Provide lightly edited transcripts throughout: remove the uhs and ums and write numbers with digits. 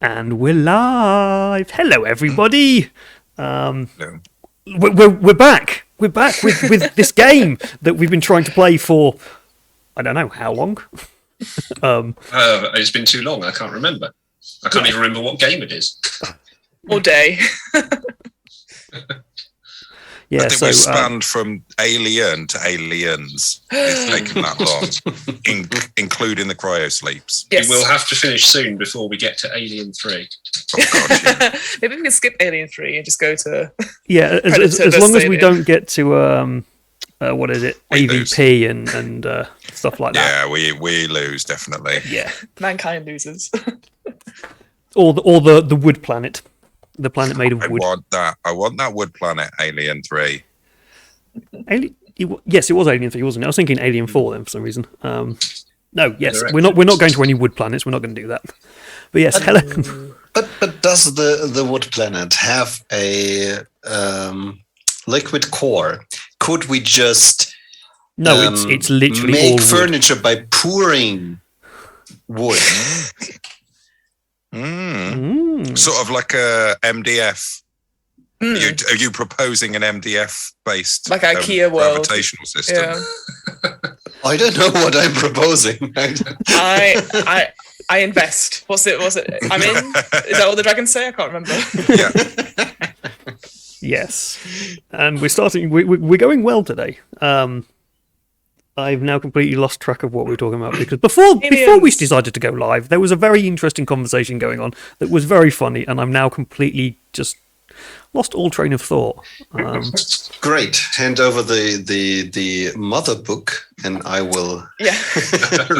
And we're live. Hello, everybody. No. We're back. We're back with this game that we've been trying to play for, I don't know how long. It's been too long. I can't remember. I can't even remember what game it is. All day. Yeah, I think we spanned from Alien to Aliens. It's taken that long, including the cryosleeps. Yes. We will have to finish soon before we get to Alien 3. Oh, God, yeah. Maybe we can skip Alien 3 and just go to... Yeah, as long as we don't get to, what is it, AVP and stuff like that. Yeah, we lose, definitely. Yeah. Mankind loses. Or the wood planet. The planet made of wood. I want that wood planet, Alien 3. Yes, it was Alien 3, wasn't it? I was thinking Alien 4 then for some reason. No, yes, Correct. we're not going to any wood planets. We're not going to do that. But yes, hello. But does the wood planet have a liquid core? Could we just No, it's literally make all wood. furniture by pouring wood? Sort of like a MDF. Are you proposing an MDF based Like IKEA world. gravitational system? Yeah. I don't know what I'm proposing. I invest. What's it? I'm in? Is that what the dragons say? I can't remember. Yeah. Yes, and we're starting. We're going well today. I've now completely lost track of what we were talking about because before we decided to go live, there was a very interesting conversation going on that was very funny, and I'm now completely just lost all train of thought. Great. Hand over the mother book, and I will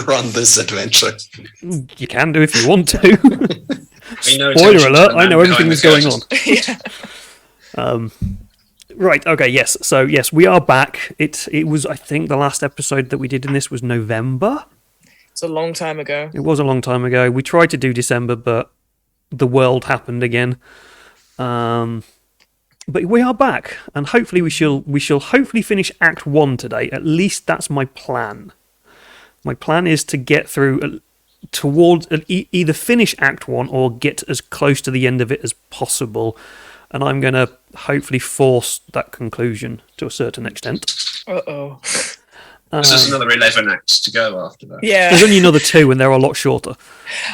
run this adventure. You can do if you want to. Pay no Spoiler attention to alert! the I man know everything behind that's the going on. Yeah. Right, okay, yes. So, yes, we are back. It was, I think, the last episode that we did in this was November. It's a long time ago. It was a long time ago. We tried to do December, but the world happened again. But we are back, and hopefully we shall hopefully finish Act 1 today. At least that's my plan. My plan is to get through towards either finish Act 1 or get as close to the end of it as possible. And I'm going to hopefully force that conclusion to a certain extent. Uh-oh. There's another 11 acts to go after that. Yeah. There's only another 2 and they're a lot shorter.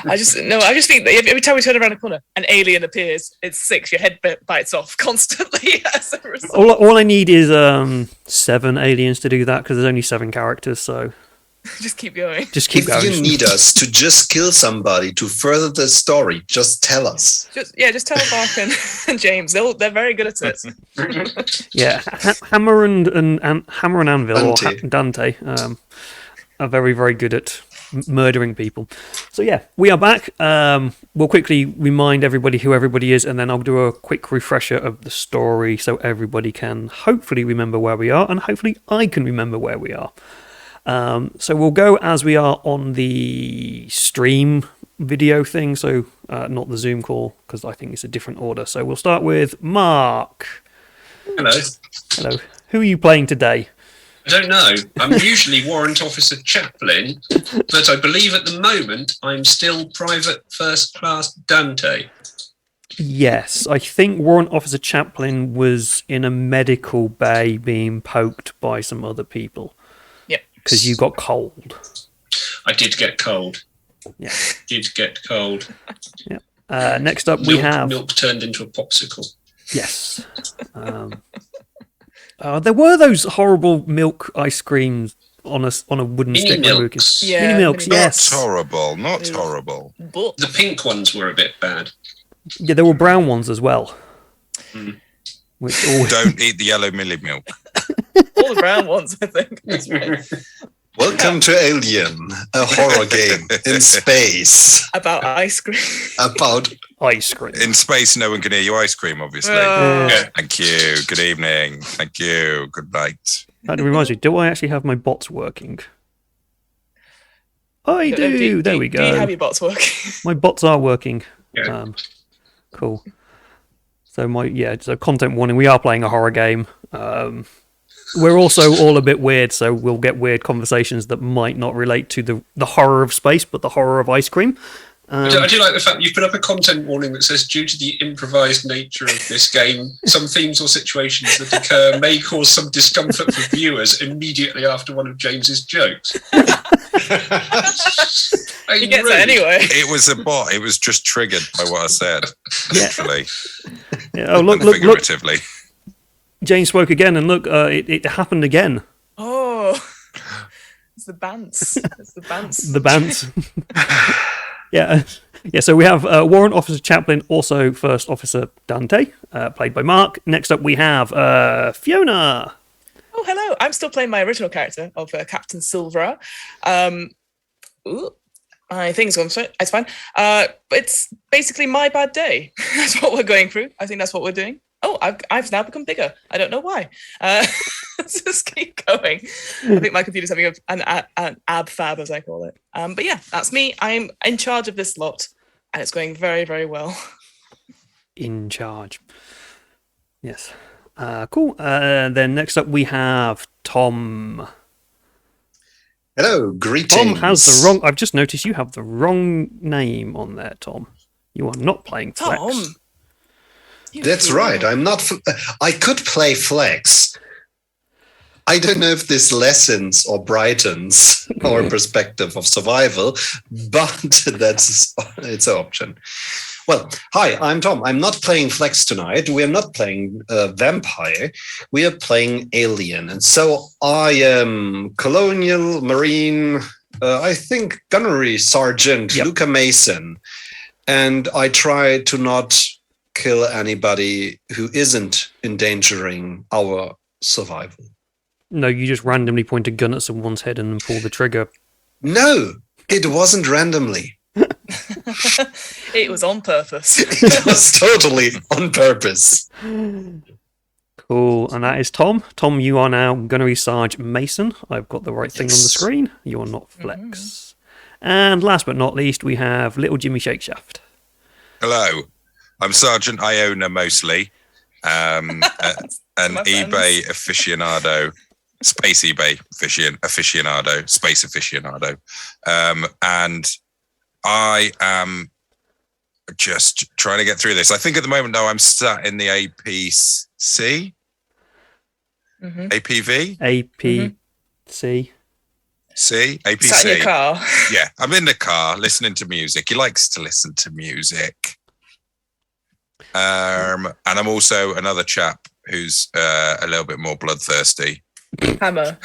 I just think that every time we turn around a corner, an alien appears. It's 6. Your head bites off constantly as a result. All I need is 7 aliens to do that because there's only 7 characters, so... Just keep going. Just keep going. If you need us to just kill somebody to further the story, just tell us. Just tell Mark and James. They're very good at it. Yeah, Hammer and Anvil Dante. or Dante are very, very good at murdering people. So yeah, we are back. We'll quickly remind everybody who everybody is, and then I'll do a quick refresher of the story so everybody can hopefully remember where we are, and hopefully I can remember where we are. So we'll go as we are on the stream video thing, so not the Zoom call, because I think it's a different order. So we'll start with Mark. Hello. Hello. Who are you playing today? I don't know. I'm usually Warrant Officer Chaplain, but I believe at the moment I'm still Private First Class Dante. Yes, I think Warrant Officer Chaplain was in a medical bay being poked by some other people. Because you got cold. I did get cold. Yeah. Did get cold. Yeah. Next up, we have... Milk turned into a popsicle. Yes. There were those horrible milk ice creams on a wooden Mini stick. milks. Yeah, Mini milks, mini yes. Not horrible. Not horrible. But The pink ones were a bit bad. Yeah, there were brown ones as well. Which always... Don't eat the yellow milli milk. all the brown ones, I think. That's right. Welcome to Alien, a horror game in space About ice cream. about ice cream. In space, no one can hear you ice cream, obviously. Yeah. Thank you. Good evening. Thank you. Good night. That reminds me, do I actually have my bots working? I do. There we go. Do you have your bots working? My bots are working. Yeah. Cool. So content warning, we are playing a horror game. We're also all a bit weird, so we'll get weird conversations that might not relate to the horror of space, but the horror of ice cream. I do like the fact that you've put up a content warning that says, due to the improvised nature of this game, some themes or situations that occur may cause some discomfort for viewers immediately after one of James's jokes. He gets it anyway. It was a bot. It was just triggered by what I said, literally. Yeah. Oh, look, figuratively. Jane spoke again, and look, it happened again. Oh, it's the bants. It's the bants. The bants. Yeah. So we have Warrant Officer Chaplin, also First Officer Dante, played by Mark. Next up, we have Fiona. Oh, hello. I'm still playing my original character of Captain Silverer. I think it's fine. But it's basically my bad day. That's what we're going through. I think that's what we're doing. Oh, I've now become bigger. I don't know why. Let's just keep going. I think my computer's having an ab fab, as I call it. But yeah, that's me. I'm in charge of this lot, and it's going very, very well. In charge. Yes. Cool. Then next up we have Tom. Hello, greetings. Tom has the wrong... I've just noticed you have the wrong name on there, Tom. You are not playing Flex. Tom. That's right. I'm not. I could play Flex. I don't know if this lessens or brightens our perspective of survival, but it's an option. Well, hi, I'm Tom. I'm not playing Flex tonight. We are not playing Vampire. We are playing Alien. And so I am Colonial Marine, I think Gunnery Sergeant Luca Mason. And I try to not kill anybody who isn't endangering our survival. No, you just randomly point a gun at someone's head and then pull the trigger. No, it wasn't randomly. It was on purpose. It was totally on purpose. Cool, and that is Tom. Tom, you are now Gunnery Sarge Mason. I've got the right thing on the screen. You are not Flex. And last but not least, we have Little Jimmy Shakeshaft. Hello, I'm Sergeant Iona mostly, an eBay aficionado, space eBay aficionado, space aficionado, and I am just trying to get through this. I think at the moment, though, I'm sat in the APC, APV, APC. C, APC. Sat in your car. Yeah, I'm in the car listening to music. He likes to listen to music. And I'm also another chap who's a little bit more bloodthirsty. Hammer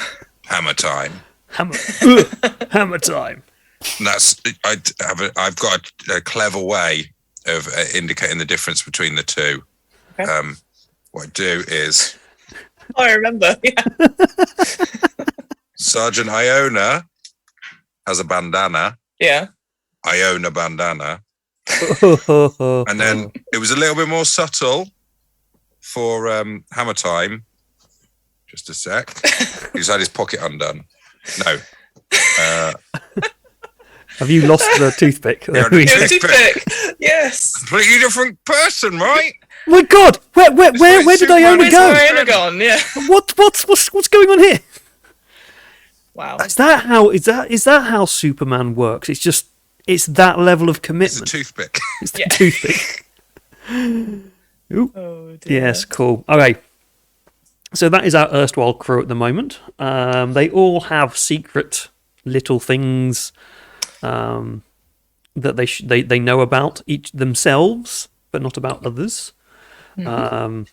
time. Hammer time. And that's I've got a clever way of indicating the difference between the two. Okay. What I do is I remember. Yeah. Sergeant Iona has a bandana. Yeah. I own a bandana. And then it was a little bit more subtle for Hammer time. Just a sec. He's had his pocket undone. No. Have you lost the toothpick? Toothpick. Yes. Completely different person, right? My God, where did Iona go? Iona gone? Yeah. What's going on here? Wow. Is that how Superman works? It's that level of commitment. It's a toothpick. It's the toothpick. Ooh. Oh dear. Yes, cool. Okay. So that is our erstwhile crew at the moment. They all have secret little things that they know about each themselves, but not about others. That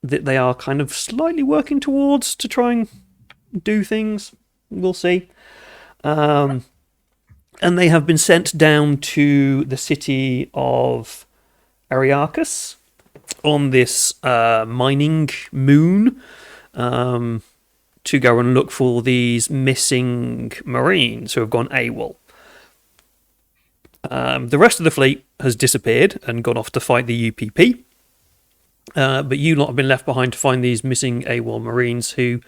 they are kind of slightly working towards to try and do things. We'll see. And they have been sent down to the city of Ariarchus on this mining moon to go and look for these missing Marines who have gone AWOL. The rest of the fleet has disappeared and gone off to fight the UPP. But you lot have been left behind to find these missing AWOL Marines who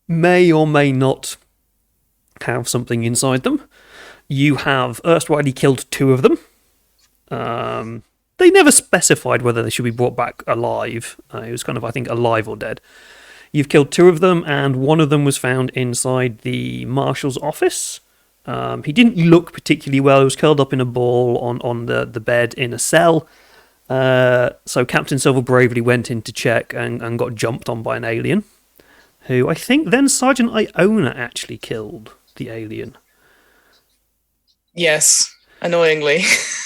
may or may not have something inside them. You have erstwhile killed 2 of them. They never specified whether they should be brought back alive. It was kind of, I think, alive or dead. You've killed 2 of them, and one of them was found inside the marshal's office. He didn't look particularly well. He was curled up in a ball on the bed in a cell. So Captain Silver bravely went in to check and got jumped on by an alien, who I think then Sergeant Iona actually killed the alien. Yes, annoyingly.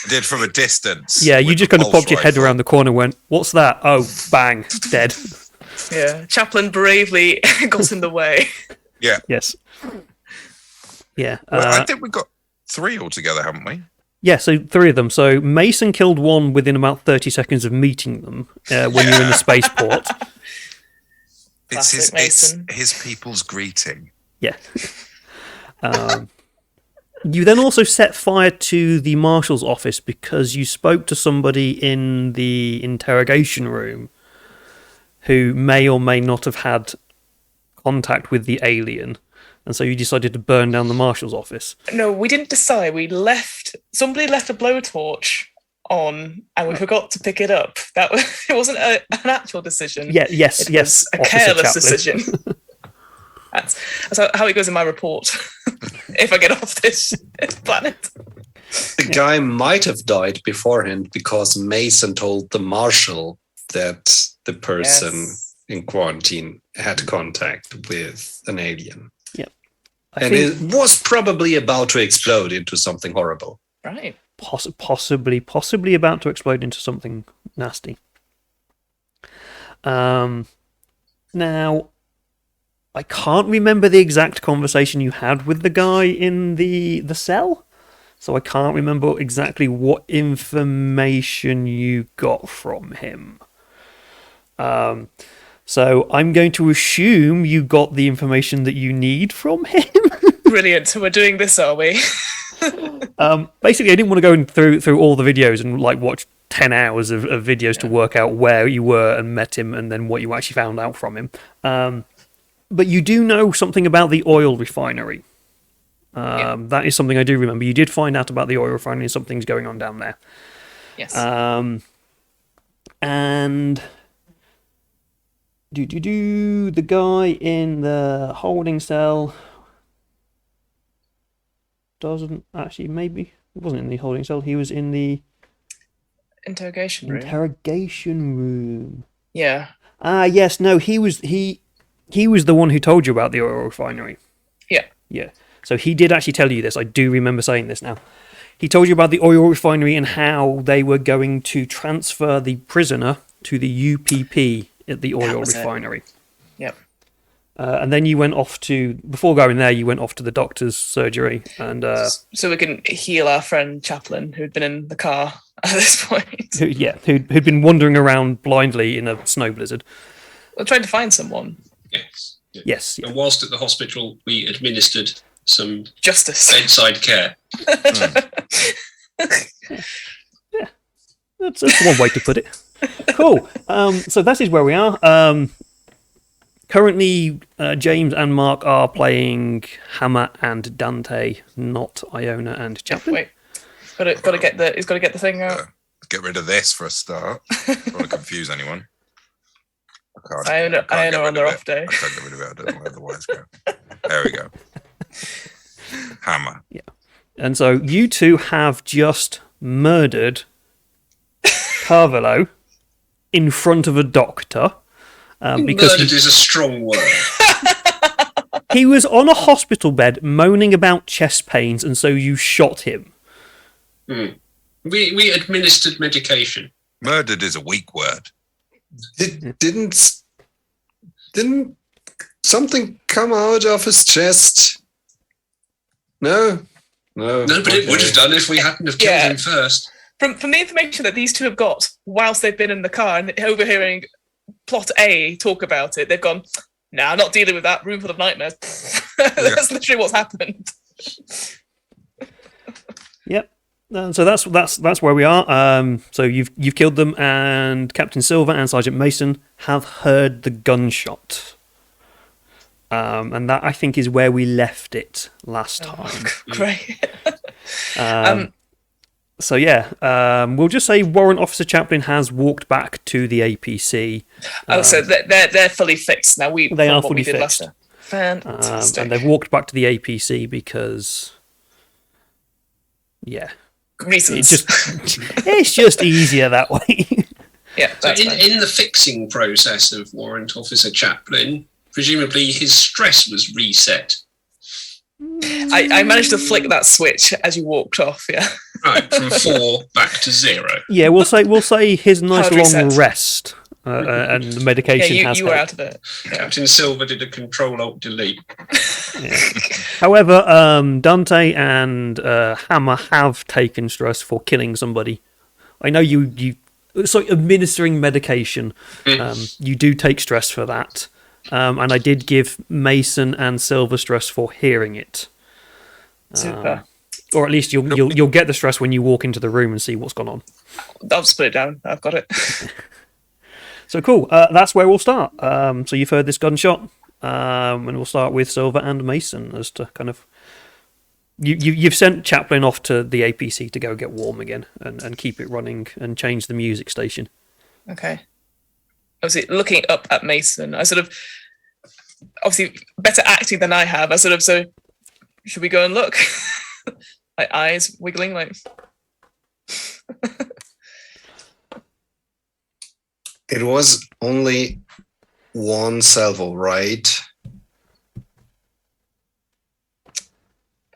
Did from a distance. Yeah, you with just the kind of popped pulse your head rifle. around the corner and went, "What's that?" Oh, bang, dead. Yeah, Chaplain bravely got in the way. Yeah. Yes. Yeah. Well, I think we've got 3 altogether, haven't we? Yeah, so 3 of them. So Mason killed one within about 30 seconds of meeting them when you're in the spaceport. It's Classic Mason. his people's greeting. Yeah. You then also set fire to the marshal's office because you spoke to somebody in the interrogation room who may or may not have had contact with the alien. And so you decided to burn down the marshal's office. No, we didn't decide. Somebody left a blowtorch on, and we forgot to pick it up. It wasn't an actual decision. Yeah, yes, It yes. was a Officer careless Chaplin. decision. That's how it goes in my report. If I get off this planet. The guy might have died beforehand because Mason told the marshal that the person Yes. in quarantine had contact with an alien. I And think it was probably about to explode into something horrible. Right. possibly about to explode into something nasty. Now, I can't remember the exact conversation you had with the guy in the cell, so I can't remember exactly what information you got from him. So I'm going to assume you got the information that you need from him. Brilliant. So we're doing this, are we? Basically, I didn't want to go through all the videos and like watch 10 hours of videos to work out where you were and met him and then what you actually found out from him. But you do know something about the oil refinery. That is something I do remember. You did find out about the oil refinery and something's going on down there. Yes. And the guy in the holding cell doesn't actually, maybe it wasn't in the holding cell. He was in the Interrogation room. interrogation room. Yeah. Yes, no, he was the one who told you about the oil refinery. Yeah. Yeah. So he did actually tell you this. I do remember saying this now. He told you about the oil refinery and how they were going to transfer the prisoner to the UPP at the oil was it. refinery. Yep. And then you went off to, before going there, you went off to the doctor's surgery and So we can heal our friend Chaplin, who'd been in the car at this point. who'd been wandering around blindly in a snow blizzard. We're trying to find someone. Yes. Yeah. Yes. Yeah. And whilst at the hospital, we administered some Justice. bedside care. That's one way to put it. Cool. So that is where we are. Currently, James and Mark are playing Hammer and Dante, not Iona and Chaplin. Wait. He's got to get the thing out. Get rid of this for a start. Don't want to confuse anyone. I Iona get on rid their of off it. day. I can't get rid of it. I don't know where the wires go. There we go. Hammer. And so you two have just murdered Carvalho in front of a doctor because Murdered is a strong word. he was on a hospital bed moaning about chest pains, and so you shot him. We administered medication. Murdered is a weak word. Didn't something come out of his chest? No. No, but it would have done if we hadn't have killed him first. From the information that these two have got whilst they've been in the car and overhearing plot A talk about it, they've gone, "Nah, I'm not dealing with that. Room full of nightmares." That's literally what's happened. Yep. So that's where we are. So you've killed them, and Captain Silver and Sergeant Mason have heard the gunshot. And that, I think, is where we left it last time. Great. So yeah, we'll just say Warrant Officer Chaplin has walked back to the APC. So they're fully fixed now. They are fully fixed. Fantastic. And they've walked back to the APC because Yeah. Reasons. It's just easier that way. Yeah. So That's fine. in the fixing process of Warrant Officer Chaplin, presumably his stress was reset. I managed to flick that switch as you walked off. Yeah. Right, from 4 back to 0. Yeah, we'll say his nice Hard long reset. rest and the Yeah, medication has you were helped. out of it. Yeah. Captain Silver did a Control-Alt-Delete. Yeah. However, Dante and Hammer have taken stress for killing somebody. I know you it's like administering medication. You do take stress for that. And I did give Mason and Silver stress for hearing it. Super. Or at least you'll get the stress when you walk into the room and see what's gone on. I'll split it down. I've got it. So cool. That's where we'll start. So you've heard this gunshot, and we'll start with Silver and Mason as to kind of. You've sent Chaplin off to the APC to go get warm again and keep it running and change the music station. Okay. Obviously, looking up at Mason, I sort of, obviously, better acting than I have. So should we go and look? Like eyes wiggling, like. It was only one salvo, right?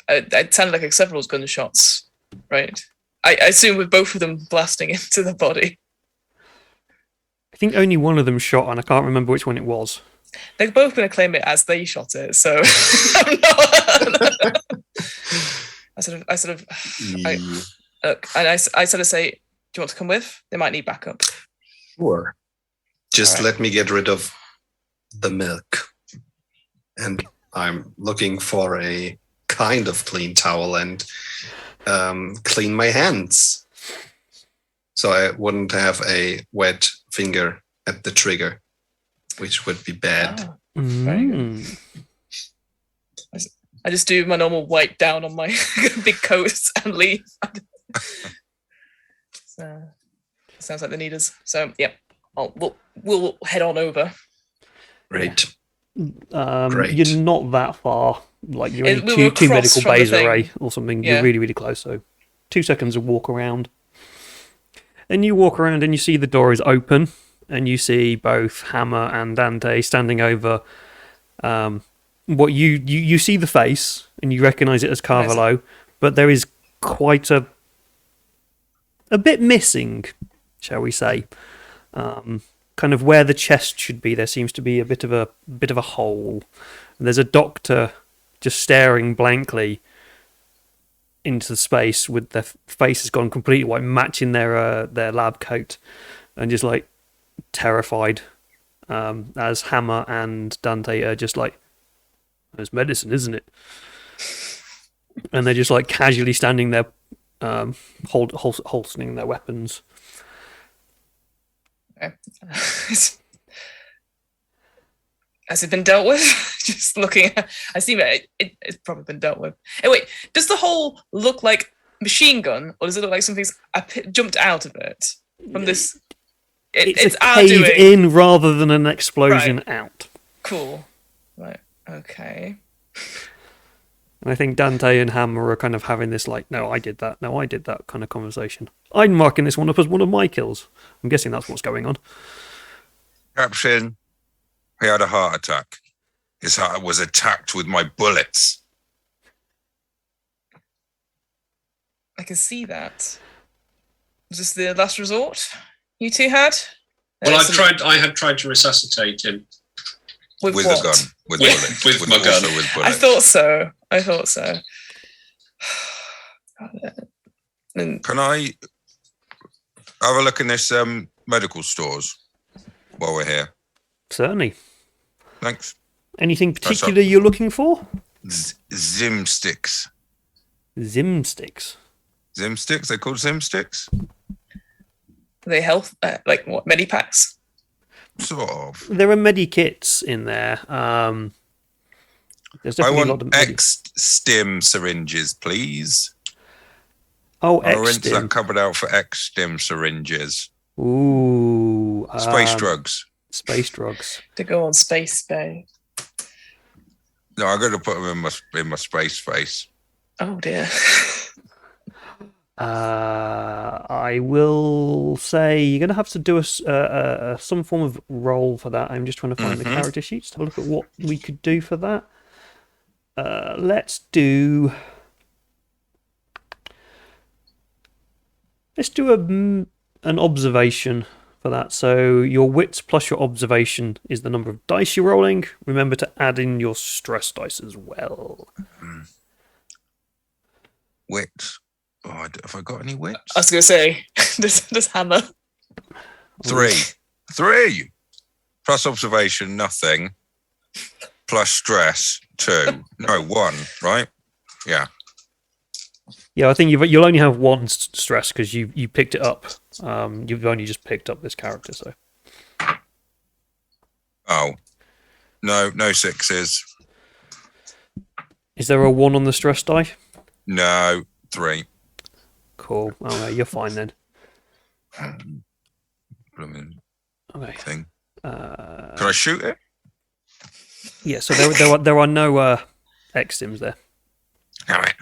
It sounded like several gunshots, right? I assume with both of them blasting into the body. I think only one of them shot, and I can't remember which one it was. They're both going to claim it as they shot it, so I sort of look, and I sort of say, "Do you want to come with? They might need backup." Sure. Just All right. let me get rid of the milk. And I'm looking for a kind of clean towel and clean my hands. So I wouldn't have a wet finger at the trigger, which would be bad. Oh, very good. I just do my normal wipe down on my big coats and leave. So, sounds like they need us. So yeah, we'll head on over. Great. Great. You're not that far. Like you're We only were two across medical from the bays thing. away or something. Yeah. You're really, really close. So 2 seconds of walk around. And you walk around and you see the door is open and you see both Hammer and Dante standing over what you see the face and you recognise it as Carvalho, but there is quite a bit missing, shall we say. Kind of where the chest should be, there seems to be a bit of a hole. And there's a doctor just staring blankly into the space with their faces gone completely white, matching their lab coat, and just like terrified. As Hammer and Dante are just like, "There's medicine, isn't it?" And they're just like casually standing there, holstering their weapons. Okay. Has it been dealt with? Just looking at, I see it's probably been dealt with. Hey, wait, does the hole look like machine gun, or does it look like something's jumped out of it from this? It's a our cave doing. in rather than an explosion out. Cool. Right. Okay. And I think Dante and Hammer are kind of having this like, "No, I did that. No, I did that" kind of conversation. I'm marking this one up as one of my kills. I'm guessing that's what's going on. Captain, he had a heart attack. His heart was attacked with my bullets. I can see that. Was this the last resort you two had? Well, I had tried to resuscitate him. With With what? a gun. With Yeah, bullets. with my also gun. with I bullets. thought so. And Can I have a look in this medical stores while we're here? Certainly. Thanks. Anything all. particular you're looking for? Zim sticks. Zim sticks. Zim sticks? They're called Zim sticks? are they health, like what, medipacks? Sort of. There are medikits in there. There's I definitely a lot want of X-stim syringes, please. Oh, I'll rinse X-stim. that cupboard out for X-stim syringes. Ooh. Space drugs. Space drugs. To go on space bay. No, I'm going to put them in my space face. Oh dear. I will say you're going to have to do some form of roll for that. I'm just trying to find the character sheets to have a look at what we could do for that. Let's do an observation for that. So your wits plus your observation is the number of dice you're rolling. Remember to add in your stress dice as well. Wits. Oh, have I got any wits? I was going to say, does Hammer. 3. 3. Plus observation, nothing. Plus stress, 2. No, 1, right? Yeah. Yeah, I think you'll only have one stress because you picked it up. You've only just picked up this character, so. Oh. No 6s. Is there a 1 on the stress die? No, 3. Cool. Oh, no, you're fine then. Blooming Okay. thing. Can I shoot it? Yeah. So there are no X-sims there. Damn it.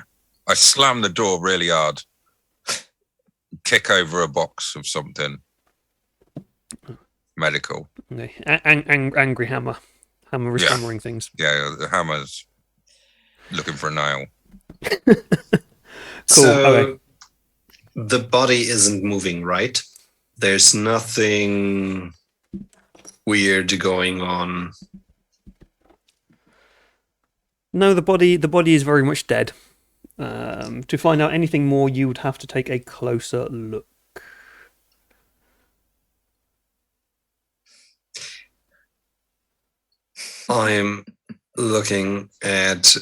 I slam the door really hard. Kick over a box of something. Medical. Okay. Angry hammer. Hammer is Yeah. hammering things. Yeah, the hammer's looking for a nail. Cool. So Okay. the body isn't moving, right? There's nothing weird going on. No, the body is very much dead. To find out anything more, you would have to take a closer look. I'm looking at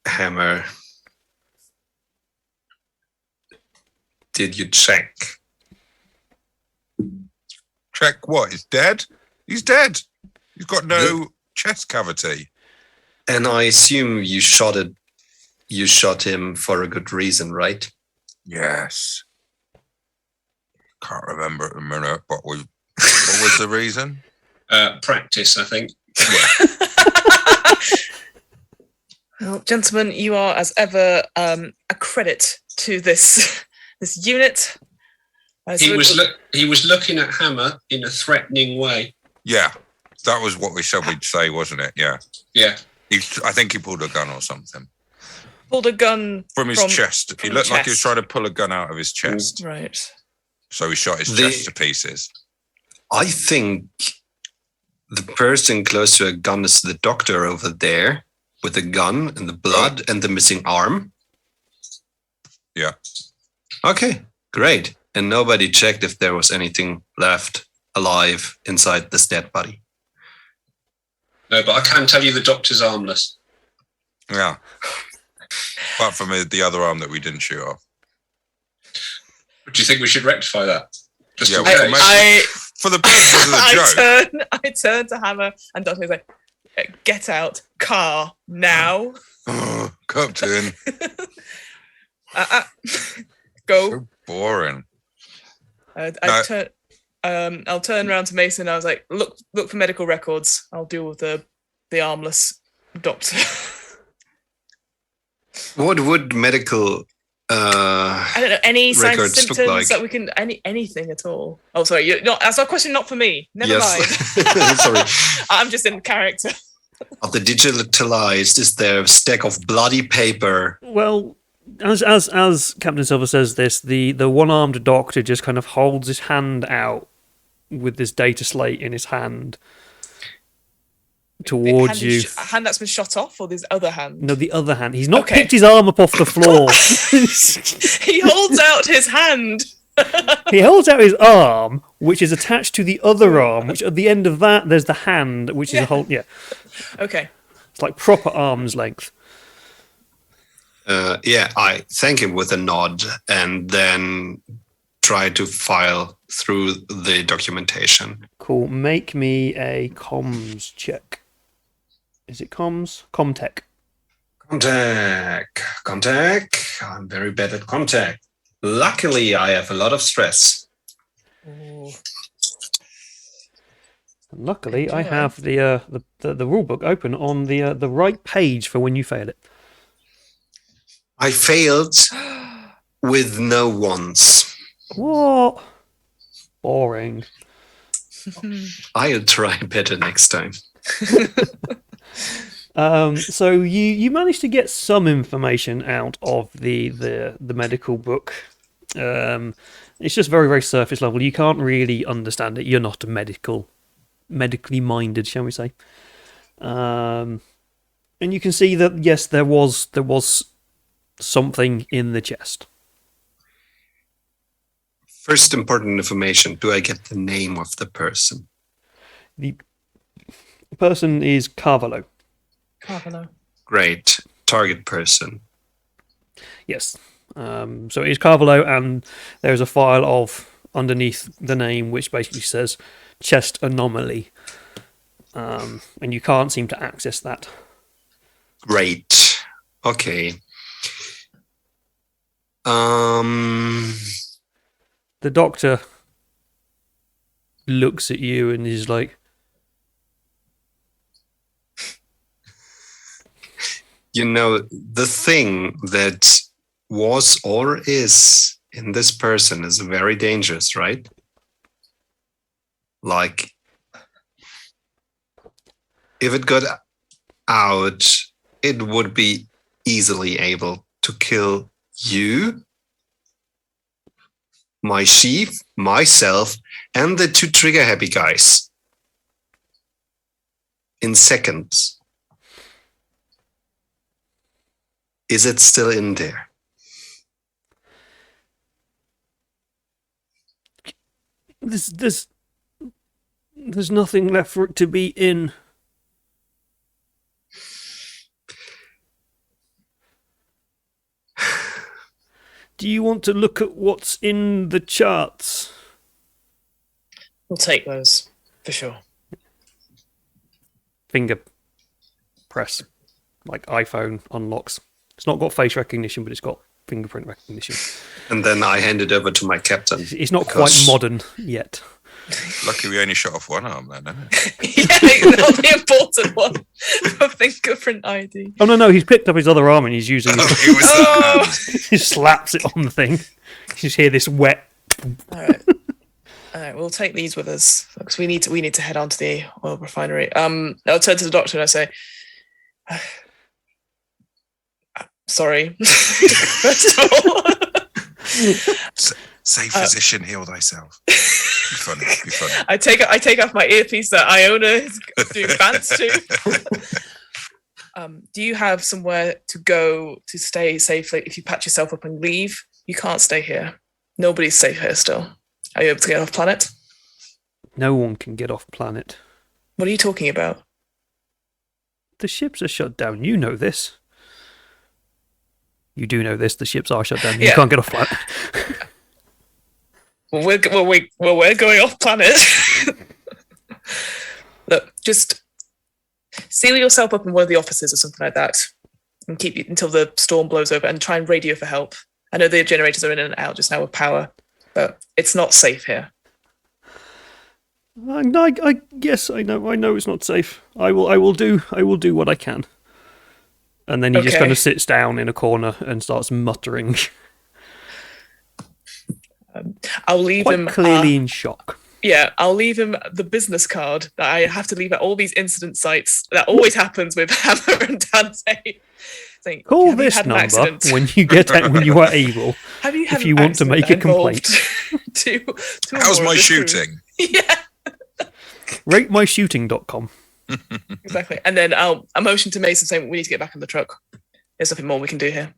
Hammer. Did you check? Check what? He's dead? He's dead. He's got no chest cavity. And I assume you shot it. You shot him for a good reason, right? Yes. Can't remember at the minute, but what was the reason? Practice, I think. Well, gentlemen, you are as ever a credit to this unit. He was looking at Hammer in a threatening way. Yeah. That was what we said we'd say, wasn't it? Yeah. Yeah. I think he pulled a gun or something. Pulled a gun From his chest. He looked like he was chest. trying to pull a gun out of his chest. Right. So he shot his chest to pieces. I think the person close to a gun is the doctor over there with the gun and the blood and the missing arm. Yeah. Okay, great. And nobody checked if there was anything left alive inside this dead body. No, but I can tell you the doctor's armless. Yeah. Apart from the other arm that we didn't shoot off. Do you think we should rectify that? Just Yeah, in we can case? for the purposes of the joke. I turn to Hammer, and Dante's like, "Get out, car now." Oh, Captain. Go. So boring. I'll turn around to Mason. I was like, "Look for medical records. I'll deal with the armless doctor." What would medical I don't know any signs or records look symptoms like? that we can anything at all. Oh, sorry, that's a question not for me. Never mind. Sorry. I'm just in character. Are they digitalized? Is there a stack of bloody paper? Well, as Captain Silver says this, the one-armed doctor just kind of holds his hand out with this data slate in his hand towards you. Hand that's been shot off, or this other hand? No, the other hand. He's not Okay. picked his arm up off the floor. He holds out his hand. He holds out his arm, which is attached to the other arm, which at the end of that, there's the hand, which is a whole... Yeah, Okay. it's like proper arm's length. Yeah, I thank him with a nod and then try to file through the documentation. Cool. Make me a comms check. Is it comms? Comtech. Contact. I'm very bad at contact. Luckily, I have a lot of stress. And luckily, I have the rule book open on the right page for when you fail it. I failed with no ones. What? Boring. I'll try better next time. So you managed to get some information out of the medical book. It's just very, very surface level. You can't really understand it. You're not medically minded, shall we say? And you can see that yes, there was something in the chest. First important information, do I get the name of the person? The person is Carvalho. Carvalho. Great. Target person. Yes. So it is Carvalho, and there's a file of underneath the name which basically says chest anomaly. And you can't seem to access that. Great. Okay. The doctor looks at you and is like, you know, the thing that was or is in this person is very dangerous, right? Like, if it got out, it would be easily able to kill you, my chief, myself, and the two trigger happy guys in seconds. Is it still in there? there's nothing left for it to be in. Do you want to look at what's in the charts? We'll take those for sure. Finger press, like iPhone unlocks. It's not got face recognition, but it's got fingerprint recognition. And then I hand it over to my captain. It's not quite modern yet. Lucky we only shot off one arm then, isn't it? Yeah, not the important one for fingerprint ID. Oh no, he's picked up his other arm and he's using it. It was that. He slaps it on the thing. You just hear this wet. All right, we'll take these with us because we need to head on to the oil refinery. I'll turn to the doctor and I say, sorry. First of all, Say, physician, heal thyself. Be funny. I take off my earpiece that Iona is doing dance to. Do you have somewhere to go to stay safely? If you patch yourself up and leave, you can't stay here. Nobody's safe here still. Are you able to get off planet? No one can get off planet. What are you talking about? The ships are shut down. You know this. You do know this. The ships are shut down. You can't get off planet. Well, we're going off planet. Look, just seal yourself up in one of the offices or something like that, and keep you until the storm blows over, and try and radio for help. I know the generators are in and out just now with power, but it's not safe here. I guess I know it's not safe. I will do what I can. And then he just kind of sits down in a corner and starts muttering. I'll leave him clearly in shock. Yeah, I'll leave him the business card that I have to leave at all these incident sites. That always happens with Hammer and Dante. Saying, call this number when you when you are able. If you want to make a complaint. How's my shooting? Yeah. RateMyShooting.com. Exactly. And then I'll motion to Mason saying we need to get back in the truck. There's nothing more we can do here.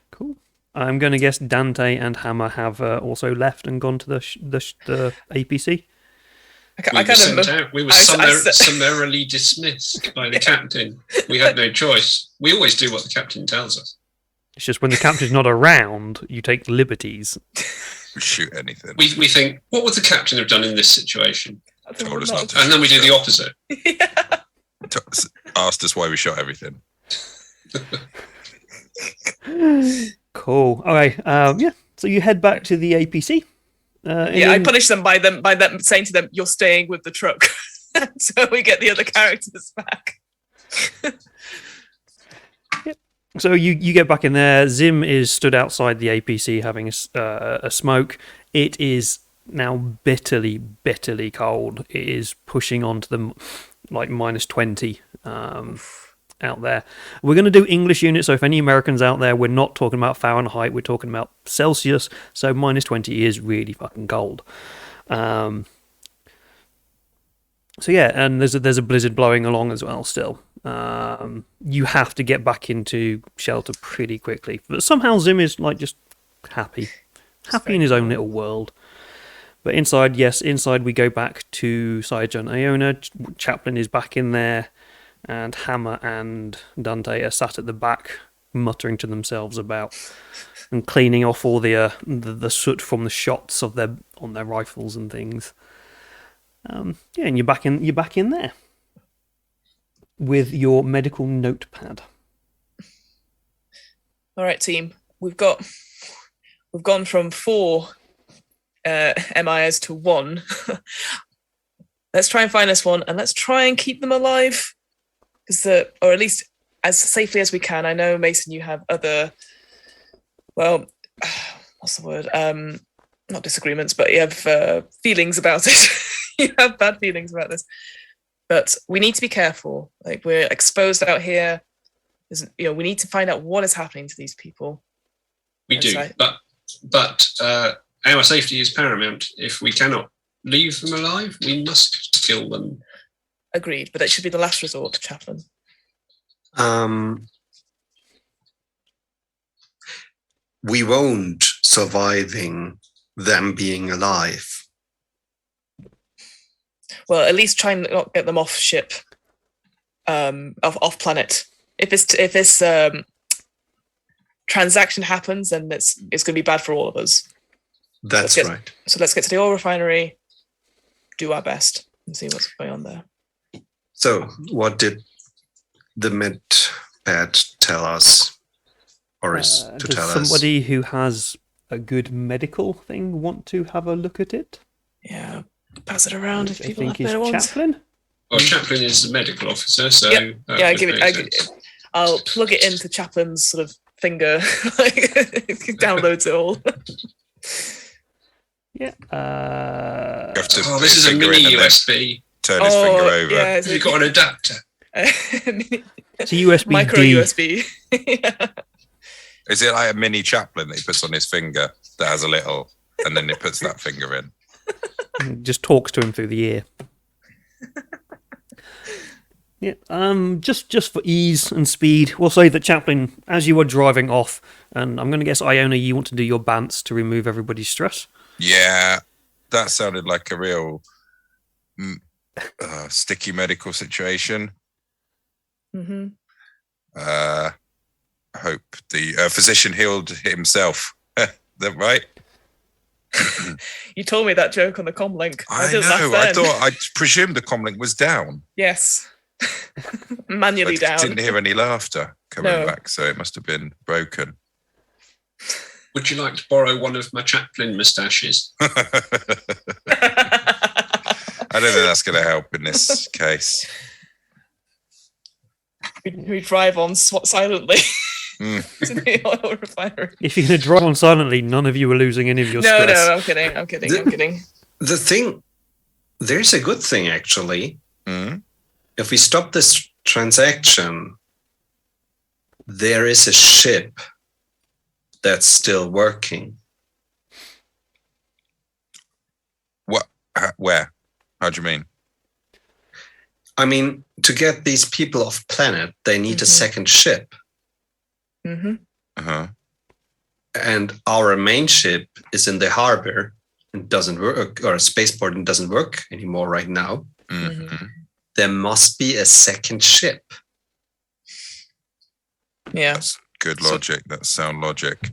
Cool. I'm going to guess Dante and Hammer have also left and gone to the APC. We were summarily dismissed by the captain. We had no choice. We always do what the captain tells us. It's just when the captain's not around, you take liberties. We shoot anything. We think, what would the captain have done in this situation? Told us not to. And then we do the opposite. Yeah. Asked us why we shot everything. Cool. Okay. Yeah. So you head back to the APC. I punish them by them saying to them, "You're staying with the truck," so we get the other characters back. Yep. So you get back in there. Zim is stood outside the APC having a smoke. It is now bitterly cold. It is pushing on to the like -20 out there. We're going to do English units, so if any Americans out there, we're not talking about Fahrenheit, we're talking about Celsius, so -20 is really fucking cold. So yeah, and there's a blizzard blowing along as well still. You have to get back into shelter pretty quickly. But somehow Zim is like just happy in his own little world. But inside we go back to Sergeant Iona. Chaplin is back in there, and Hammer and Dante are sat at the back, muttering to themselves about and cleaning off all the soot from the shots of on their rifles and things. And you're back in there with your medical notepad. All right, team. We've gone from 4 MIs to 1. Let's try and find this one, and let's try and keep them alive, or at least as safely as we can. I know, Mason, you have other, well, what's the word? Not disagreements, but you have feelings about it. You have bad feelings about this. But we need to be careful. Like, we're exposed out here. We need to find out what is happening to these people. We do, but our safety is paramount. If we cannot leave them alive, we must kill them. Agreed, but it should be the last resort, Chaplain. We won't surviving them being alive. Well, at least try and not get them off ship, off planet. If this transaction happens, then it's going to be bad for all of us. That's right. So let's get to the oil refinery, do our best, and see what's going on there. So, what did the med pad tell us, or is to tell us? Does somebody who has a good medical thing want to have a look at it? Yeah, pass it around if people have think better is ones. Chaplain? Well, Chaplain is the medical officer, so Yep. Yeah, I'll plug it into Chaplin's sort of finger. It downloads it all. Yeah. You have to put this is your a finger mini in and then USB. turn his finger over. Yeah, Have you got an adapter? It's a USB micro D. USB. Yeah. Is it like a mini Chaplain that he puts on his finger that has a little, and then it puts that finger in? Just talks to him through the ear. Yeah. Just for ease and speed, we'll say that Chaplain, as you are driving off, and I'm going to guess Iona, you want to do your bants to remove everybody's stress. Yeah, that sounded like a real sticky medical situation. Mm-hmm. I hope the physician healed himself. That right? You told me that joke on the comm link. I didn't laugh know. then. I presumed the comlink was down. Yes. Manually I down. didn't hear any laughter coming No. back, so it must have been broken. Would you like to borrow one of my Chaplain moustaches? I don't think that's going to help in this case. We drive on silently Mm. to the oil refinery. If you're going to drive on silently, none of you are losing any of your No, stress. I'm kidding. The thing, there's a good thing actually. Mm. If we stop this transaction, there is a ship that's still working. What? Where? How do you mean? I mean, to get these people off planet, they need a second ship. Mm-hmm. Uh-huh. And our main ship is in the harbor and doesn't work, or a spaceport and doesn't work anymore right now. Mm-hmm. There must be a second ship. Yeah. That's good logic. That's sound logic.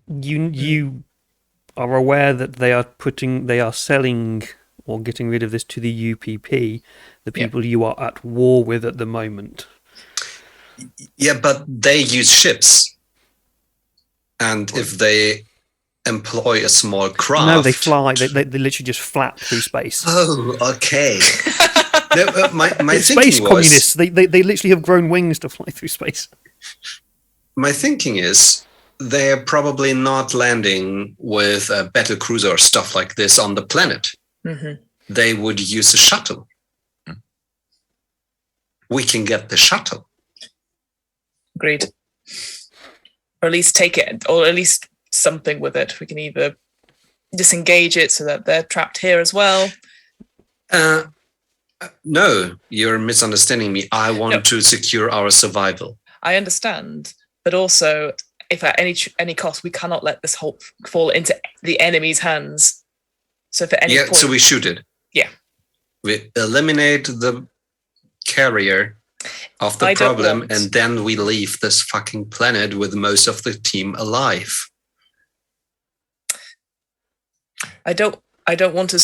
You are aware that they are selling or getting rid of this to the UPP, the people you are at war with at the moment. Yeah, but they use ships. And if they employ a small craft... No, they fly. They literally just flap through space. Oh, okay. No, my They're thinking space was... communists. They literally have grown wings to fly through space. my thinking is they're probably not landing with a battle cruiser or stuff like this on the planet. Mm-hmm. They would use a shuttle. We can get the shuttle. Agreed. Or at least take it, or at least something with it. We can either disengage it so that they're trapped here as well. No, you're misunderstanding me. I want to secure our survival. I understand, but also, if at any cost, we cannot let this whole fall into the enemy's hands. So for any point, so we shoot it. Yeah. We eliminate the carrier of the problem, and then we leave this fucking planet with most of the team alive. I don't want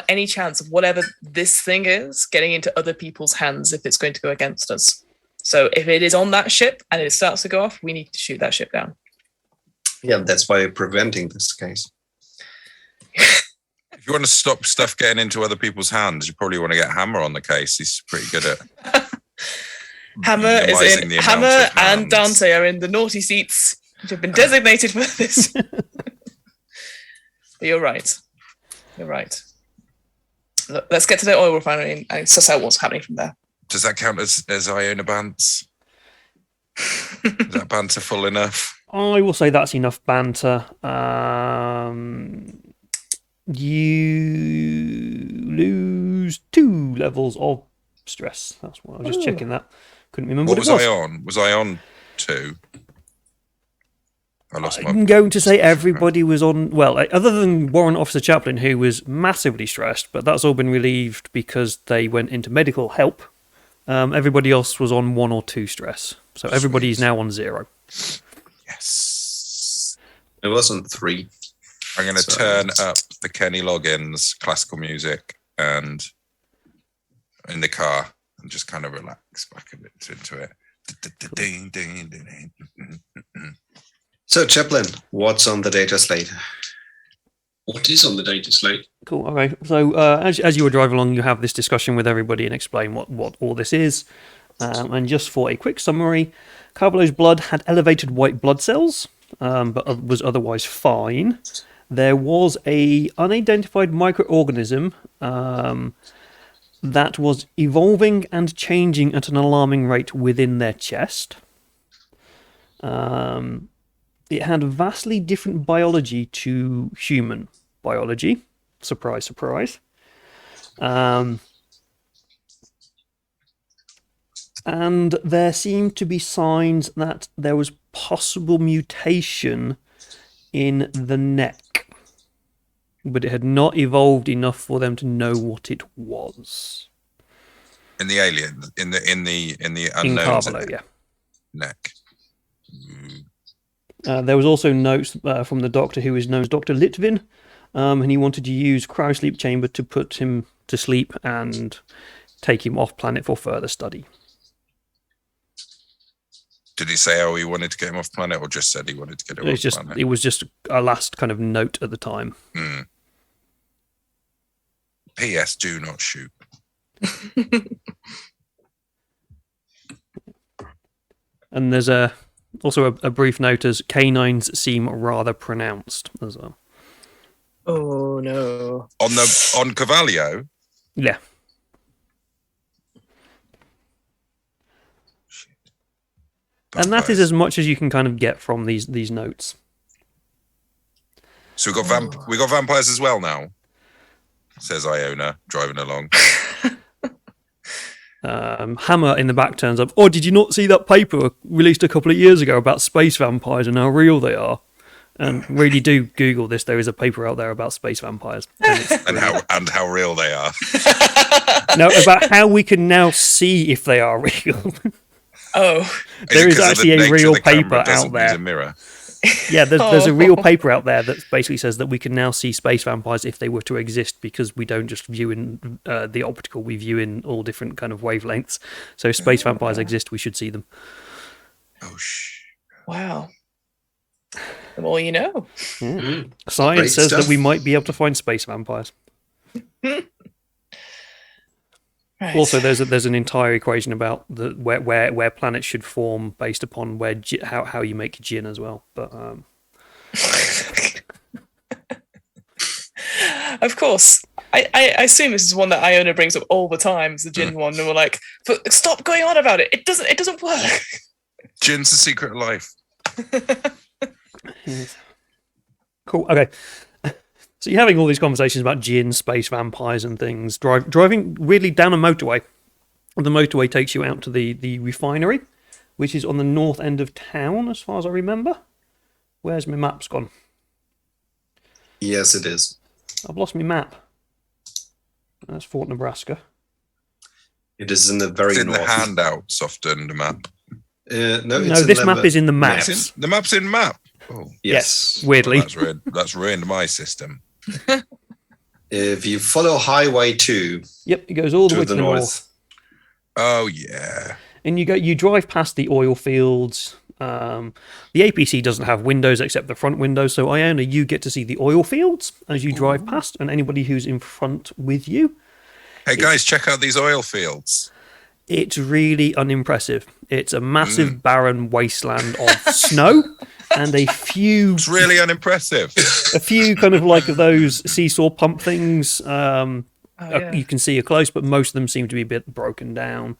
any chance of whatever this thing is getting into other people's hands if it's going to go against us. So if it is on that ship and it starts to go off, we need to shoot that ship down. Yeah, that's why we're preventing this case. If you want to stop stuff getting into other people's hands, you probably want to get Hammer on the case. He's pretty good at Hammer and Dante are in the naughty seats, which have been designated for this. But you're right. You're right. Look, let's get to the oil refinery and suss out what's happening from there. Does that count as Iona Bants? Is that banter full enough? I will say that's enough banter. You lose 2 levels of stress. That's what I was just checking that. Couldn't remember what it was. I on? Was I on 2? I lost my... I'm going to say everybody was on... Well, other than Warrant Officer Chaplain, who was massively stressed, but that's all been relieved because they went into medical help. Everybody else was on 1 or 2 stress. So everybody is now on 0. Yes. It wasn't 3. I'm going to turn up the Kenny Loggins classical music and in the car and just kind of relax back a bit into it. So, Chaplain, what's on the data slate? What is on the data slate? Cool. Okay. So as you were driving along, you have this discussion with everybody and explain what all this is. And just for a quick summary, Carvalho's blood had elevated white blood cells, but was otherwise fine. There was a unidentified microorganism that was evolving and changing at an alarming rate within their chest. It had vastly different biology to human biology. Surprise, surprise. And there seemed to be signs that there was possible mutation in the neck, but it had not evolved enough for them to know what it was. In the alien, in the unknown. In Carvalho, yeah. Neck. There was also notes from the doctor, who is known as Dr. Litvin, and he wanted to use cryosleep chamber to put him to sleep and take him off planet for further study. Did he say how he wanted to get him off planet, or just said he wanted to get him off planet? It was just a last kind of note at the time. P.S. Do not shoot. And there's also a brief note as canines seem rather pronounced as well. Oh no! On Carvalho? Yeah. And that is as much as you can kind of get from these notes. So we got vampires as well now, says Iona, driving along. Hammer in the back turns up. Oh, did you not see that paper released a couple of years ago about space vampires and how real they are? And really do Google this. There is a paper out there about space vampires. And how real they are. No, about how we can now see if they are real. Oh. There is actually a real paper out there. A mirror? Yeah, there's a real paper out there that basically says that we can now see space vampires if they were to exist, because we don't just view in the optical, we view in all different kind of wavelengths. So if space vampires exist, we should see them. Oh, wow. The more you know. Yeah. Science says that we might be able to find space vampires. Right. Also, there's an entire equation about where planets should form based upon how you make gin as well. But Of course. I assume this is one that Iona brings up all the time, the gin one, and we're like, stop going on about it. It doesn't work. Gin's the secret of life. cool. Okay. So you're having all these conversations about gin, space vampires, and things. Driving weirdly down a motorway. The motorway takes you out to the refinery, which is on the north end of town, as far as I remember. Where's my map's gone? Yes, it is. I've lost my map. That's Fort Nebraska. It is in the very It's in north. the handouts often, the map. No, This map is in the maps. The map's in map. Oh, Yes, weirdly. that's ruined my system. If you follow Highway 2 Yep, it goes all the to way the to the north. north, Oh yeah. And you drive past the oil fields. The APC doesn't have windows except the front windows, so Iona, you get to see the oil fields as you drive past, and anybody who's in front with you. Hey guys, check out these oil fields. It's really unimpressive. It's a massive barren wasteland of snow and a few It's really unimpressive. kind of like those seesaw pump things. Yeah. You can see are close, but most of them seem to be a bit broken down.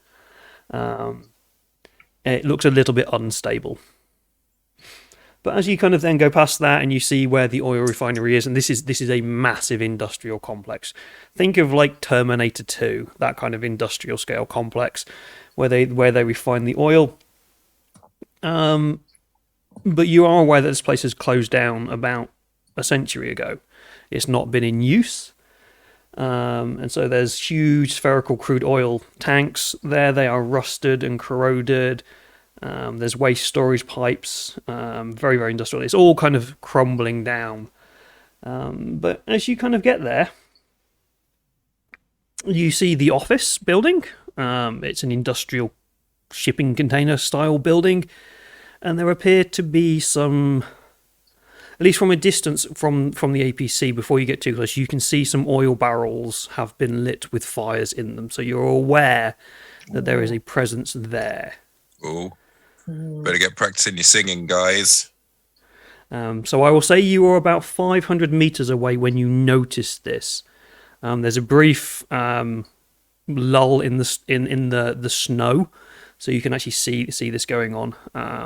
It looks a little bit unstable. But as you kind of then go past that and you see where the oil refinery is, and this is a massive industrial complex. Think of like Terminator 2, that kind of industrial scale complex where they refine the oil. But you are aware that this place has closed down about a century ago. It's not been in use. And so there's huge spherical crude oil tanks there. They are rusted and corroded. There's waste storage pipes, very, very industrial. It's all kind of crumbling down. But as you kind of get there, you see the office building. It's an industrial shipping container style building. And there appear to be some, at least from a distance from the APC, before you get too close, you can see some oil barrels have been lit with fires in them. So you're aware that there is a presence there. Oh, better get practicing your singing, guys. So I will say you are about 500 meters away when you notice this. There's a brief lull in the snow, so you can actually see this going on.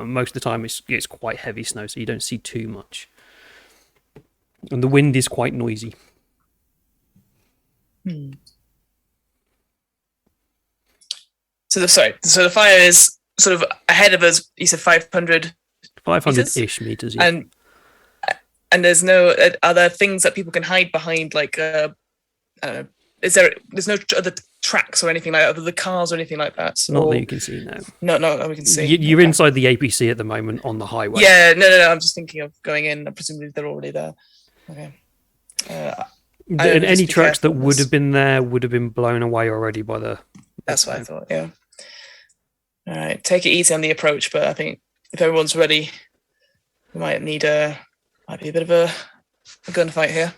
Most of the time it's quite heavy snow, so you don't see too much. And the wind is quite noisy. So the fire is sort of ahead of us. You said 500. 500-ish meters, yeah. And there's no. Are there things that people can hide behind? Like, I don't know. There's no other tracks or anything like that, other the cars or anything like that. Not that you can see, no. No, we can see. You're inside the APC at the moment on the highway. Yeah, no. I'm just thinking of going in. Presumably they're already there. Okay. And any tracks that would have been there would have been blown away already by the. That's what I thought. Yeah. All right. Take it easy on the approach, but I think if everyone's ready, we might be a bit of a gunfight here.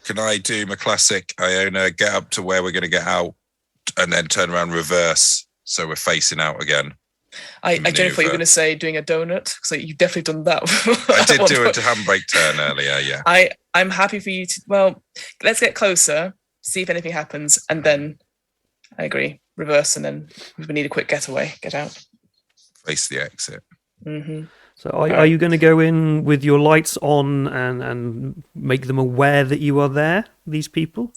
Can I do my classic Iona, get up to where we're going to get out and then turn around reverse so we're facing out again? I generally thought you were going to say doing a donut, so you've definitely done that. I did do a handbrake turn earlier, yeah. I'm happy for you to, well, let's get closer, see if anything happens, and then I agree, reverse, and then we need a quick getaway, get out. Face the exit. Mm-hmm. So are you going to go in with your lights on and make them aware that you are there, these people?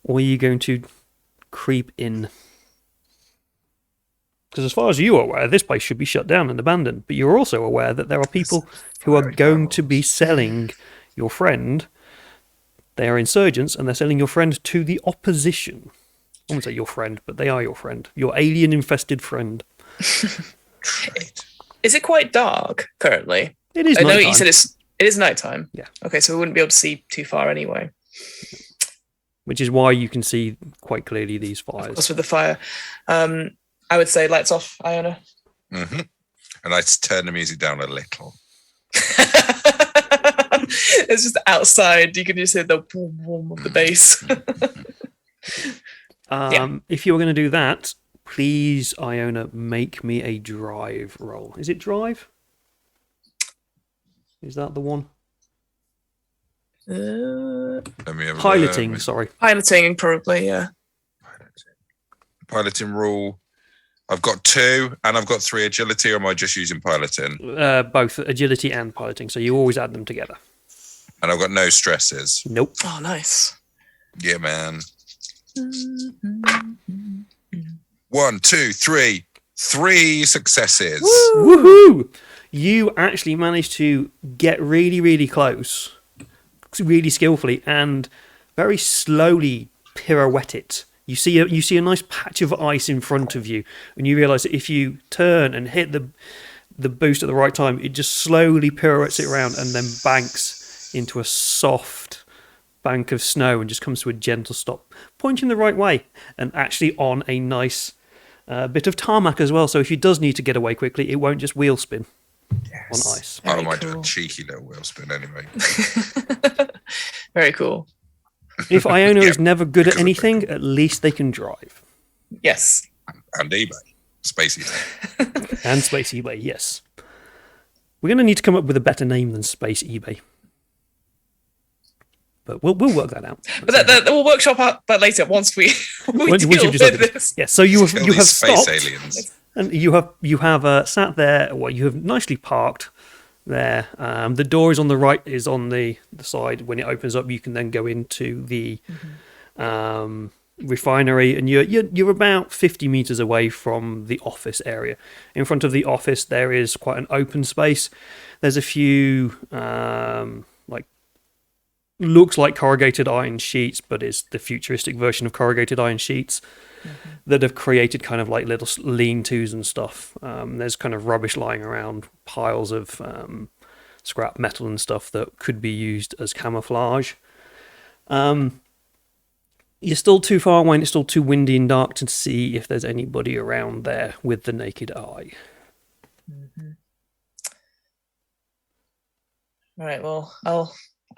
Or are you going to creep in? Because as far as you are aware, this place should be shut down and abandoned. But you're also aware that there are people who are going to be selling your friend. They are insurgents and they're selling your friend to the opposition. I wouldn't say your friend, but they are your friend. Your alien-infested friend. Right. Is it quite dark currently? It is I know nighttime. you said it is nighttime. Yeah. Okay, so we wouldn't be able to see too far anyway. Which is why you can see quite clearly these Of fires. course, with the fire. I would say lights off, Iona. Mm-hmm. And I turn the music down a little. It's just outside. You can just hear the boom boom of the bass. If you're going to do that, please, Iona, make me a drive roll. Is it drive? Is that the one? Let me have a Piloting, look. sorry. Piloting, probably, yeah. Piloting rule. I've got 2 and I've got 3 agility, or am I just using piloting? Both agility and piloting, so you always add them together. And I've got no stresses. Nope. Oh, nice. Yeah, man. 1, 2, 3. 3 successes. Woohoo! You actually managed to get really, really close, really skillfully, and very slowly pirouette it. You see a nice patch of ice in front of you, and you realise that if you turn and hit the boost at the right time, it just slowly pirouettes it around and then banks into a soft bank of snow and just comes to a gentle stop, pointing the right way, and actually on a nice bit of tarmac as well. So if you does need to get away quickly, it won't just wheel spin on ice. I Very might do cool. a cheeky little wheel spin anyway. Very cool. If Iona Yeah, is never good at because of anything, at least they can drive. Yes. And eBay. Spacey. And Space eBay, yes. We're going to need to come up with a better name than Space eBay. But we'll work that out. But we'll workshop out that later once we Once deal you've decided with it. this. Yeah, so you Kill have these space stopped, aliens. and you have sat there. Well, you have nicely parked there. The door is on the right, is on the side. When it opens up, you can then go into the refinery, and you're about 50 meters away from the office area. In front of the office, there is quite an open space. There's a few looks like corrugated iron sheets, but is the futuristic version of corrugated iron sheets that have created kind of like little lean-tos and stuff. There's kind of rubbish lying around, piles of scrap metal and stuff that could be used as camouflage. You're still too far away and it's still too windy and dark to see if there's anybody around there with the naked eye. All right. Well,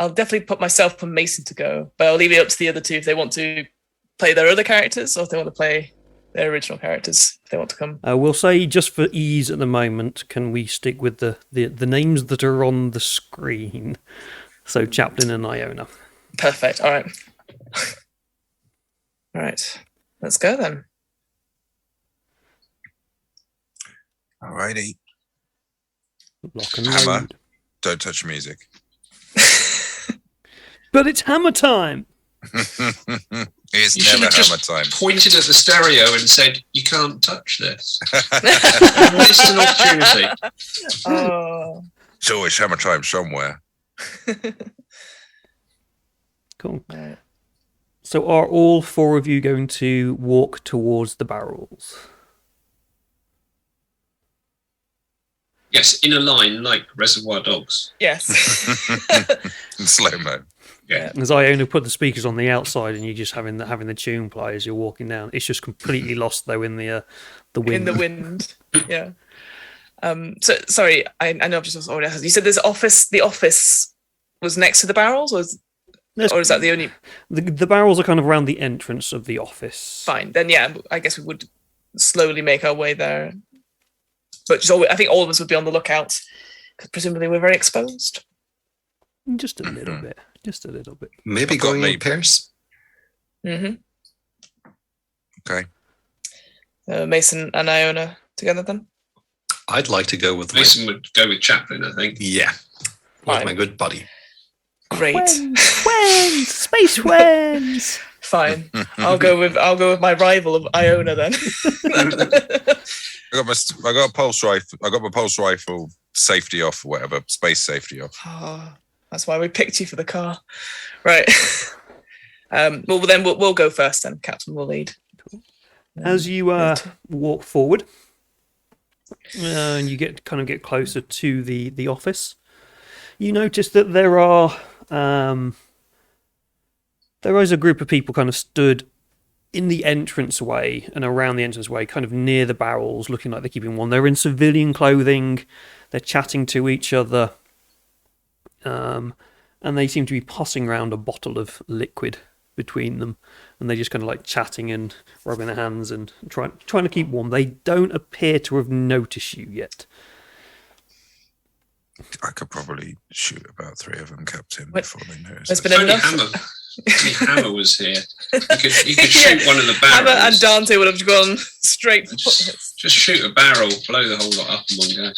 I'll definitely put myself and Mason to go, but I'll leave it up to the other two if they want to play their other characters or if they want to play their original characters. If they want to come. We'll say, just for ease at the moment, can we stick with the names that are on the screen? So Chaplin and Iona. Perfect. All right. All right. Let's go then. Alrighty. Lock and Hammer. load. Don't touch music. But it's hammer time! It's You should never have hammer just time. pointed at the stereo and said, "You can't touch this." You missed an opportunity. Oh. It's always hammer time somewhere. Cool. Right. So are all four of you going to walk towards the barrels? Yes, in a line like Reservoir Dogs. Yes. In slow-mo. Yeah. As Iona put the speakers on the outside and you just having the tune play as you're walking down. It's just completely lost though in the wind. In the wind. Yeah. So sorry, I know I've just already asked. You said there's office. The office was next to the barrels, or is that the only? The barrels are kind of around the entrance of the office. Fine. Then yeah, I guess we would slowly make our way there. But I think all of us would be on the lookout because presumably we're very exposed. Just a little bit. Just a little bit. Maybe I've got going me. in pairs. Mm-hmm. Okay. Mason and Iona together then. I'd like to go with my, Mason would go with Chaplin, I think. yeah, with Fine. my good buddy. Great. Whens! Space whens! Fine. I'll go with my rival of Iona then. I got a pulse rifle. I got my pulse rifle safety off, or whatever, space safety off. Oh, that's why we picked you for the car, right? Well, then we'll go first. Then Captain will lead. As you walk forward, and you get closer to the office, you notice that there is a group of people kind of stood in the entranceway and around the entranceway, kind of near the barrels, looking like they're keeping one. They're in civilian clothing. They're chatting to each other, and they seem to be passing around a bottle of liquid between them. and they're just kind of like chatting and rubbing their hands and trying to keep warm. They don't appear to have noticed you yet. I could probably shoot about 3 of them, Captain, What? before they notice. There's us. been If only enough. Hammer was here. You could shoot one of the barrels. Hammer and Dante would have gone straight for it. Just shoot a barrel, blow the whole lot up in one go.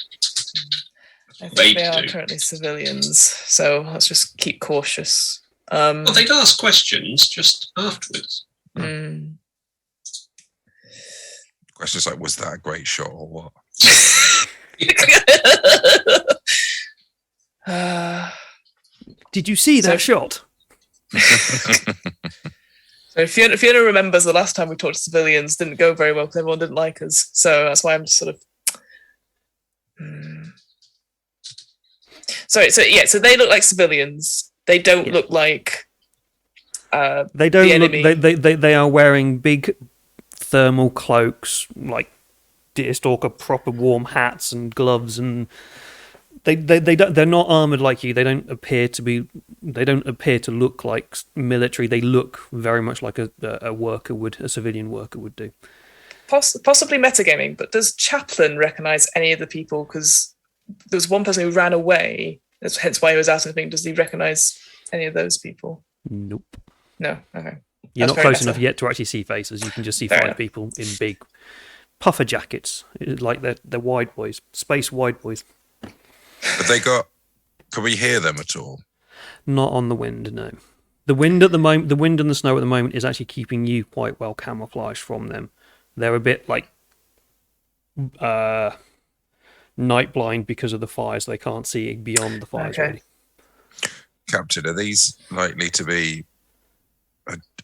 I think They they are do. currently civilians, so let's just keep cautious. Well, they'd ask questions just afterwards. mm. Questions like, was that a great shot or what? Did you see that shot? So Fiona remembers the last time we talked to civilians didn't go very well because everyone didn't like us. So that's why I'm just sort of. So they look like civilians. They don't look like. They don't the look. enemy. They are wearing big thermal cloaks, like Deerstalker proper warm hats and gloves, and they're not armored like you. They don't appear to look like military. They look very much like a civilian worker would do. Possibly metagaming, but does Chaplin recognise any of the people? Because there was one person who ran away. That's hence why he was out of the thing. Does he recognise any of those people? Nope. No. Okay. You're That's not very close meta. enough yet to actually see faces. You can just see Fair 5 enough. people in big puffer jackets, like they're wide boys, space wide boys. But they got. Can we hear them at all? Not on the wind, no. The wind at the moment, the wind and the snow at the moment is actually keeping you quite well camouflaged from them. They're a bit like night blind because of the fires. They can't see beyond the fires. Okay. Really. Captain, are these likely to be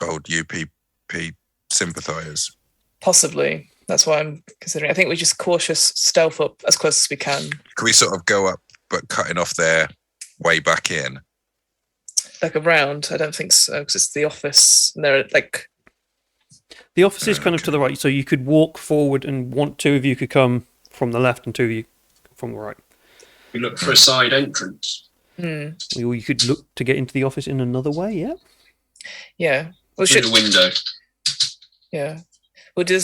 old UPP sympathisers? Possibly. That's why I'm considering. I think we just cautious stealth up as close as we can. Can we sort of go up, but cutting off their way back in? Like around, I don't think so, because it's the office, and they're like. The office is kind of to the right, so you could walk forward, and 2 of you could come from the left, and 2 of you from the right. We look for a side entrance. Hmm. Or you could look to get into the office in another way. Yeah. Yeah. Well, Through the window. Yeah. Well, do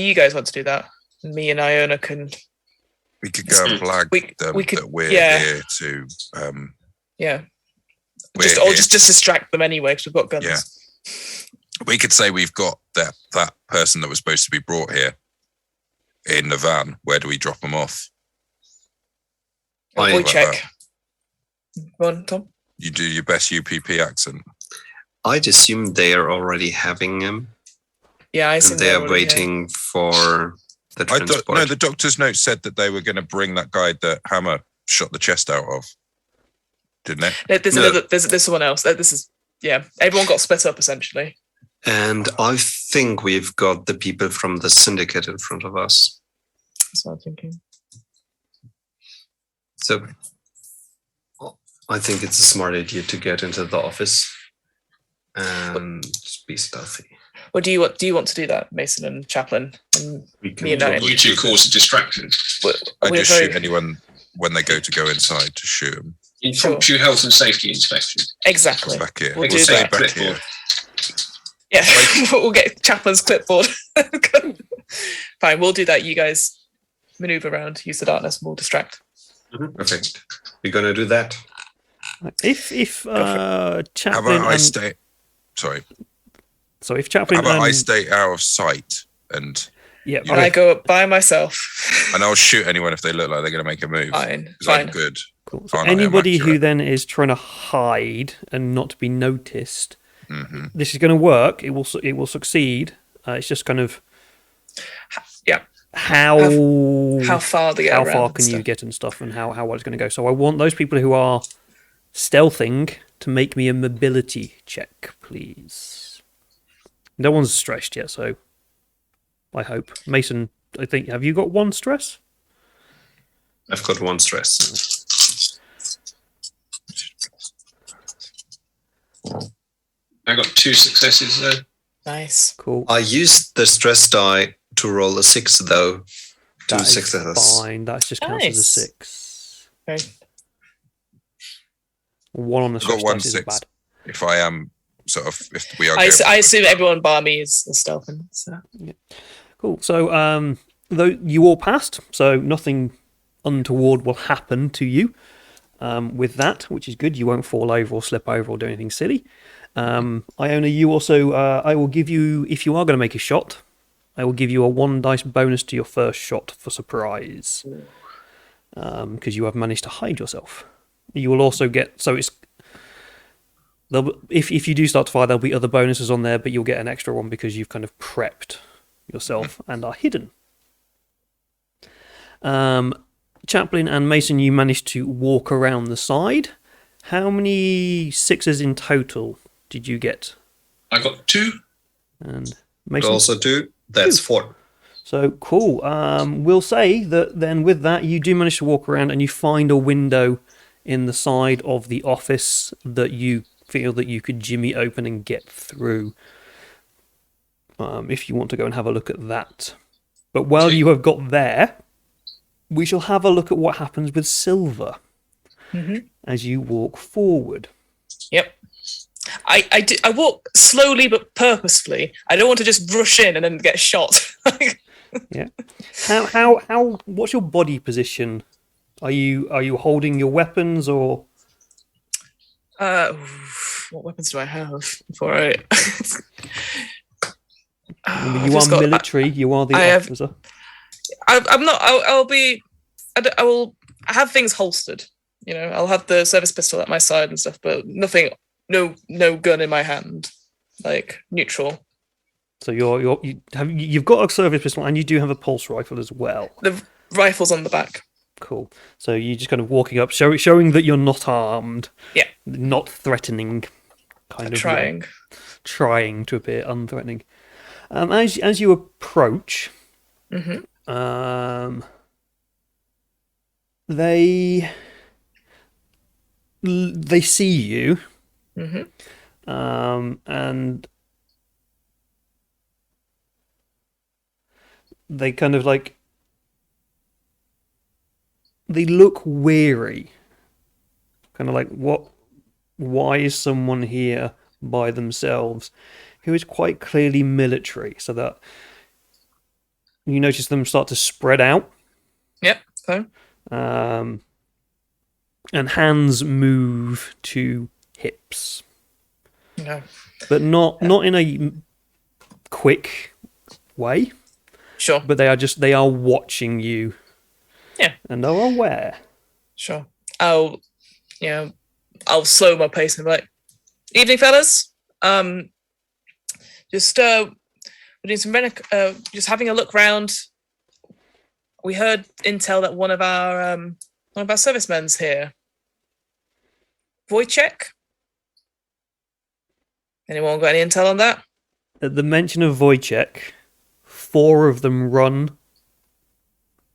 you guys want to do that? Me and Iona can. We could go and flag We them could- that we're yeah. here to. Yeah. We're Just here just distract them anyway, because we've got guns. Yeah. We could say we've got that person that was supposed to be brought here in the van. Where do we drop them off? Wojchek. Go on, Tom. You do your best UPP accent. I'd assume they are already having him, Yeah, I assume and they are already here. waiting for the I thought transport. no. The doctor's note said that they were going to bring that guy that Hammer shot the chest out of. Didn't it? There's No. another. There's someone else. This is everyone got split up essentially. And I think we've got the people from the syndicate in front of us. That's what I'm thinking. So I think it's a smart idea to get into the office and be stealthy. Or do you want to do that, Mason and Chaplin? And We can Me and Ian. probably You two do cause a distraction. I we're just very- shoot anyone when they go inside to shoot them. Impromptu health and safety inspection. Exactly. Back here. We'll We'll do stay that. back here. Yeah, we'll get Chaplin's clipboard. Fine, we'll do that. You guys maneuver around, use the darkness, and we'll distract. that. Perfect. We're gonna do that. If How Chaplin about I and, stay? Sorry. so if How Chaplin about I and stay out of sight and yeah, And I go up by myself. I'll shoot anyone if they look like they're going to make a move. Fine, Because I'm fine. good. cool. So Aren't I? I'm anybody who accurate. then is trying to hide and not be noticed, hmm this is going to work. It will succeed. It's just kind of Yeah. how How far they get how around far and can you stuff. get and stuff, and how well it's going to go. So I want those people who are stealthing to make me a mobility check, please. No one's stressed yet, so I hope. Mason, I think, have you got 1 stress? I've got 1 stress. I got 2 successes there. Nice. Cool. I used the stress die to roll a 6, though. 2 That is successes. fine. That's just counts as a Nice. 6. Okay. 1 on the I've got stress one test is 6. bad. If I am sort of if we are. I assume everyone bar me is stealthing. So. Yeah. Cool. So though you all passed, so nothing untoward will happen to you with that, which is good. You won't fall over or slip over or do anything silly. Iona, you also, I will give you, if you are going to make a shot, I will give you a 1 dice bonus to your first shot for surprise. Because you have managed to hide yourself. You will also get, so it's, if you do start to fire, there'll be other bonuses on there, but you'll get an extra one because you've kind of prepped yourself and are hidden. Chaplin and Mason, you managed to walk around the side. How many 6s in total did you get? I got 2. And Mason? Also 2. That's 4. So, cool. We'll say that then with that, you do manage to walk around and you find a window in the side of the office that you feel that you could jimmy open and get through. If you want to go and have a look at that. But while you have got there, we shall have a look at what happens with Silver as you walk forward. Yep. I walk slowly but purposefully. I don't want to just rush in and then get shot. Yeah. How? What's your body position? Are you holding your weapons or? What weapons do I have before I? You are military. You are the officer. I'm not. I'll be. I will have things holstered. You know, I'll have the service pistol at my side and stuff, but nothing. No gun in my hand. Like neutral. So you've got a service pistol and you do have a pulse rifle as well. The rifle's on the back. Cool. So you're just kind of walking up, showing that you're not armed. Yeah. Not threatening. Trying to appear unthreatening. As you approach, they see you, and they kind of like they look weary, kind of like what? Why is someone here by themselves? Who is quite clearly military, so that you notice them start to spread out. Yep, fine. And hands move to hips. No. But not in a quick way. Sure. But they are watching you. Yeah. And are aware. Sure. I'll slow my pace and be like, evening, fellas. Just we're doing some just having a look round. We heard intel that one of our servicemen's here. Wojchek? Anyone got any intel on that? At the mention of Wojchek, 4 of them run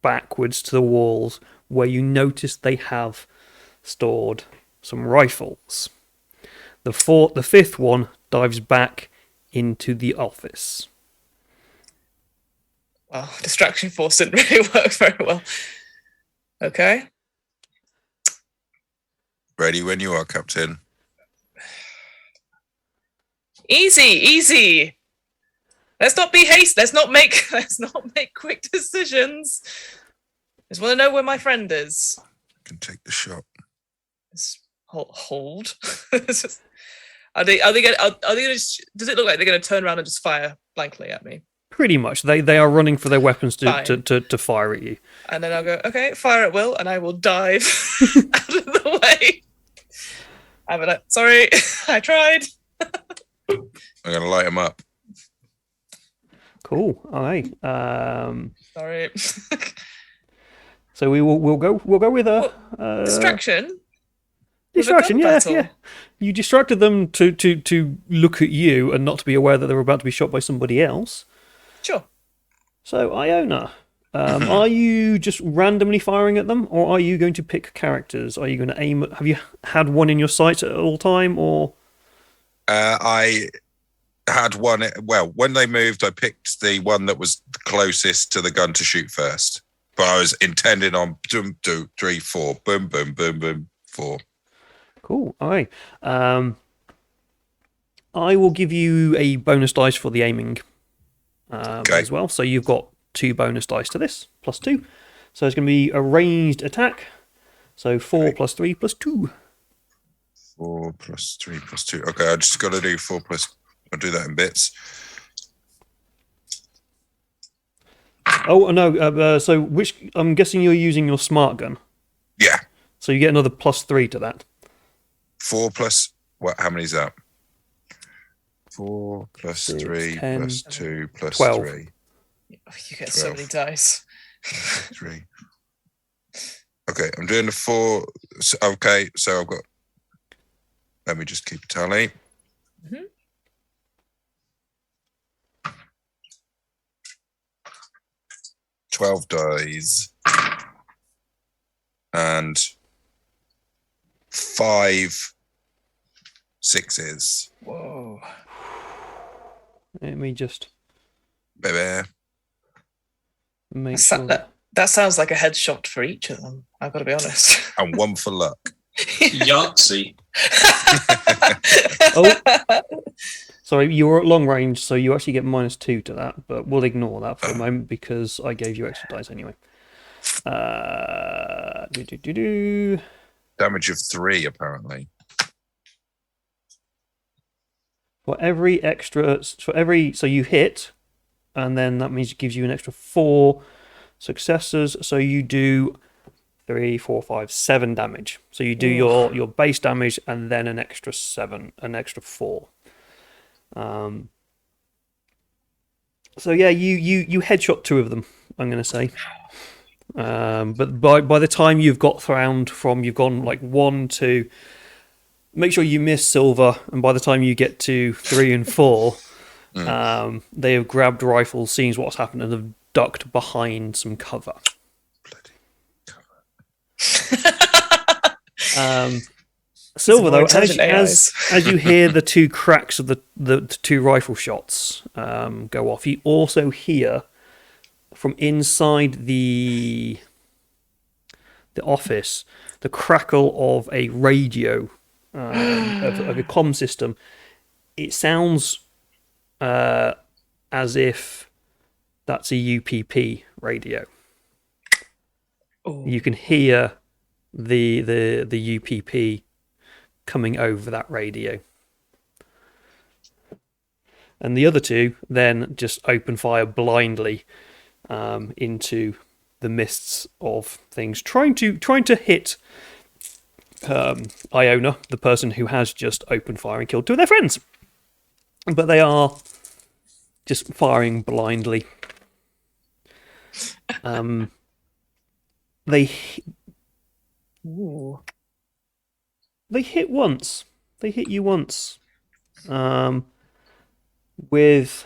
backwards to the walls where you notice they have stored some rifles. The 5th one dives back into the office. Well, distraction force didn't really work very well. Okay. Ready when you are, Captain. Easy. Let's not be hasty. Let's not make quick decisions. Just want to know where my friend is. I can take the shot. Just hold. Are they gonna just, does it look like they're gonna turn around and just fire blankly at me? Pretty much. They are running for their weapons to fire at you. And then I'll go, okay, fire at will, and I will dive out of the way. I'm like, sorry, I tried. I'm gonna light them up. Cool. All right. Sorry. So we'll go with a distraction. Distraction, yeah. You distracted them to look at you and not to be aware that they were about to be shot by somebody else. Sure. So, Iona, are you just randomly firing at them, or are you going to pick characters? Are you going to aim at... Have you had one in your sights at all time, or...? I had one... Well, when they moved, I picked the one that was closest to the gun to shoot first. But I was intending on 1, 2, 3, 4. Boom, boom, boom, boom, 4. Cool. All right. I will give you a bonus dice for the aiming Okay. as well. So you've got 2 bonus dice to this, +2. So it's going to be a ranged attack. So 4 Okay. plus 3 plus 2. 4 plus 3 plus 2. Okay, I just got to do 4 plus. I'll do that in bits. Oh no! So which I'm guessing you're using your smart gun. Yeah. So you get another +3 to that. 4 plus. What? How many is that? 4 plus 6, 3 10, plus 2 plus 12. 3. Oh, you get so 12. many dice. 3. Okay, I'm doing the 4. Okay, so I've got. Let me just keep a tally. Mhm. 12 dies. And 5 6s. Whoa. Let me just Baby. make Sa- sure. That sounds like a headshot for each of them. I've got to be honest. And 1 for luck. Yahtzee. Oh, sorry, you were at long range, so you actually get -2 to that, but we'll ignore that for a moment because I gave you extra dice anyway. Do. Damage of 3, apparently. So you hit, and then that means it gives you an extra 4 successes. So you do 3, 4, 5, 7 damage. So you do your base damage and then an extra 4. So yeah, you headshot 2 of them, I'm gonna say. But by the time you've got round from you've gone like 1 to make sure you miss Silver, and by the time you get to 3 and 4, they have grabbed rifles, seen what's happened, and have ducked behind some cover. Bloody Silver, though, intelligent as you hear the 2 cracks of the 2 rifle shots go off, you also hear from inside the office the crackle of a radio, of a comm system. It sounds as if that's a UPP radio. Ooh. You can hear the UPP coming over that radio. And the other 2 then just open fire blindly into the mists of things, trying to hit Iona, the person who has just opened fire and killed 2 of their friends. But they are just firing blindly. They Ooh. hit once. They hit you once. With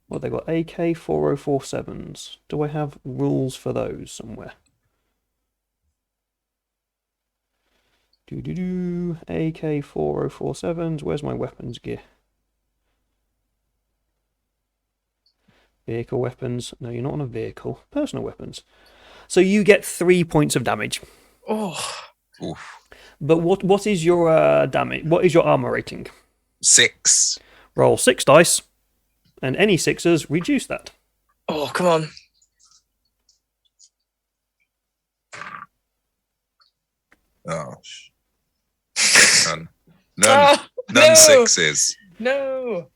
what they got, AK-4047s. Do I have rules for those somewhere? AK-4047s. Where's my weapons gear? Vehicle weapons. No, you're not on a vehicle. Personal weapons. So you get 3 points of damage. Oh. Oof. But what is your damage? What is your armor rating? 6. Roll 6 dice, and any 6s reduce that. Oh, come on. Oh. None. Oh, None no. 6s. No.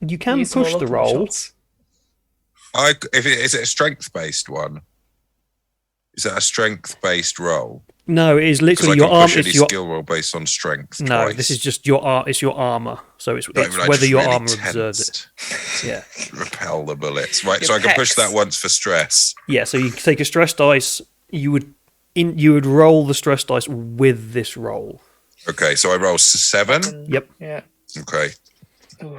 You can Use some push more the lucky roll. shots. Is it a strength-based one? Is that a strength-based roll? No, it is Because I literally can your arm. push any It's your skill roll based on strength. no. twice. This is just it's your armor. So it's Right, but I whether just your really armor observes it. tensed. Yeah, Repel the bullets. Right, Your so I can push pecs. that once for stress. yeah. So you take a stress dice. You would roll the stress dice with this roll. Okay, so I roll 7. Yep. Yeah. Okay, Ooh.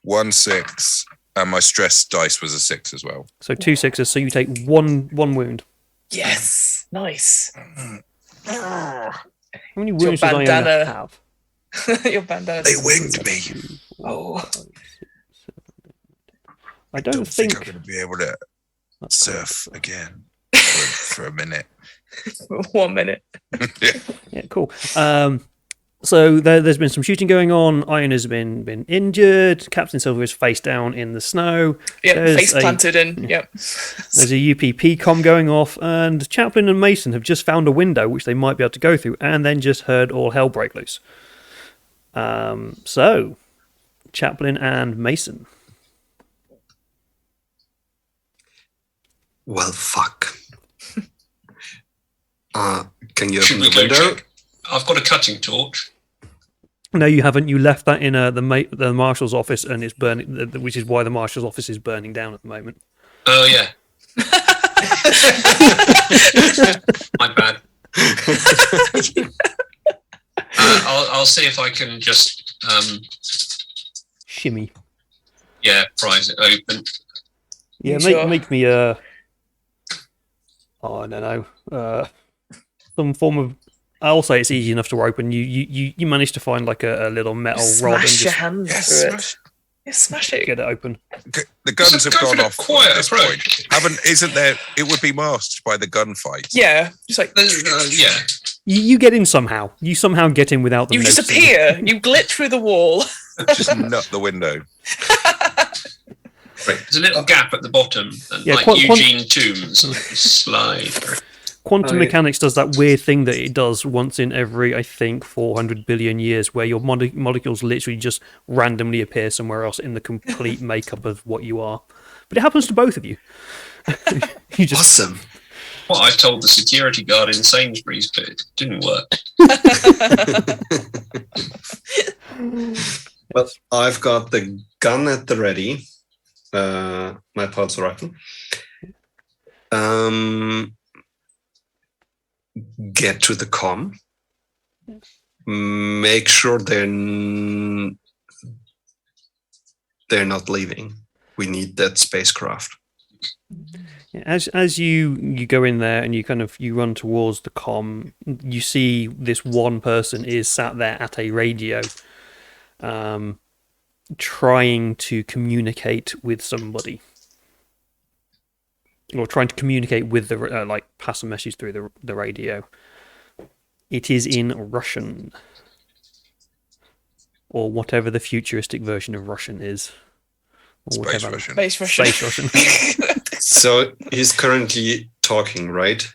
1 6, and my stress dice was a 6 as well. So 2 6s. So you take one wound. Yes. Nice. How many Your wounds does Iona bandana. have? Your bandana. They winged me. Oh. I I don't don't think I'm think. going to be able to That's correct. surf again for a minute. 1 minute. Yeah. Yeah, cool. So there's been some shooting going on. Iona's been injured. Captain Silver is face down in the snow. Yeah, There's face planted in. Yep. There's a UPP comm going off, and Chaplin and Mason have just found a window which they might be able to go through, and then just heard all hell break loose. So, Chaplin and Mason. Well, fuck. Can you Should open we the go window? check? I've got a cutting torch. No, you haven't. You left that in the marshal's office, and it's burning. Which is why the marshal's office is burning down at the moment. Oh yeah. My bad. I'll see if I can just Shimmy. prise it open. Yeah, You sure? make me I don't know. Some form of. I'll say it's easy enough to open. You managed to find like a little metal rod and Smash your just hand Yes, through it. Yeah, smash it. get it open. The guns have Go for gone the off quiet at this approach. point. Isn't there? It would be masked by the gunfight. Yeah, just like Yeah. You get in somehow. You somehow get in without them you noticing. disappear. You glitch through the wall. Just nut the window. Right. There's a little gap at the bottom, and Yeah, like quite- Eugene Toombs, and slide through. Quantum Oh, yeah. mechanics does that weird thing that it does once in every, I think, 400 billion years, where your molecules literally just randomly appear somewhere else in the complete makeup of what you are. But it happens to both of you. You just Awesome. What I told the security guard in Sainsbury's, but it didn't work. Well, I've got the gun at the ready. My pulse rifle. Get to the comm. Make sure they're not leaving. We need that spacecraft. as you go in there and you run towards the comm, you see this one person is sat there at a radio, trying to communicate with somebody, or trying to communicate with the pass a message through the radio. It is in Russian, or whatever the futuristic version of Russian is, or Space whatever. Russian. Space Russian. Space Russian. So he's currently talking, right?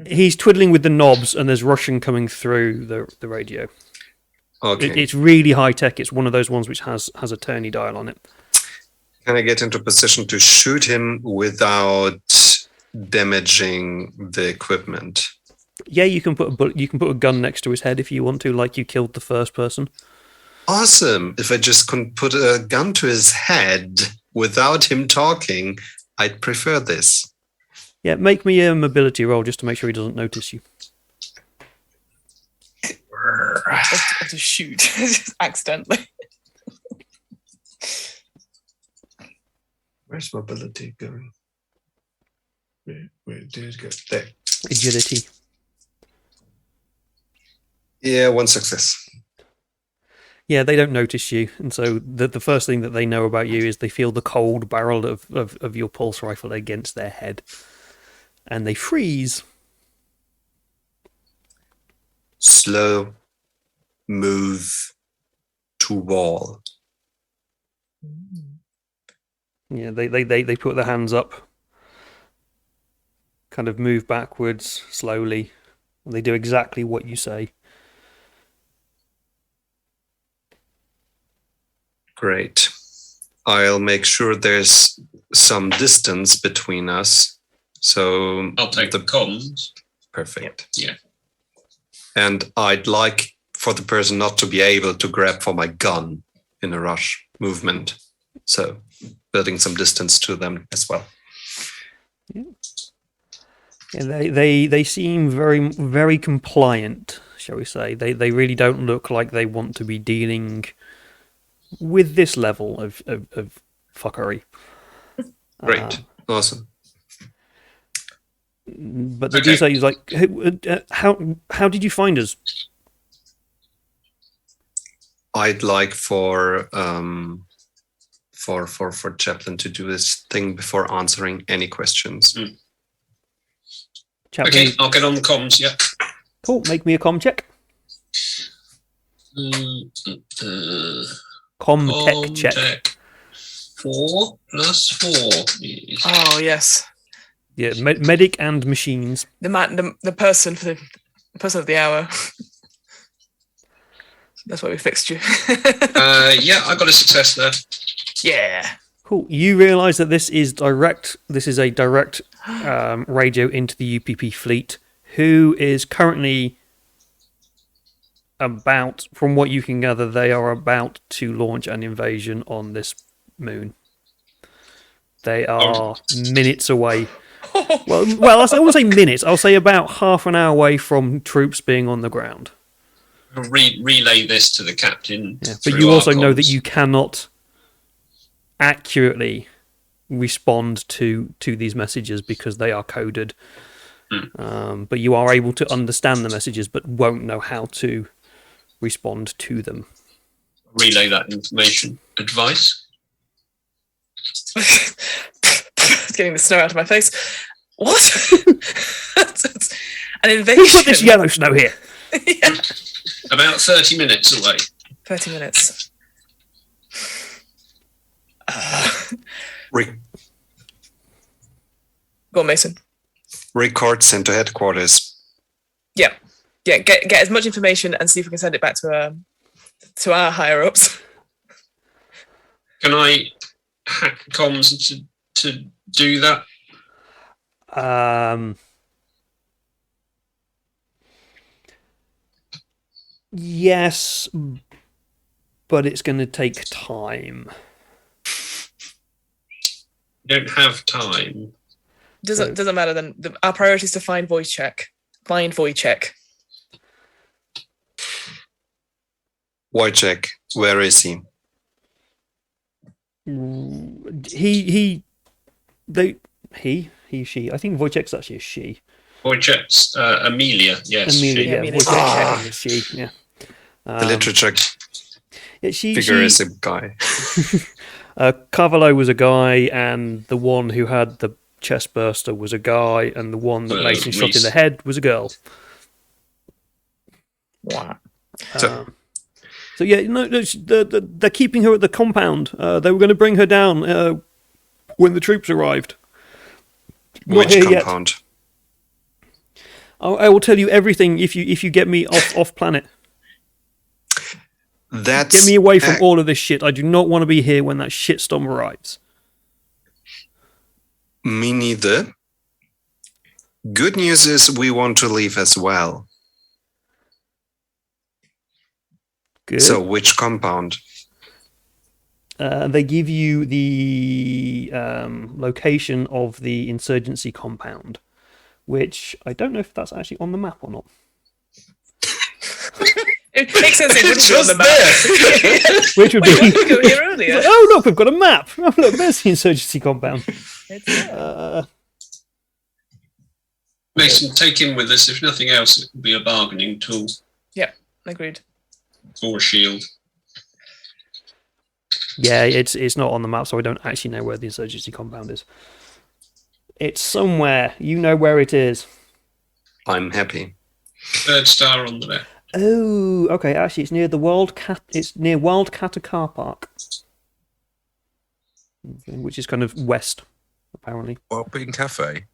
He's twiddling with the knobs, and there's Russian coming through the radio. Okay. It's really high tech. It's one of those ones which has a turny dial on it. Can I get into position to shoot him without damaging the equipment? Yeah, you can put a gun next to his head if you want to, like you killed the first person. Awesome. If I just can put a gun to his head without him talking, I'd prefer this. Yeah, make me a mobility roll just to make sure he doesn't notice you. Or to shoot just accidentally. Where's mobility going? Where did it go? There. Agility. Yeah, one success. Yeah, they don't notice you, and so the first thing that they know about you is they feel the cold barrel of your pulse rifle against their head, and they freeze. Slow move to wall. Yeah, they put their hands up, kind of move backwards slowly, and they do exactly what you say. Great. I'll make sure there's some distance between us. So I'll take the comms. perfect. Yeah. And I'd like for the person not to be able to grab for my gun in a rush movement. So building some distance to them as well. Yeah, they seem very, very compliant, shall we say. They really don't look like they want to be dealing with this level of fuckery. Great. Awesome. But they do say, he's like, how did you find us? I'd like for Chaplin to do his thing before answering any questions. Chaplin, Okay, I'll get on the comms. Yeah. cool, make me a comm check. Comtech check. Comtech. 4 + 4 is Oh yes, Yeah, medic and machines. the person for the person of the hour. That's why we fixed you. yeah, I got a success there. Yeah. Cool. You realise that this is direct. This is a direct radio into the UPP fleet, who is currently about, from what you can gather, they are about to launch an invasion on this moon. They are minutes away. Well, I won't say minutes. I'll say about half an hour away from troops being on the ground. I'll relay this to the captain. Yeah, but you also know that you cannot accurately respond to these messages because they are coded. But you are able to understand the messages, but won't know how to respond to them. Relay that information. Advice? It's getting the snow out of my face. What? It's an invasion. Who put this yellow snow here? Yeah. About 30 minutes away. 30 minutes. Go on, Mason. Record sent to headquarters. Yeah. Get as much information and see if we can send it back to our higher ups. Can I hack comms to do that? Yes, but it's going to take time. You don't have time. Doesn't matter then. Our priority is to find Wojchek. Find Wojchek. Wojciech, where is he? He, she. I think Wojciech's actually a she. Wojciech's Amelia, yes. Amelia, she. yeah. Amelia. Wojciech is she, yeah. The literature Yeah, figure is a guy. Carvalho was a guy, and the one who had the chest burster was a guy, and the one that Mason shot in the head was a girl. Wow. So yeah, no, they're keeping her at the compound. They were going to bring her down when the troops arrived. Not Which here yet. compound? I will tell you everything if you get me off planet. That's Get me away from all of this shit. I do not want to be here when that shitstorm arrives. Me neither. Good news is we want to leave as well. Good. So which compound? They give you the location of the insurgency compound, which I don't know if that's actually on the map or not. It makes sense it wouldn't be on Just the map. Which would Wait, be... why did we go here earlier? Oh, look, we've got a map. Oh, look, there's the insurgency compound. Mason, take him with us. If nothing else, it will be a bargaining tool Yeah, agreed. or a shield. Yeah, it's not on the map, so I don't actually know where the insurgency compound is. It's somewhere. You know where it is. I'm happy. Third star on the left. Oh, okay. Actually, it's near the It's near Wildcatter Car Park, which is kind of west, apparently. Wellbeing Cafe.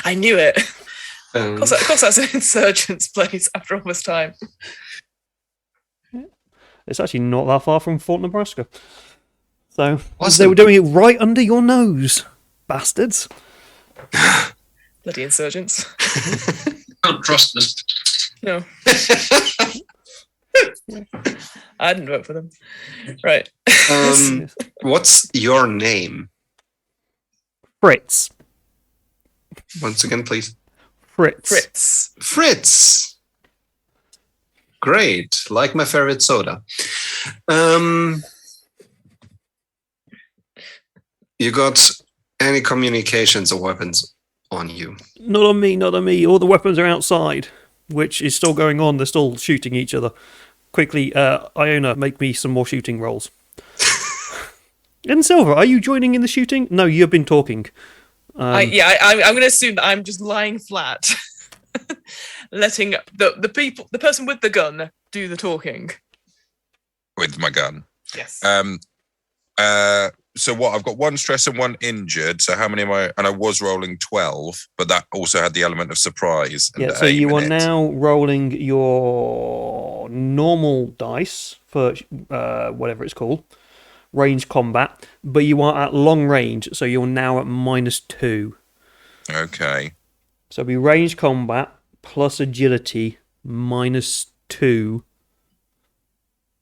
I knew it. Um, Of course, that's an insurgent's place after all this time. It's actually not that far from Fort Nebraska. So Awesome. they were doing it right under your nose, bastards. Bloody insurgents. Can't trust them. No. I didn't vote for them. Right. what's your name? Fritz. Once again, please. Fritz. Fritz. Fritz. Great. Like my favorite soda. You got any communications or weapons on you? Not on me, not on me. All the weapons are outside, which is still going on. They're still shooting each other. Quickly, Iona, make me some more shooting rolls. And Silver, are you joining in the shooting? No, you've been talking. I'm going to assume that I'm just lying flat. letting the person with the gun do the talking. With my gun. Yes. So what? I've got 1 stress and 1 injured. So how many am I? And I was rolling 12, but that also had the element of surprise. And Yeah, so aim you in are it. now rolling your normal dice for whatever it's called, range combat, but you are at long range, so you're now at -2. Okay. So it'll be range combat plus agility -2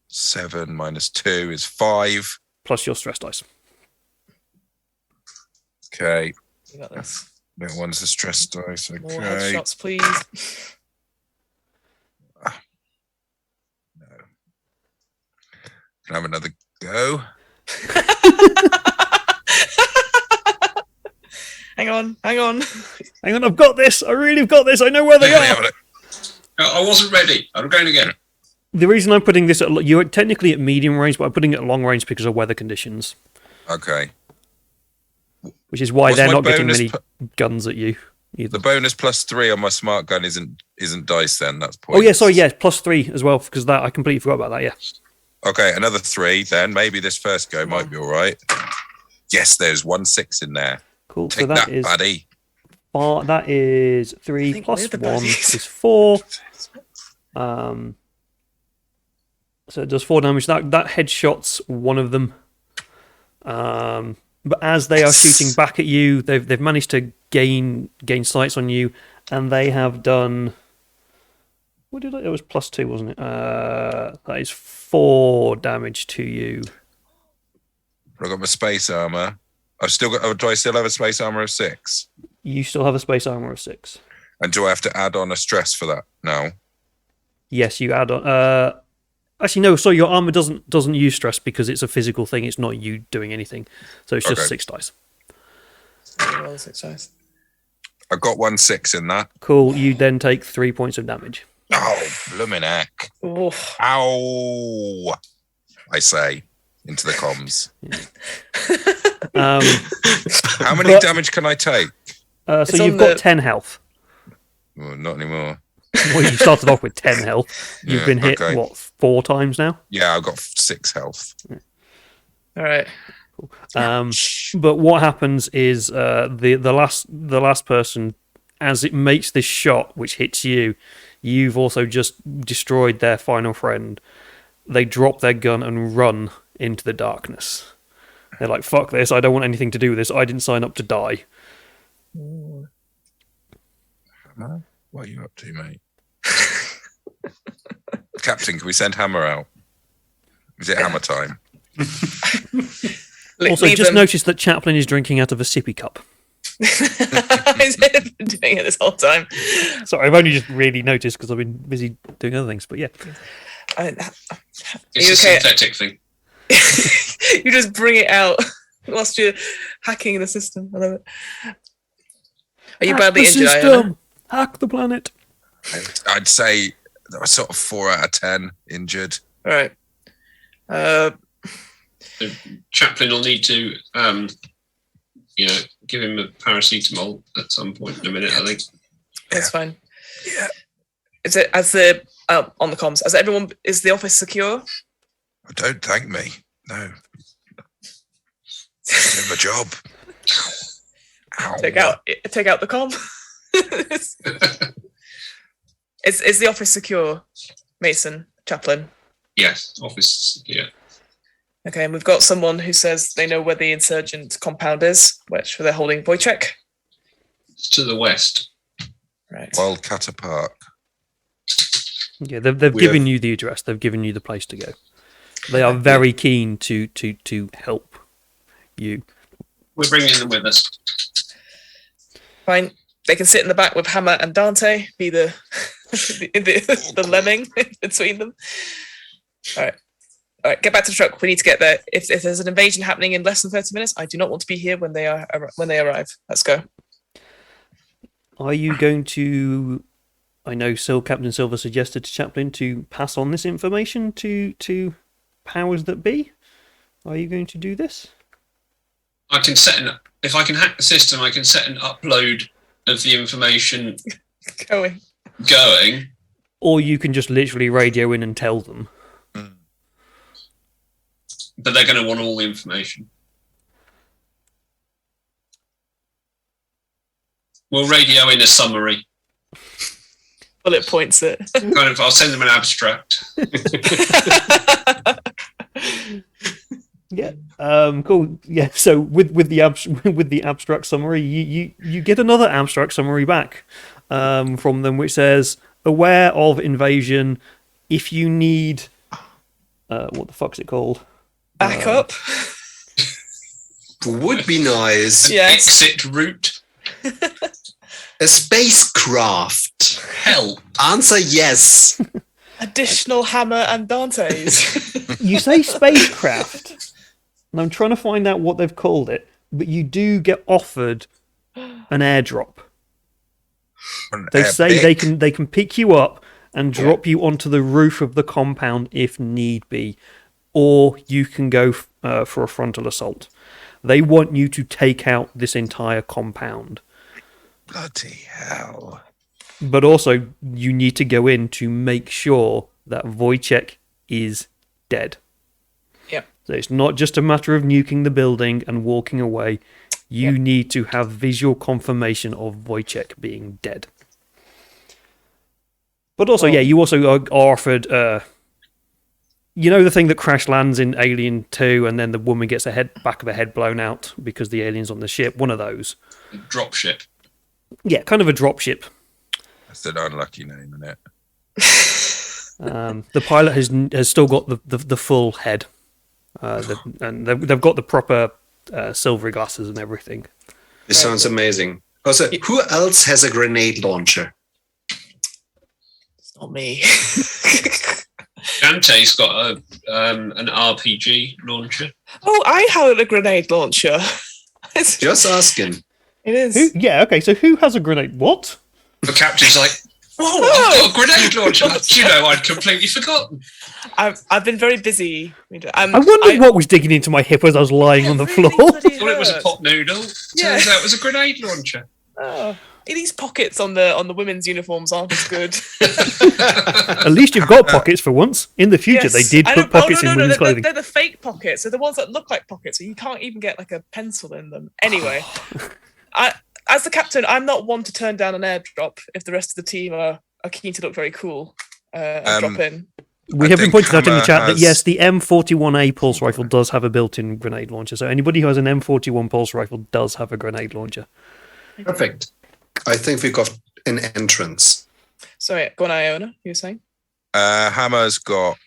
7 minus 2 is 5. plus your stress dice. Okay. You got this. That one's the stress dice. More Okay. headshots, please. No. Can I have another go? Hang on. Hang on. I've got this. I really have got this. I know where they Hang are. on. I wasn't ready. I'm going again. The reason I'm putting this at you're technically at medium range, but I'm putting it at long range because of weather conditions, Okay. which is why What's they're my not getting bonus many guns at you either. The bonus +3 on my smart gun isn't dice then. That's Oh points. yeah, sorry, yeah, +3 as well because that I completely forgot about that. Yeah. Okay, another 3 then. Maybe this first go might be all right. Yes, there's 1 6 in there. Cool. Take So that that, is buddy. that is I 3 think plus we're the 1 baddies. is 4. So it does 4 damage. That headshots one of them. But as they are shooting back at you, they've managed to gain sights on you, and they have done. What did I? It was +2, wasn't it? That is 4 damage to you. I've got my space armor. I've still got. Do I still have a space armor of 6? You still have a space armor of 6. And do I have to add on a stress for that? No. Yes, you add on. Actually, no. So your armor doesn't use stress because it's a physical thing. It's not you doing anything. So it's just Okay. 6 dice. Roll 6 dice. I've got 1 6 in that. Cool. You then take 3 points of damage. Oh, bloomin' heck. Oof. Ow. I say into the comms. How many But- damage can I take? So It's you've on got the- 10 health. Oh, not anymore. Well, you started off with 10 health. You've Yeah, been hit, okay. 4 times now? Yeah, I've got 6 health. All right. But what happens is the last person, as it makes this shot, which hits you, you've also just destroyed their final friend. They drop their gun and run into the darkness. They're like, fuck this, I don't want anything to do with this. I didn't sign up to die. What are you up to, mate? Captain, can we send Hammer out? Is it Hammer time? Also, Leave just them. noticed that Chaplin is drinking out of a sippy cup. He's been doing it this whole time. Sorry, I've only just really noticed because I've been busy doing other things, but yeah. It's you a okay? synthetic thing. You just bring it out whilst you're hacking the system. I love it. Are you badly injured, Iona? Hack the planet. I'd say that was sort of 4 out of 10 injured. All right. The chaplain will need to, give him a paracetamol at some point in a minute, I think. That's fine. Yeah. Is it as the on the comms? As everyone, is the office secure? Don't thank me. No. Doing my job. Ow. Take out the comm. Is the office secure, Mason, Chaplain? Yes, office, yeah. Okay, and we've got someone who says they know where the insurgent compound is, which they're holding Wojchek. It's to the west. Right. Wildcat Park. Yeah, they've We given have- you the address. They've given you the place to go. They are very keen to help you. We're bringing them with us. Fine. They can sit in the back with Hammer and Dante, be the the lemming between them. All right, get back to the truck. We need to get there. If there's an invasion happening in less than 30 minutes, I do not want to be here when they arrive. Let's go. Are you going to? I know Captain Silver suggested to Chaplin to pass on this information to powers that be. Are you going to do this? I can if I can hack the system, I can set an upload of the information Going. going. Or you can just literally radio in and tell them. But they're going to want all the information. We'll radio in a summary. Bullet points it. I'll send them an abstract. Yeah. Cool. Yeah. So with the abstract summary, you get another abstract summary back from them, which says, "Aware of invasion. If you need, what the fuck's it called? Back up. Would be nice. An Yes. exit route. A spacecraft. Help. Answer yes. Additional Hammer and Dante's. You say spacecraft, and I'm trying to find out what they've called it, but you do get offered an airdrop. They say they can pick you up and drop you onto the roof of the compound if need be, or you can go for a frontal assault. They want you to take out this entire compound. Bloody hell. But also, you need to go in to make sure that Wojchek is dead. Yep. So it's not just a matter of nuking the building and walking away. You need to have visual confirmation of Wojchek being dead. But also, you also are offered, you know, the thing that crash lands in Alien 2 and then the woman gets the back of her head blown out because the alien's on the ship? One of those. Dropship. Yeah, kind of a dropship. That's an unlucky name, isn't it? The pilot has still got the full head, and they've got the proper silvery glasses and everything. This sounds amazing. Also, who else has a grenade launcher? It's not me. Dante's got an RPG launcher. Oh, I have a grenade launcher. Just asking. It is. Yeah, okay, so who has a grenade? What? The captain's like, whoa, I've got a grenade launcher. You know, I'd completely forgotten. I've been very busy. I wondered what was digging into my hip as I was lying on the floor. I thought it was a pot noodle. Yeah. Turns out it was a grenade launcher. Oh, these pockets on the women's uniforms aren't as good. At least you've got pockets for once. In the future, Yes. they did I put don't- pockets in women's clothing. They're the fake pockets. They're the ones that look like pockets, so you can't even get like a pencil in them. Anyway, as the captain, I'm not one to turn down an airdrop if the rest of the team are keen to look very cool and drop in. We have been pointed out in the chat that yes, the M41A pulse rifle does have a built-in grenade launcher. So anybody who has an M41 pulse rifle does have a grenade launcher. Perfect. I think we got an entrance. Sorry, go on, Iona. You were saying? Hammer's got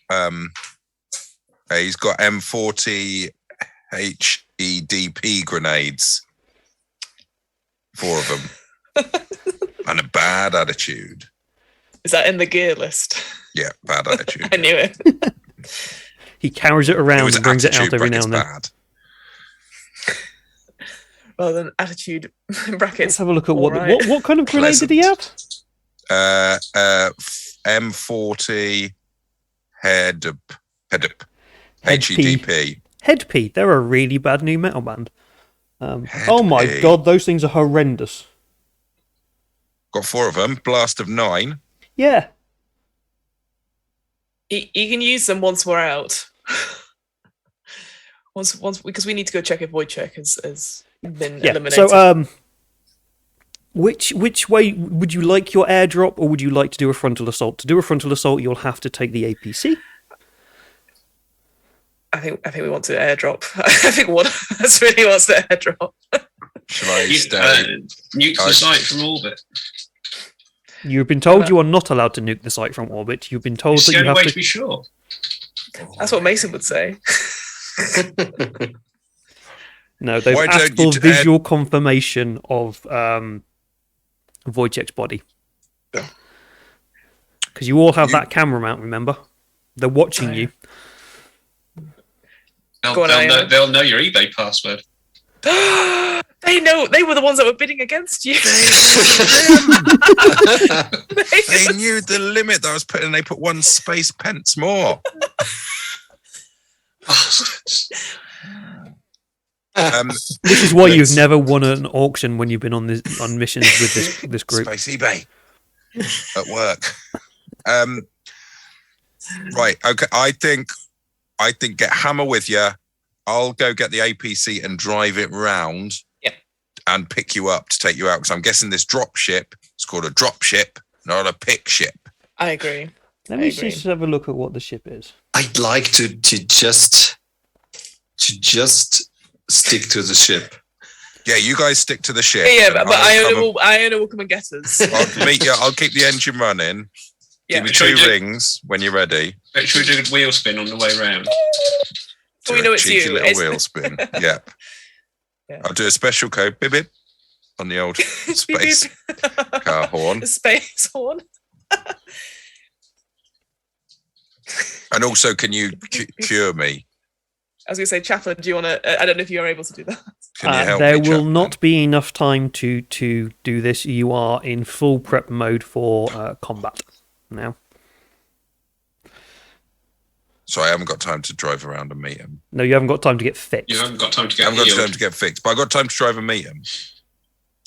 he's got M40 HEDP grenades. 4 of them. And a bad attitude. Is that in the gear list? Yeah, bad attitude. I knew it. He carries it around and brings it out every now and then. Bad. Well, then attitude brackets. Let's have a look at what Alright. what kind of grenade did he have? M40 HEDP. Head HEDP. Head P. They're a really bad new metal band. Oh my P. god, those things are horrendous. Got 4 of them. Blast of 9. Yeah. You can use them once we're out. once because we need to go check if Wojciech has been eliminated. So which way would you like your airdrop, or would you like to do a frontal assault? To do a frontal assault, you'll have to take the APC. I think we want to airdrop. I think one of us really wants to airdrop. Shall I You, stay? nuke the site from orbit. You've been told you are not allowed to nuke the site from orbit. You've been told It's that the you only have way to. to be sure. That's what Mason would say. No, they've Why asked don't you for visual confirmation of Wojciech's body. Yeah. Because you all have that camera mount, remember? They're watching you. Go on, Ian. They'll know your eBay password. They know. They were the ones that were bidding against you. They knew the limit that I was putting. They put 1 space pence more. Bastards. This is why you've never won an auction when you've been on missions with this group. Space eBay. at work. Right. Okay. I think get Hammer with you. I'll go get the APC and drive it round. Yep. And pick you up to take you out, because I'm guessing this drop ship is called a drop ship, not a pick ship. I agree. Let me just have a look at what the ship is. I'd like to just stick to the ship. Yeah, you guys stick to the ship. Yeah, and but I'll Iona will come and get us. I'll meet you. I'll keep the engine running. Yeah. Give me 2 rings when you're ready. Make sure we do a wheel spin on the way round. So we know it's cheeky you. little wheel spin. Yeah. I'll do a special code, bip bip, on the old space car horn. The space horn. And also, can you cure me? I was going to say, Chaplain, do you want to... I don't know if you're able to do that. Can you help there me, will Chaplain? not be enough time to do this. You are in full prep mode for combat now. So I haven't got time to drive around and meet him. No, you haven't got time to get fixed. You haven't got time to I get haven't got healed. time to get fixed, but I got time to drive and meet him.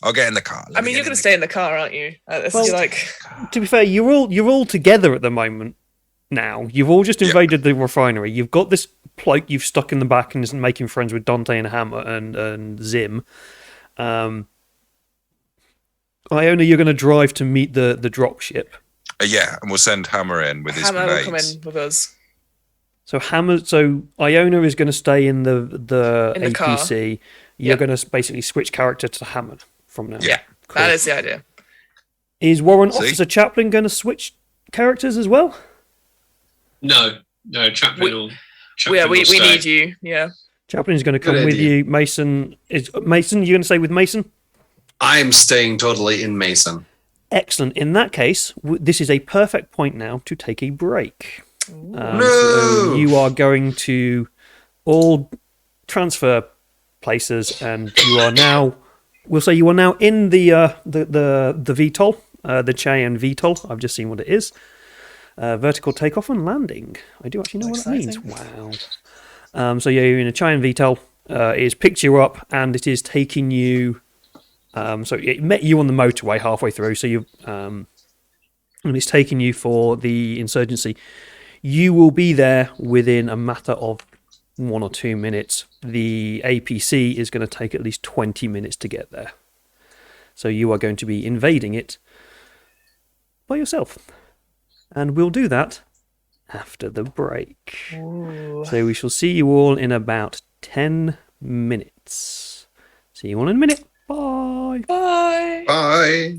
I'll get in the car. I mean, you're going to stay in the car, aren't you? Well, like... To be fair, you're all together at the moment. Now you've all just invaded the refinery. You've got this bloke you've stuck in the back and is making friends with Dante and Hammer and Zim. Iona, you're going to drive to meet the drop ship. Yeah, and we'll send Hammer in with his Hammer will come grenades. in with us. So Iona is going to stay in the In the car. APC. You're going to basically switch character to Hammer from now. Yeah, Cool. that is the idea. Is Warren See? Officer Chaplain going to switch characters as well? No, Chaplain will. Yeah, Chaplain we will stay. need you. Yeah. Chaplain is going to come Good with idea. you. Mason, you going to stay with Mason? I'm staying totally in Mason. Excellent. In that case, this is a perfect point now to take a break. No! So you are going to all transfer places, and you are now. We'll say you are now in the VTOL, the Cheyenne VTOL. I've just seen what it is. Vertical takeoff and landing. I do actually know what that means. Wow. So yeah, you're in a Cheyenne VTOL. It has picked you up, and it is taking you. So it met you on the motorway halfway through. So you, and it's taking you for the insurgency. You will be there within a matter of 1 or 2 minutes. The APC is going to take at least 20 minutes to get there. So you are going to be invading it by yourself. And we'll do that after the break. Ooh. So we shall see you all in about 10 minutes. See you all in a minute. Bye. Bye. Bye.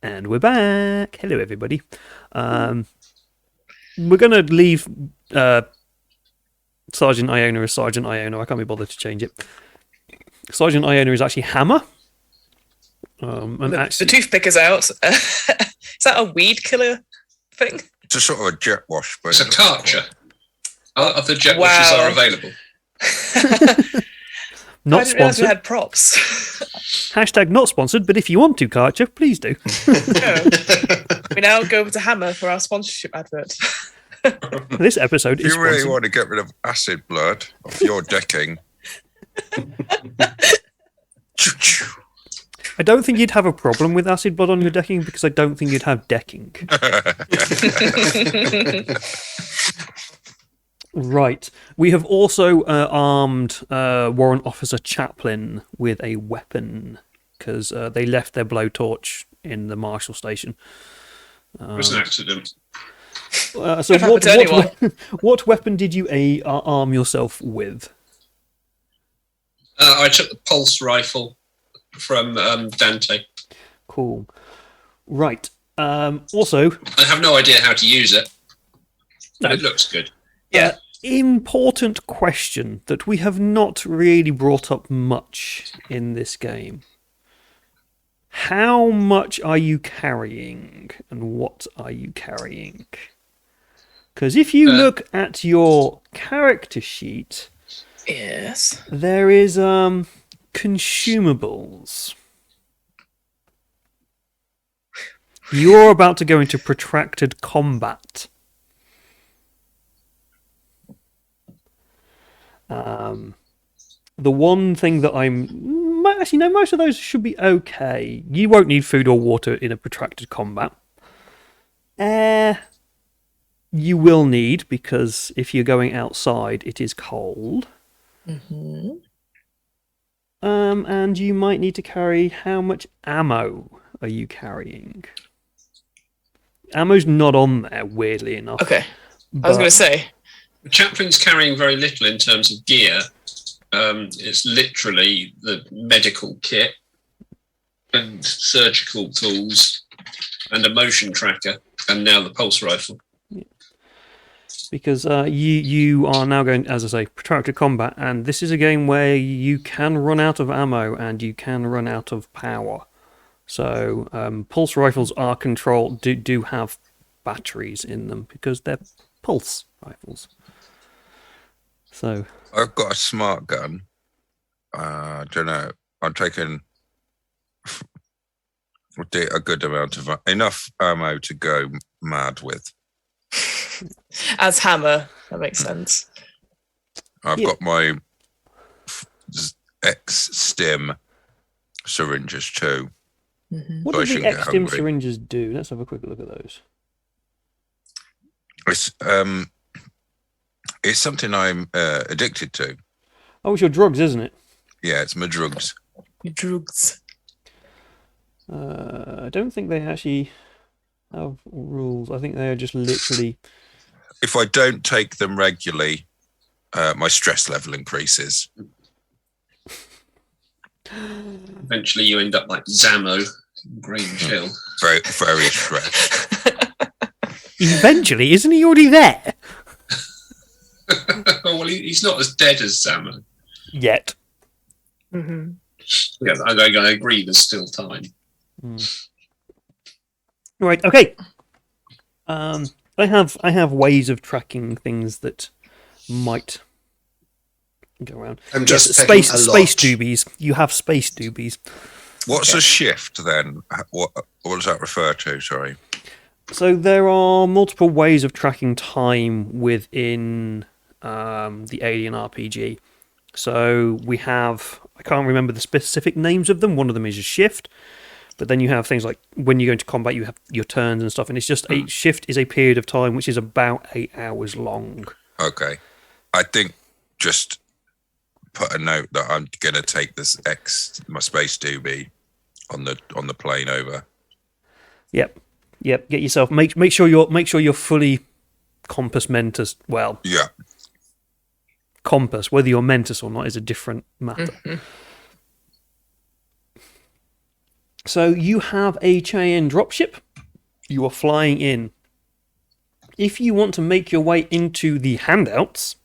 And we're back. Hello, everybody. We're going to leave Sergeant Iona as Sergeant Iona. I can't be bothered to change it. Sergeant Iona is actually Hammer. The toothpick is out. Is that a weed killer thing? It's a sort of a jet wash. But It's a Karcher. Other jet washes are available. Not I didn't realise we sponsored. had props. Hashtag not sponsored, but if you want to, Karcher, please do. We now go over to Hammer for our sponsorship advert. This episode if is you really sponsored. want to get rid of acid blood off your decking, I don't think you'd have a problem with acid blood on your decking because I don't think you'd have decking. Right. We have also armed Warrant Officer Chaplin with a weapon because they left their blowtorch in the Marshal station. It was an accident. So happened to anyone. what weapon did you arm yourself with? I took the pulse rifle from Dante. Cool. Right. Also, I have no idea how to use it, but No. it looks good. Yeah. important question that we have not really brought up much in this game. How much are you carrying and what are you carrying? Because if you look at your character sheet, Yes. there is consumables. You're about to go into protracted combat. The one thing that actually, no, most of those should be okay. You won't need food or water in a protracted combat. Air, you will need, because if you're going outside, it is cold. Mm-hmm. And you might need to carry, how much ammo are you carrying? Ammo's not on there, weirdly enough. Okay. I was going to say. The chaplain's carrying very little in terms of gear. It's literally the medical kit and surgical tools and a motion tracker, and now the pulse rifle. Because you are now going, as I say, protracted combat, and this is a game where you can run out of ammo and you can run out of power. So pulse rifles are do have batteries in them because they're pulse rifles. So I've got a smart gun. I don't know. I'm taking a good amount of enough ammo to go mad with. As Hammer, that makes sense. I've got my ex-stim syringes too. Mm-hmm. what So I do the shouldn't get X-Stim hungry. syringes do? Let's have a quick look at those. It's something I'm addicted to. Oh, it's your drugs, isn't it? Yeah, it's my drugs. Drugs. I don't think they actually have rules. I think they are just literally... If I don't take them regularly, my stress level increases. Eventually, you end up like Zamo, Grange Hill. Very, very stressed. Eventually, isn't he already there? Well, he's not as dead as Zamo. Yet. Mm-hmm. Yeah, I agree. There's still time. Right, okay. I have ways of tracking things that might go around. I'm just Yes, packing space a lot. doobies. You have space doobies. What's a shift then? What does that refer to? Sorry. So there are multiple ways of tracking time within the Alien RPG. So we have, I can't remember the specific names of them. One of them is a shift. But then you have things like when you go into combat, you have your turns and stuff. And it's just a shift is a period of time which is about 8 hours long. Okay. I think just put a note that I'm gonna take my space doobie on the plane over. Yep. Get yourself make sure you're fully compass mentis. Well, Yeah. compass, whether you're mentis or not, is a different matter. Mm-hmm. So you have a Cheyenne dropship. You are flying in. If you want to make your way into the handouts,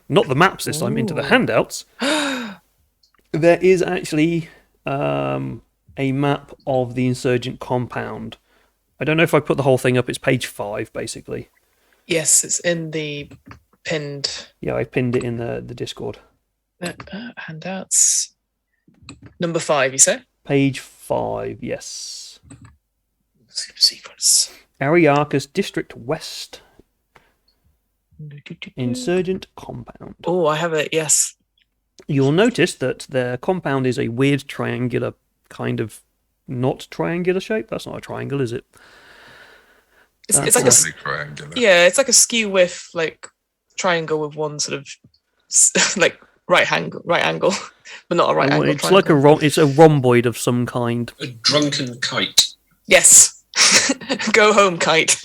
not the maps this time, into the handouts, there is actually a map of the insurgent compound. I don't know if I put the whole thing up. It's page 5, basically. Yes, it's in the pinned Yeah, I pinned it in the Discord. handouts. Number 5, you say? Page 5, yes. Super secrets. Ariarchus District West. Insurgent compound. Oh, I have it, yes. You'll notice that their compound is a weird triangular, kind of not triangular shape. That's not a triangle, is it? It's That's like Probably triangular. yeah, it's like a skew with like triangle with one sort of like right angle, but not a right angle. It's triangle. like it's a rhomboid of some kind. A drunken kite. Yes. Go home, kite.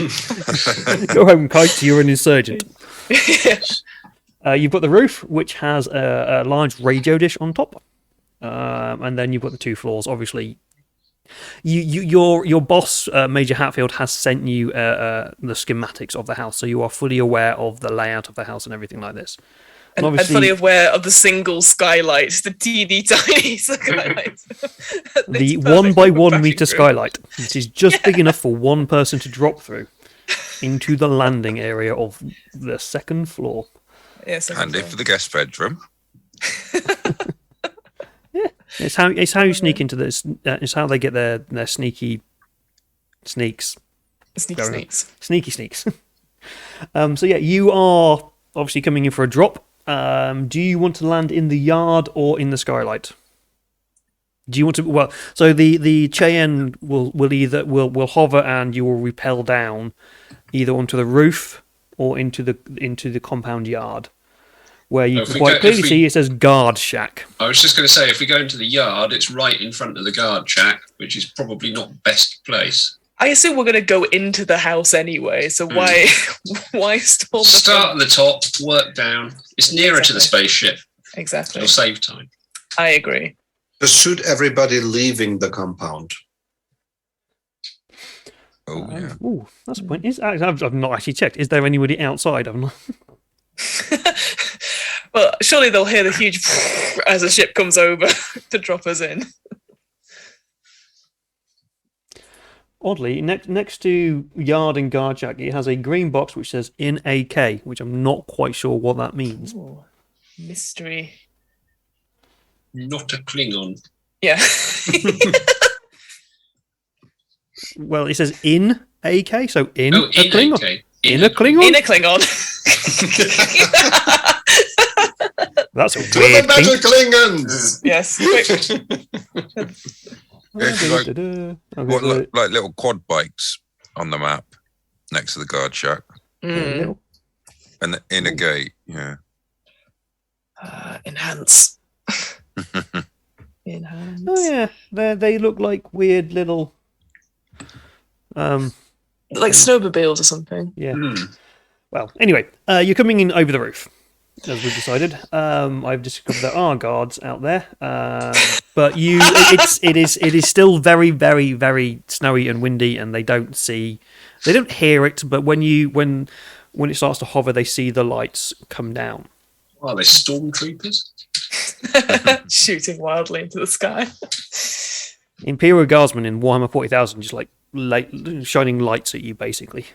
Go home, kite. You're an insurgent. You've got the roof, which has a large radio dish on top, and then you've got the 2 floors. Obviously, your boss, Major Hatfield, has sent you the schematics of the house, so you are fully aware of the layout of the house and everything like this. And fully aware of the single skylights, the teeny tiny skylights. The 1x1 meter skylight, which is just big enough for one person to drop through into the landing area of the 2nd floor. Yes, Handy for the guest bedroom. It's how you sneak into this. It's how they get their sneaky sneaks. Sneaky sneaks. So yeah, you are obviously coming in for a drop. Do you want to land in the yard or in the skylight? Do you want to? Well, so the Cheyenne will either will hover and you will rappel down either onto the roof or into the compound yard, where you can quite clearly see it says guard shack. I was just going to say, if we go into the yard, it's right in front of the guard shack, which is probably not best place. I assume we're going to go into the house anyway, so why storm the Start at the top, work down. It's nearer to the spaceship. Exactly. It'll save time. I agree. Just shoot everybody leaving the compound. Oh, yeah. Oh, that's a point. I've not actually checked. Is there anybody outside? I've not. Well, surely they'll hear the huge as a ship comes over to drop us in. Oddly, next to yard and guard shack, it has a green box which says in AK, which I'm not quite sure what that means. Ooh, mystery. Not a Klingon. Yeah. Well, it says in AK, so in Oh, a in Klingon. AK. In a Klingon? In a Klingon. That's a To the weird battle, kink. Klingons! Yes. What, like little quad bikes on the map next to the guard shack Mm. and in a gate. Yeah. Enhance. Enhance. Oh yeah, they look like weird little. Like snowmobiles or something. Yeah. Well, anyway, you're coming in over the roof, as we've decided. I've discovered there are guards out there, but it is still very, very, very snowy and windy, and they don't hear it. But when it starts to hover, they see the lights come down. Are they stormtroopers? Shooting wildly into the sky. Imperial Guardsmen in Warhammer 40,000, just like shining lights at you, basically.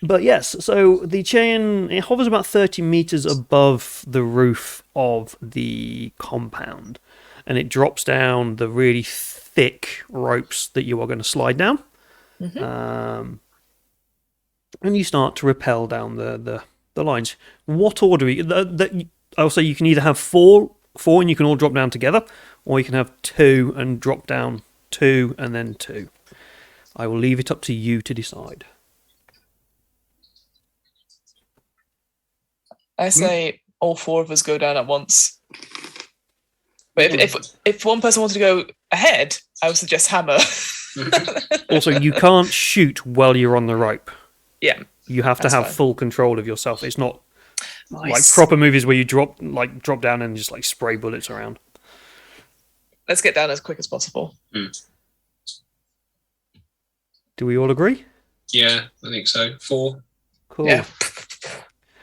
But yes, so the chain, it hovers about 30 meters above the roof of the compound, and it drops down the really thick ropes that you are going to slide down. And you start to rappel down the lines. What order? I'll say you can either have four and you can all drop down together, or you can have 2 and drop down 2 and then 2. I will leave it up to you to decide. I say all 4 of us go down at once. But if one person wanted to go ahead, I would suggest Hammer. Also, you can't shoot while you're on the rope. Yeah. You have to That's have fine. full control of yourself. It's not like Nice. proper movies where you drop down and just like spray bullets around. Let's get down as quick as possible. Do we all agree? Yeah, I think so. 4. Cool. Yeah.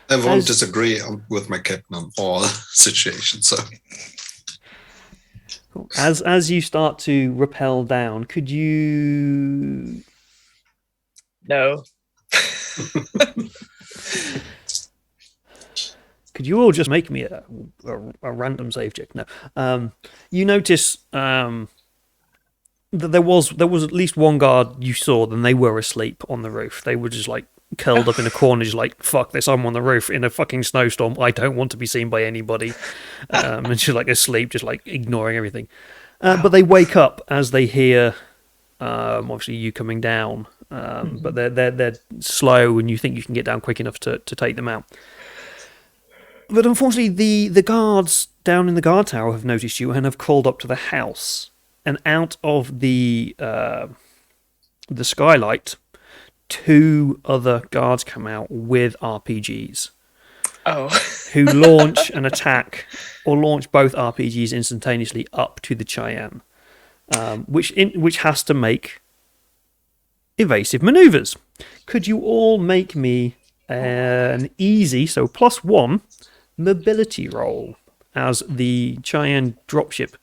I won't As- disagree with my captain on all situations. So Cool. As you start to rappel down, could you No. Could you all just make me a random save check? No. You notice that there was at least one guard you saw, then they were asleep on the roof. They were just like curled up in a corner, just like, fuck this, I'm on the roof in a fucking snowstorm. I don't want to be seen by anybody. And she's like asleep, just like ignoring everything. But they wake up as they hear obviously you coming down. But they're slow and you think you can get down quick enough to take them out. But unfortunately, the guards down in the guard tower have noticed you and have crawled up to the house. And out of the skylight, 2 other guards come out with RPGs. Oh. Who launch an attack, or launch both RPGs instantaneously up to the Cheyenne, which has to make evasive maneuvers. Could you all make me an easy, so +1, mobility roll as the Cheyenne dropship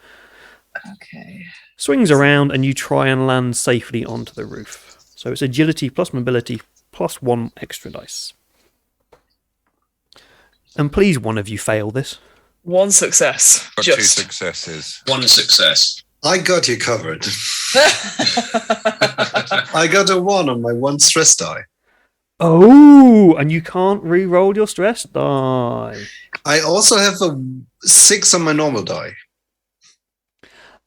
Okay. swings around and you try and land safely onto the roof? So it's agility plus mobility plus 1 extra dice. And please, one of you fail this. 1 success. Got 2 successes. 1 success. I got you covered. I got a 1 on my 1 stress die. Oh, and you can't re-roll your stress die. I also have a 6 on my normal die.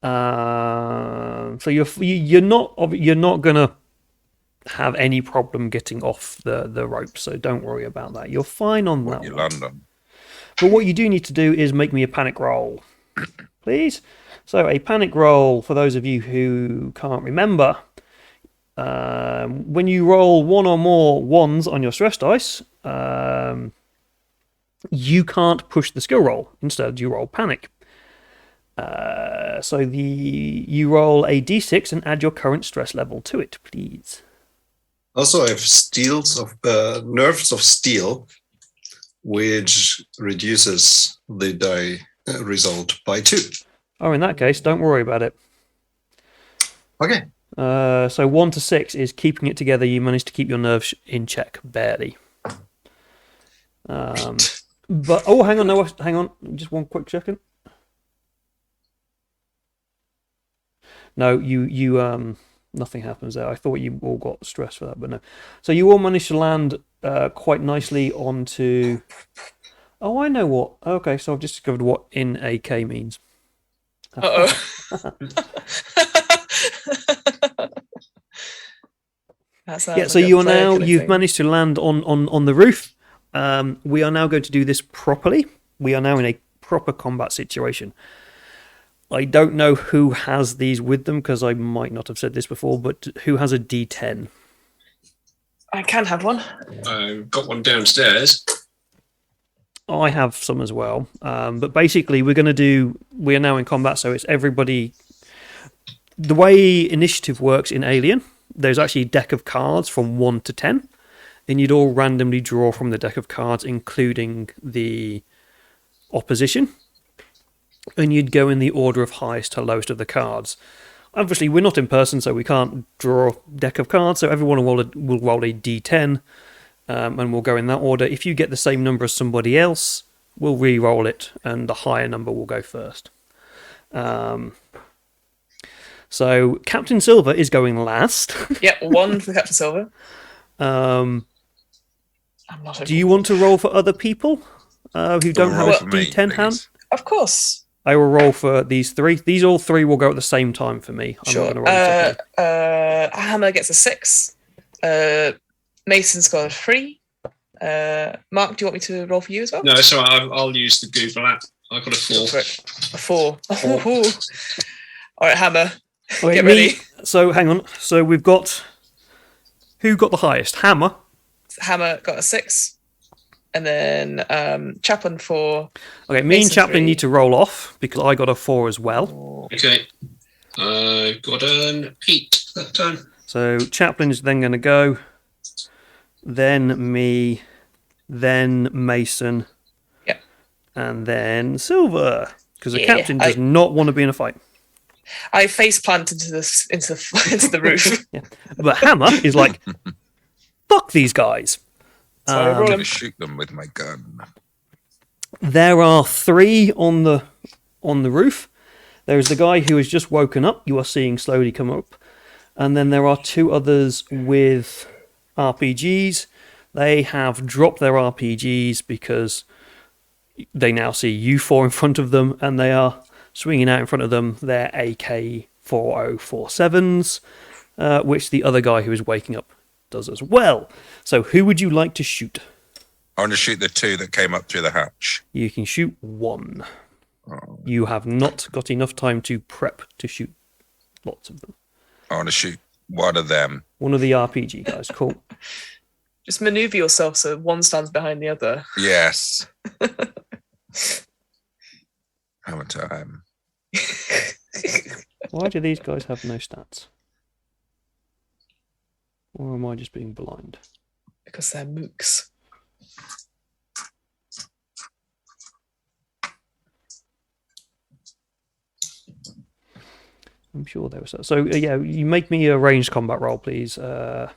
So you're not gonna have any problem getting off the rope, so don't worry about that. You're fine on that You one. land on. But what you do need to do is make me a panic roll, please. So a panic roll, for those of you who can't remember, when you roll 1 or more 1s on your stress dice, you can't push the skill roll. Instead, you roll panic. So you roll a d6 and add your current stress level to it, please. Also, I have nerves of steel, which reduces the die result by 2. Oh, in that case, don't worry about it. Okay. So 1 to 6 is keeping it together. You managed to keep your nerves in check, barely. But hang on, just one quick second. No, you nothing happens there. I thought you all got stressed for that, but no. So you all managed to land quite nicely onto. Oh, I know what. Okay, so I've just discovered what in AK means. Uh-oh. Yeah, so you've managed to land on the roof. We are now going to do this properly. We are now in a proper combat situation. I don't know who has these with them, because I might not have said this before, but who has a D10? I can have one. I've got one downstairs. I have some as well. But basically, we are now in combat, so it's everybody. The way initiative works in Alien, there's actually a deck of cards from 1 to 10, and you'd all randomly draw from the deck of cards, including the opposition. And you'd go in the order of highest to lowest of the cards. Obviously, we're not in person, so we can't draw a deck of cards, so everyone will roll a d10, and we'll go in that order. If you get the same number as somebody else, we'll re-roll it, and the higher number will go first. So, Captain Silver is going last. Yep, 1 for Captain Silver. Do you want to roll for other people who don't have a d10 hand? Of course. I will roll for these 3. These all 3 will go at the same time for me. I'm Sure. not going to roll separately. Hammer gets a 6. Mason's got a 3. Mark, do you want me to roll for you as well? No, so I'll use the Google app. I've got a 4. A 4. All right, Hammer. Okay, Get ready. So hang on. So we've got who got the highest? Hammer. Hammer got a 6. And then Chaplain 4. Okay, me and Mason Chaplin 3. need to roll off because I got a 4 as well. 4. 4. Okay. I've got an 8 that time. So Chaplin is then going to go, then me, then Mason, and then Silver, because the captain does not want to be in a fight. I face plant into the roof. Yeah. But Hammer is like, fuck these guys. I'm going to shoot them with my gun. There are 3 on the roof. There is the guy who has just woken up. You are seeing slowly come up. And then there are 2 others with RPGs. They have dropped their RPGs because they now see you 4 in front of them, and they are swinging out in front of them their AK-4047s, which the other guy who is waking up does as well. So who would you like to shoot? I want to shoot the 2 that came up through the hatch. You can shoot 1. You have not got enough time to prep to shoot lots of them. I want to shoot one of them. One of the RPG guys. Cool. Just maneuver yourself so one stands behind the other. Yes. Hammer time. Why do these guys have no stats? Or am I just being blind? Because they're mooks. I'm sure there was. So yeah, you make me a ranged combat roll, please. Right.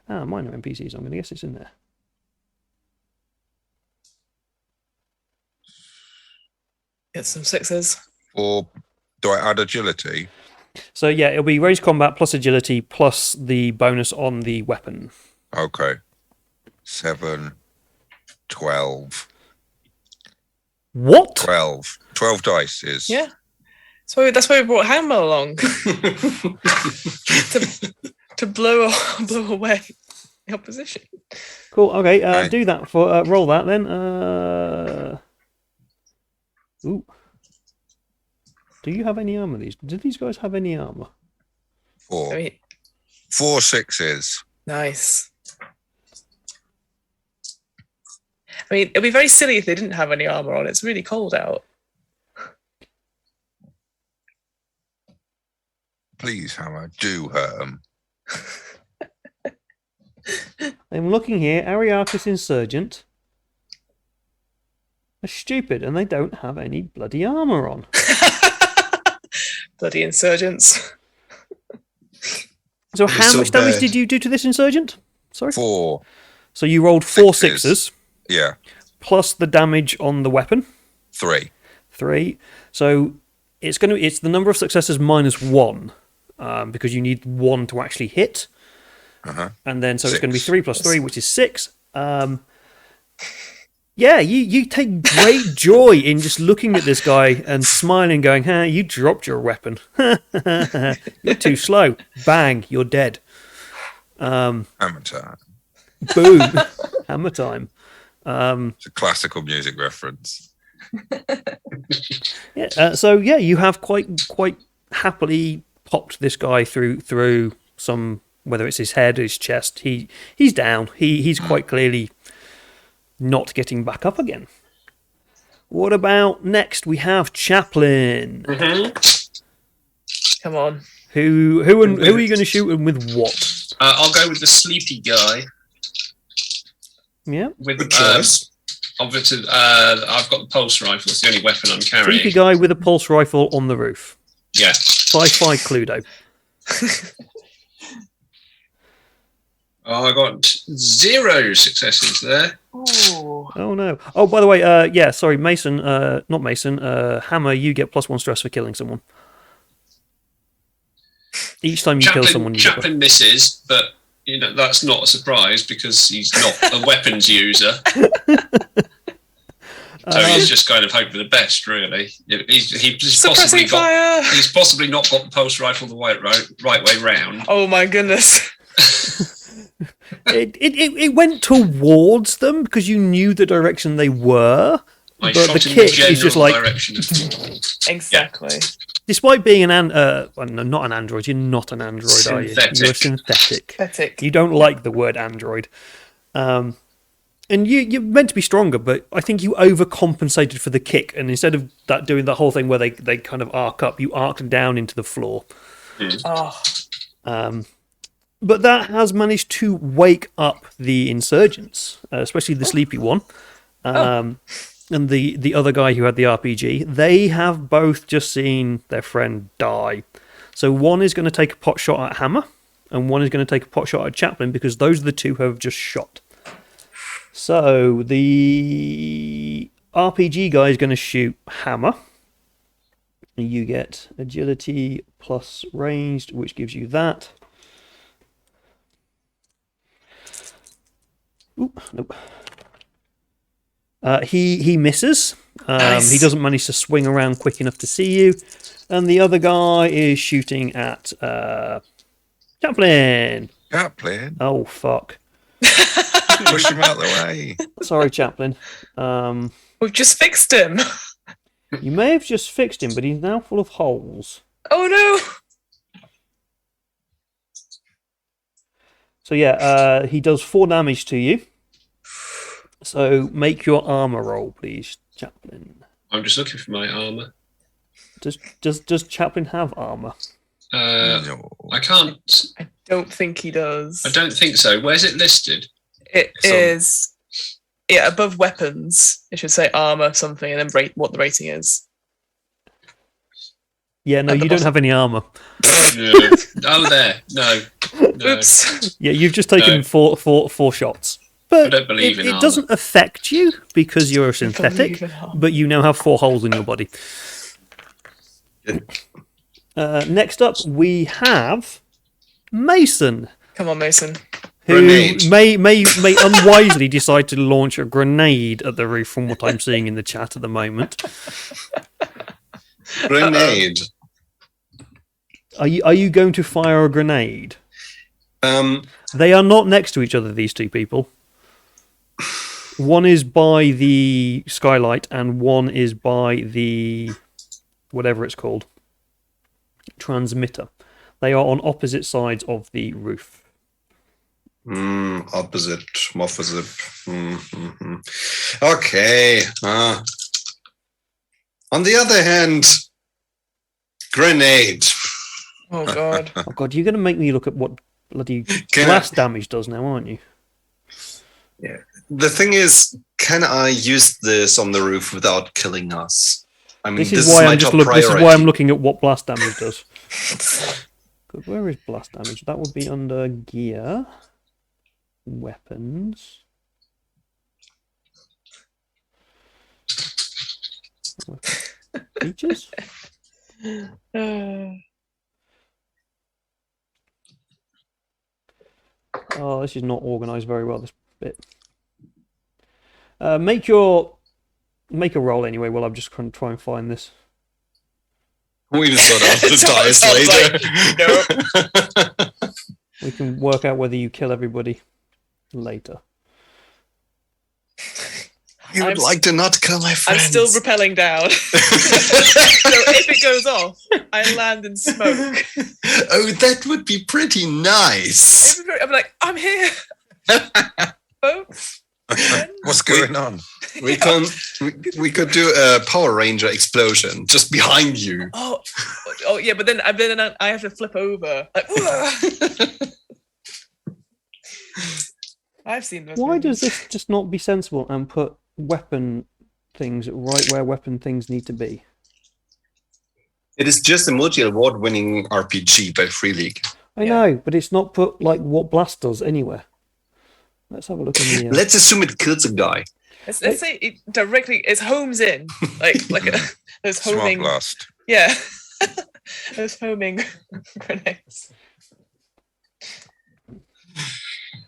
Mine are NPCs. I'm going to guess it's in there. Get some 6s. Or do I add agility? So yeah, it'll be ranged combat plus agility plus the bonus on the weapon. Okay. 7, 12. What? 12. 12 dice is. Yeah. So that's why we brought Hammer along. to blow away the opposition. Cool. Okay. Right. Do that for roll that then. Ooh. Do you have any armor? Do these guys have any armor? 4. I mean, 4 6s. nice. I mean, it'd be very silly if they didn't have any armor on. It's really cold out. Please, Hammer, do hurt them. I'm looking here. Ariarchus Insurgent are stupid, and they don't have any bloody armor on. Bloody insurgents. So They're how so much damage bad. did you do to this insurgent? Sorry. 4. So you rolled 4 Sixes. sixes Yeah. plus the damage on the weapon. 3. 3. So it's the number of successes minus 1, because you need 1 to actually hit. Uh-huh. And then so it's going to be 6. 3 plus 3, which is 6. Yeah, you take great joy in just looking at this guy and smiling, going, "Ha, you dropped your weapon. You're too slow. Bang, you're dead." Hammer time. Boom, hammer time. It's a classical music reference. Yeah. So yeah, you have quite happily popped this guy through some, whether it's his head or his chest. He's down. He's quite clearly not getting back up again. What about next? We have Chaplin. Come on. Who are you going to shoot and with what? I'll go with the sleepy guy. Yeah. With Good choice. obviously, I've got the pulse rifle. It's the only weapon I'm carrying. Sleepy guy with a pulse rifle on the roof. Yeah. Sci-fi Cluedo. Oh, I got 0 successes there. Ooh. Oh no. Oh, by the way, yeah, sorry, Mason, not Mason, Hammer, you get +1 stress for killing someone. Each time you kill someone, you get Chaplin misses, but that's not a surprise because he's not a weapons user. So he's just kind of hoping for the best, really. He's Suppressing fire! He's possibly not got the pulse rifle the right way round. Oh my goodness. It went towards them because you knew the direction they were. I But shot the in the kick is just general like, direction. Exactly. despite being no, not an android, you're not an android, are you? Synthetic. You're synthetic. Pathetic. You don't like the word android. And you're meant to be stronger, but I think you overcompensated for the kick, and instead of that doing the whole thing where they kind of arc up, you arced down into the floor. Oh, But that has managed to wake up the insurgents, especially the sleepy one, and the other guy who had the RPG. They have both just seen their friend die. So one is going to take a pot shot at Hammer, and one is going to take a pot shot at Chaplin, because those are the two who have just shot. So the RPG guy is going to shoot Hammer. You get agility plus ranged, which gives you that. Ooh, nope. He misses. Nice. He doesn't manage to swing around quick enough to see you. And the other guy is shooting at Chaplin. Chaplin, Oh, fuck. push him out the way. Sorry, Chaplin. we've just fixed him. You may have just fixed him, but he's now full of holes. Oh no! So yeah, he does 4 damage to you. So make your armor roll, please, Chaplin. I'm just looking for my armor. Does Chaplin have armor? No. I can't. I don't think he does. I don't think so. Where's it listed? It Some- is. Yeah, above weapons, it should say armor something, and then rate what the rating is. Yeah, no, At the you don't bottom. have any armor. Oh, there. No. Oops. Yeah, you've just taken No. four shots. But I don't believe in it armor. doesn't affect you because you're a synthetic, Believe in armor. but you now have 4 holes in your body. Next up, we have Mason, Come on, Mason. who Grenade. may unwisely decide to launch a grenade at the roof from what I'm seeing in the chat at the moment. Grenade. Are you going to fire a grenade? Um, They are not next to each other, these two people. One is by the skylight and one is by the whatever it's called, transmitter. They are on opposite sides of the roof. opposite. Okay. On the other hand, grenade. Oh god. Oh god, you're going to make me look at what bloody Can I- blast damage does now, aren't you? The thing is, can I use this on the roof without killing us? I mean, This is why my I'm just top this is why I'm priority. looking at what blast damage does. Good, where is blast damage? That would be under gear, weapons. Features? Oh, this is not organised very well, this bit. Make a roll anyway while I'm just trying to find this. We just sort of It dies sounds later. Nope. We can work out whether you kill everybody later. You would I'm- like to not kill my I'm friends. still rappelling down. So if it goes off, I land in smoke. Oh, that would be pretty nice. I'm like, I'm here, folks. What's going on? We could do a Power Ranger explosion just behind you. Oh yeah, but then I have to flip over. Like, I've seen those. Why does movies. this just not be sensible and put weapon things right where weapon things need to be? It is just a multi-award-winning RPG by Free League. I know, but it's not put like what blast does anywhere. Let's have a look in the. Let's assume it kills a guy. Let's say it directly. It homes in like there's Smart homing. blast. Yeah, there's homing grenades.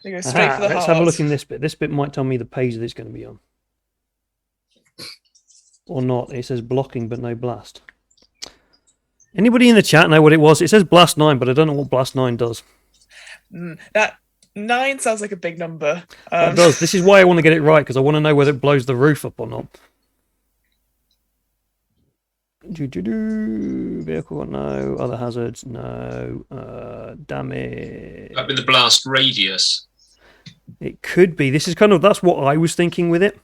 They go straight Aha, for the let's heart. have a look in this bit. This bit might tell me the page that it's going to be on. Or not. It says blocking but no blast. Anybody in the chat know what it was? It says blast 9, but I don't know what blast 9 does. That 9 sounds like a big number. It does. This is why I want to get it right, because I want to know whether it blows the roof up or not. Vehicle, no. Other hazards, no. Damage. That'd be the blast radius. It could be. This is that's what I was thinking with it.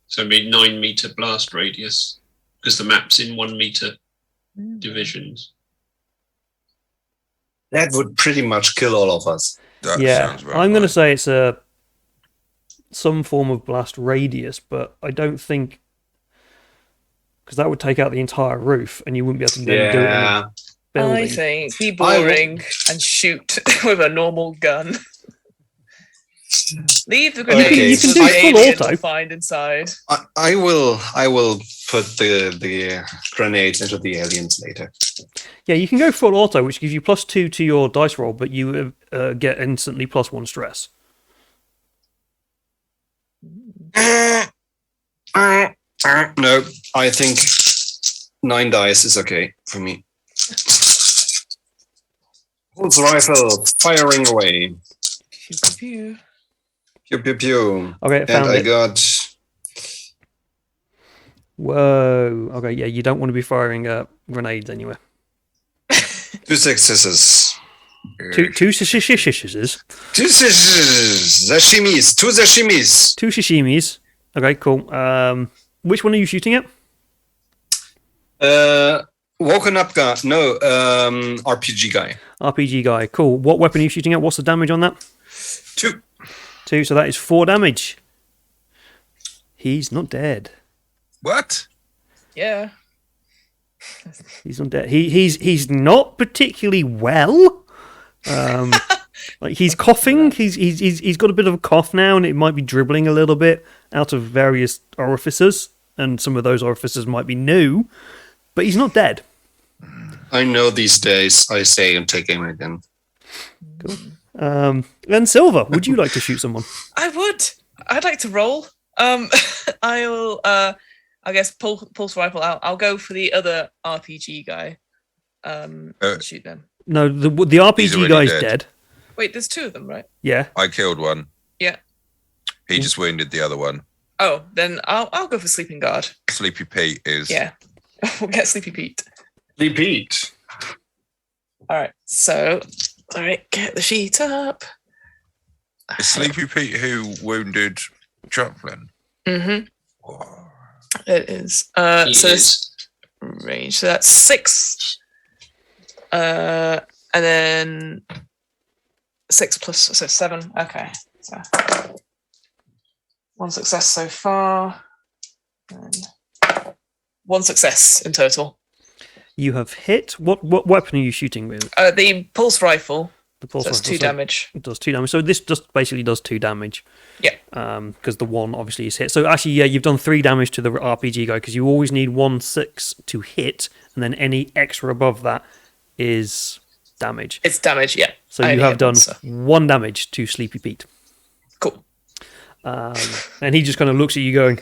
So it'd be 9 meter blast radius because the map's in 1 meter divisions. That would pretty much kill all of us. That Yeah, sounds about I'm going to right. say it's some form of blast radius, but I don't think because that would take out the entire roof, and you wouldn't be able to then do it in Yeah. a building. I think be boring and shoot with a normal gun. Leave the grenades Okay, you can for do the full alien auto. to find inside. I will put the grenades into the aliens later. Yeah, you can go full auto, which gives you +2 to your dice roll, but you get instantly +1 stress. No, I think 9 dice is okay for me. Pulse rifle firing away. Pew, pew, pew. Pew pew pew. Okay, And found I it. got Whoa. Okay, yeah, you don't want to be firing grenades anywhere. 2 successes. Two shishimis. 2 successes. Sashimis. 2 sashimis. 2 shishimis. Okay, cool. Which one are you shooting at? Woken up guy. No, RPG guy. RPG guy. Cool. What weapon are you shooting at? What's the damage on that? 2. 2, so that is 4 damage. He's not dead. What? Yeah. He's not dead. He's not particularly well. Like he's coughing. He's got a bit of a cough now, and it might be dribbling a little bit out of various orifices, and some of those orifices might be new, but he's not dead. I know these days. I say and take aim again. Cool. Then Silver, would you like to shoot someone? I would. I'd like to roll. I'll I guess pulse rifle out. I'll go for the other RPG guy. And shoot them. No, the He's RPG already guy's dead. dead. Wait, there's 2 of them, right? Yeah. I killed one. Yeah. He just wounded the other one. Oh, then I'll go for sleeping guard. Sleepy Pete is. Yeah. We'll get Sleepy Pete. Repeat. All right. So, all right, get the sheet up. Is Sleepy Pete who wounded Chaplin? Mm-hmm. Whoa. It is. He So it's is. range. So that's 6. And then 6 plus, so 7. Okay. So 1 success so far. And 1 success in total. You have hit. What weapon are you shooting with? The pulse rifle. The pulse That's rifle. 2 damage. It does 2 damage. So this just basically does 2 damage. Yeah. Because the 1 obviously is hit. So actually, yeah, you've done 3 damage to the RPG guy because you always need 1/6 to hit, and then any extra above that is damage. It's damage, yeah. So I you only have hit done once, so. 1 damage to Sleepy Pete. Cool. And he just kind of looks at you going,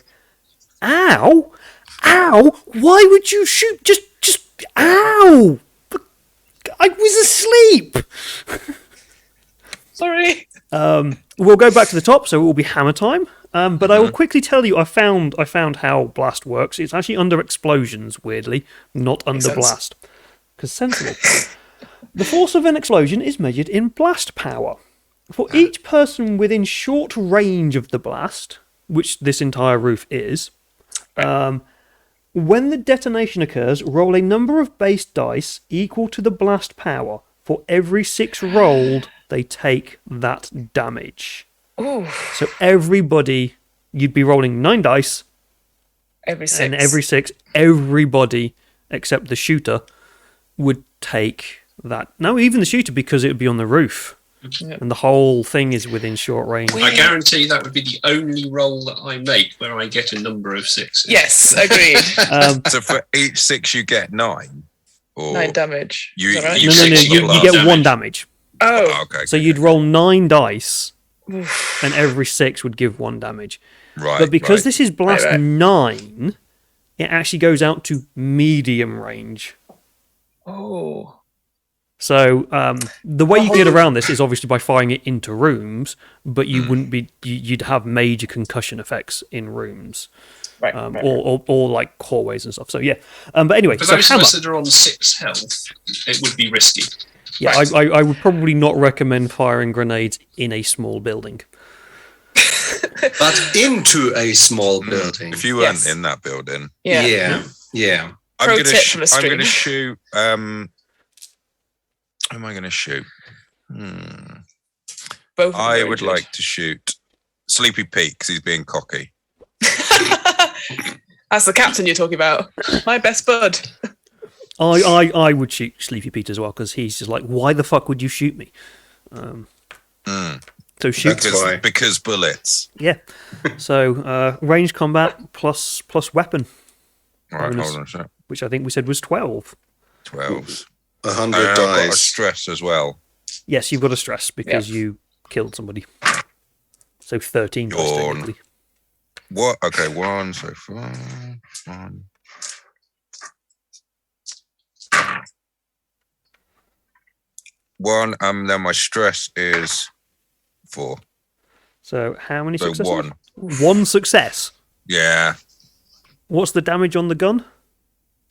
ow, ow, why would you shoot? Just, ow, I was asleep. Sorry. We'll go back to the top, so it will be hammer time. But I will quickly tell you, I found how blast works. It's actually under explosions, weirdly, not under sense. blast. Because sensible. The force of an explosion is measured in blast power. For each person within short range of the blast, which this entire roof is, when the detonation occurs, roll a number of base dice equal to the blast power. For every 6 rolled, they take that damage. Ooh. So everybody, you'd be rolling 9 dice, Every 6. and every 6, everybody except the shooter would take that. No, even the shooter, because it would be on the roof. Yeah. And the whole thing is within short range. I guarantee that would be the only roll that I make where I get a number of 6s. Yes, agreed. So for each 6 you get 9? Or 9 damage. You, Is that right? you No, six you roll get up. 1 damage. Oh, Okay. So you'd roll 9 dice, oof. and every 6 would give 1 damage. Right. But because right. this is blast Right. 9, it actually goes out to medium range. Oh. So the way you get around this is obviously by firing it into rooms, but you wouldn't be. You'd have major concussion effects in rooms, Right. or like hallways and stuff. So yeah. But anyway, For so those of hammer. us that are on 6 health, it would be risky. Yeah, I would probably not recommend firing grenades in a small building. But into a small building. If you weren't in that building. Yeah. I'm Pro gonna tip from the I'm gonna stream. shoot. Who am I gonna shoot? Both of them I very would good. like to shoot Sleepy Pete because he's being cocky. That's the captain you're talking about. My best bud. I would shoot Sleepy Pete as well because he's just like, why the fuck would you shoot me? So shoot. That's why. Because bullets. Yeah. So range combat plus weapon, All right, Bonus. hold on a sec. which I think we said was 12. 12. 100 I've got a dice. stress as well. Yes, you've got a stress because you killed somebody. So 13 dice Yawn. technically. What? Okay, 1 so far. 1. One, then my stress is 4. So how many So successes? 1. One success. Yeah, What's the damage on the gun?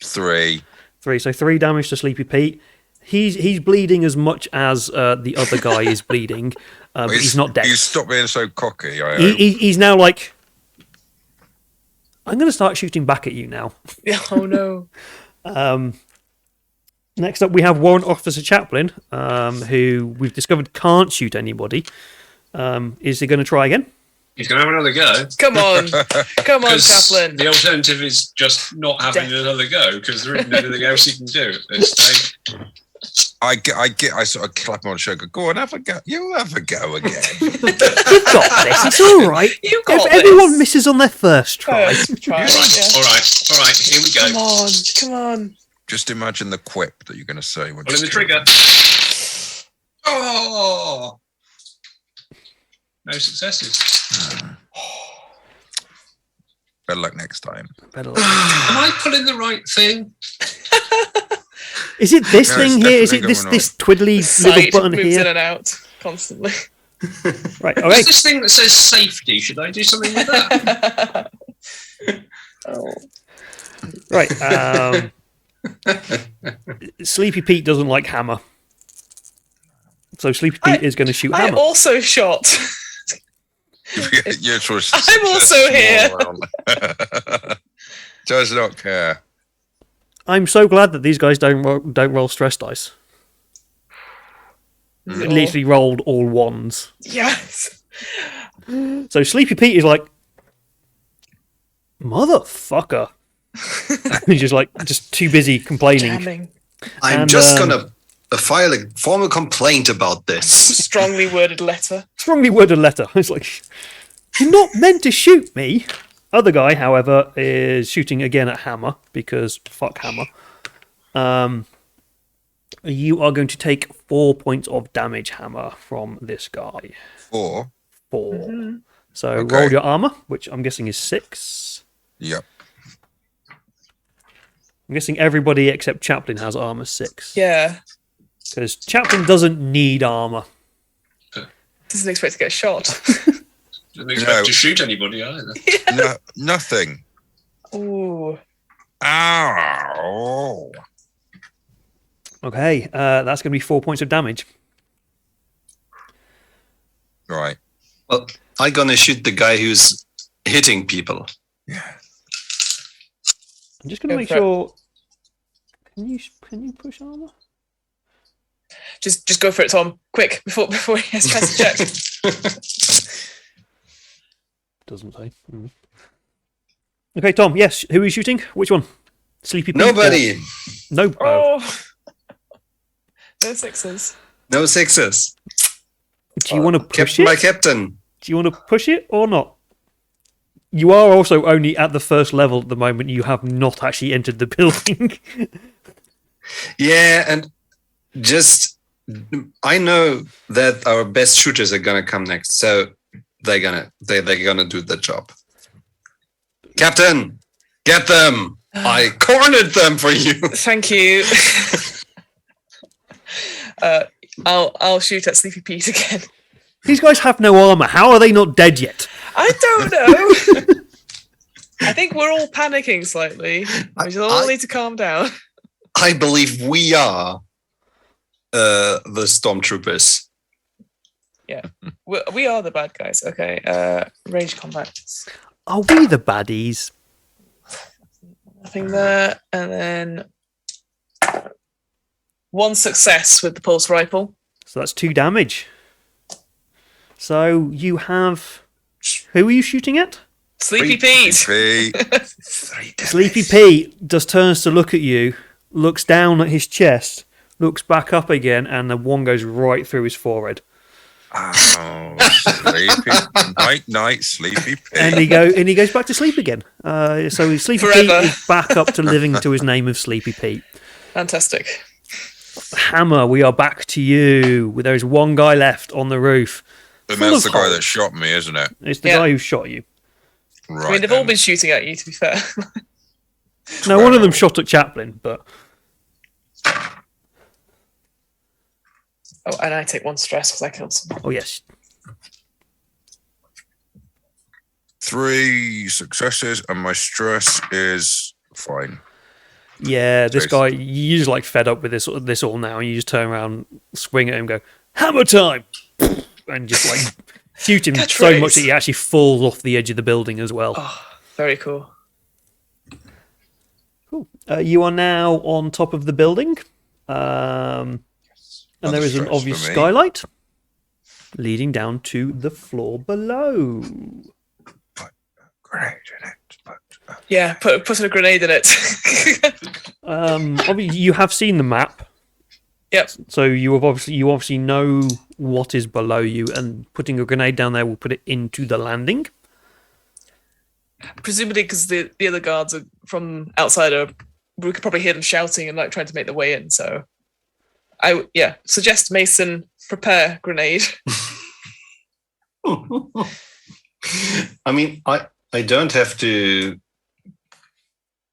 3. 3. So 3 damage to Sleepy Pete. He's bleeding as much as the other guy is bleeding, but he's not dead. He's stopped being so cocky. I hope. He's now like, I'm going to start shooting back at you now. Oh no. Next up, we have Warrant Officer Chaplin, who we've discovered can't shoot anybody. Is he going to try again? He's going to have another go. Come on. Come on, 'Cause Chaplin. The alternative is just not having another go because there isn't anything else he can do at this stage. I sort of clap him on the shoulder. Go on, have a go. You have a go again. You've got this. It's all right. You got If everyone this. misses on their first try. First try. All right, all right. Here we Come go. on. Come on. Just imagine the quip that you're going to say. When Pulling the trigger. Oh! No successes. Better luck next time. Better luck. Am I pulling the right thing? Is it this No, thing it's here? Is it definitely this twiddly little Sight button moves in here? and out constantly. Right. Okay. Is this thing that says safety? Should I do something with that? Oh. Right. Sleepy Pete doesn't like hammer, so Sleepy Pete is going to shoot I hammer. also shot. You're sort of I'm also here. Does not care. I'm so glad that these guys don't roll stress dice. They literally rolled all ones. Yes. So Sleepy Pete is like, motherfucker. He's just too busy complaining. Jamming. I'm And, just going to file a formal complaint about this. Strongly worded letter. Strongly worded letter. It's like, you're not meant to shoot me. Other guy, however, is shooting again at Hammer because fuck Hammer. You are going to take 4 points of damage, Hammer, from this guy. 4. 4. Mm-hmm. So Okay. roll your armor, which I'm guessing is 6. Yep. I'm guessing everybody except Chaplin has armor 6. Yeah. Because Chaplin doesn't need armor. Doesn't expect to get shot. Didn't expect No. to shoot anybody either. No, nothing. Ooh. Ow. Okay, that's going to be 4 points of damage. Right. Well, I'm going to shoot the guy who's hitting people. Yeah. I'm just going to Go make for it. sure. Can you push armor? Just go for it, Tom. Quick, before he has a chance to check. Doesn't say. Okay, Tom. Yes, who are you shooting? Which one? Sleepy Pete? Nobody. No. Oh. No sixes. No sixes. Do you want to push Captain, my it? captain. Do you want to push it or not? You are also only at the first level at the moment. You have not actually entered the building. Yeah, and just I know that our best shooters are gonna come next, so they're gonna do the job. Captain, get them! I cornered them for you. Thank you. I'll shoot at Sleepy Pete again. These guys have no armor. How are they not dead yet? I don't know. I think we're all panicking slightly. We just all need to calm down. I believe we are the stormtroopers. Yeah, we are the bad guys. Okay, range combat. Are we the baddies? Nothing there, and then 1 success with the pulse rifle. So that's 2 damage. So you have... Who are you shooting at? Sleepy Pete. Sleepy Pete just turns to look at you, looks down at his chest, looks back up again, and the one goes right through his forehead. Oh, sleepy night, Sleepy Pete. And he goes back to sleep again. So Sleepy Forever. Pete is back up to living to his name of Sleepy Pete. Fantastic. Hammer, we are back to you. There is one guy left on the roof. And full that's of the guy holes. that shot me, isn't it? It's the Yeah. guy who shot you. Right. I mean, they've all been shooting at you. To be fair. No, one of them shot at Chaplin, but Oh, and I take 1 stress because I killed someone. oh yes, 3 successes, and my stress is fine. yeah. This Nice. guy, you're just like fed up with this all now, and you just turn around, swing at him, go hammer time, and just like shoot him so Catchphrase. much that he actually falls off the edge of the building as well. Oh, very cool. Cool. You are now on top of the building, and there is an Another obvious stress for me. skylight leading down to the floor below. Great, isn't it? But, Yeah, put a grenade in it. Obviously, you have seen the map, Yep. so you obviously know what is below you, and putting a grenade down there will put it into the landing. Presumably because the other guards are from outside. We could probably hear them shouting and like trying to make their way in. So, suggest Mason prepare grenade. I mean, I don't have to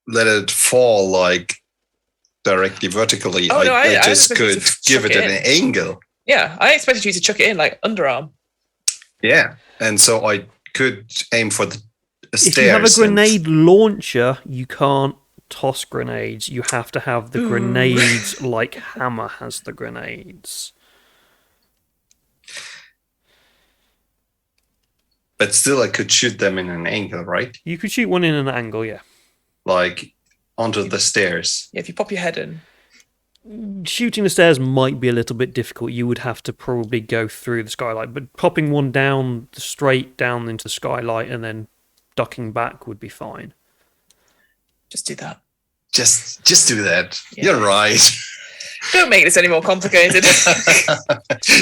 let it fall like directly vertically. Oh, no, I just expected you could to give chuck it it an in. angle. Yeah, I expected you to chuck it in like underarm. Yeah, and so I could aim for the stairs. If you have a and- grenade launcher, you can't toss grenades. You have to have the Ooh. grenades like Hammer has the grenades. But still, I could shoot them in an angle, right? You could shoot one in an angle, yeah. Like onto the stairs. Yeah, if you pop your head in. Shooting the stairs might be a little bit difficult. You would have to probably go through the skylight, but popping one down straight down into the skylight and then ducking back would be fine. Just do that. Just do that. Yeah. You're right. Don't make this any more complicated.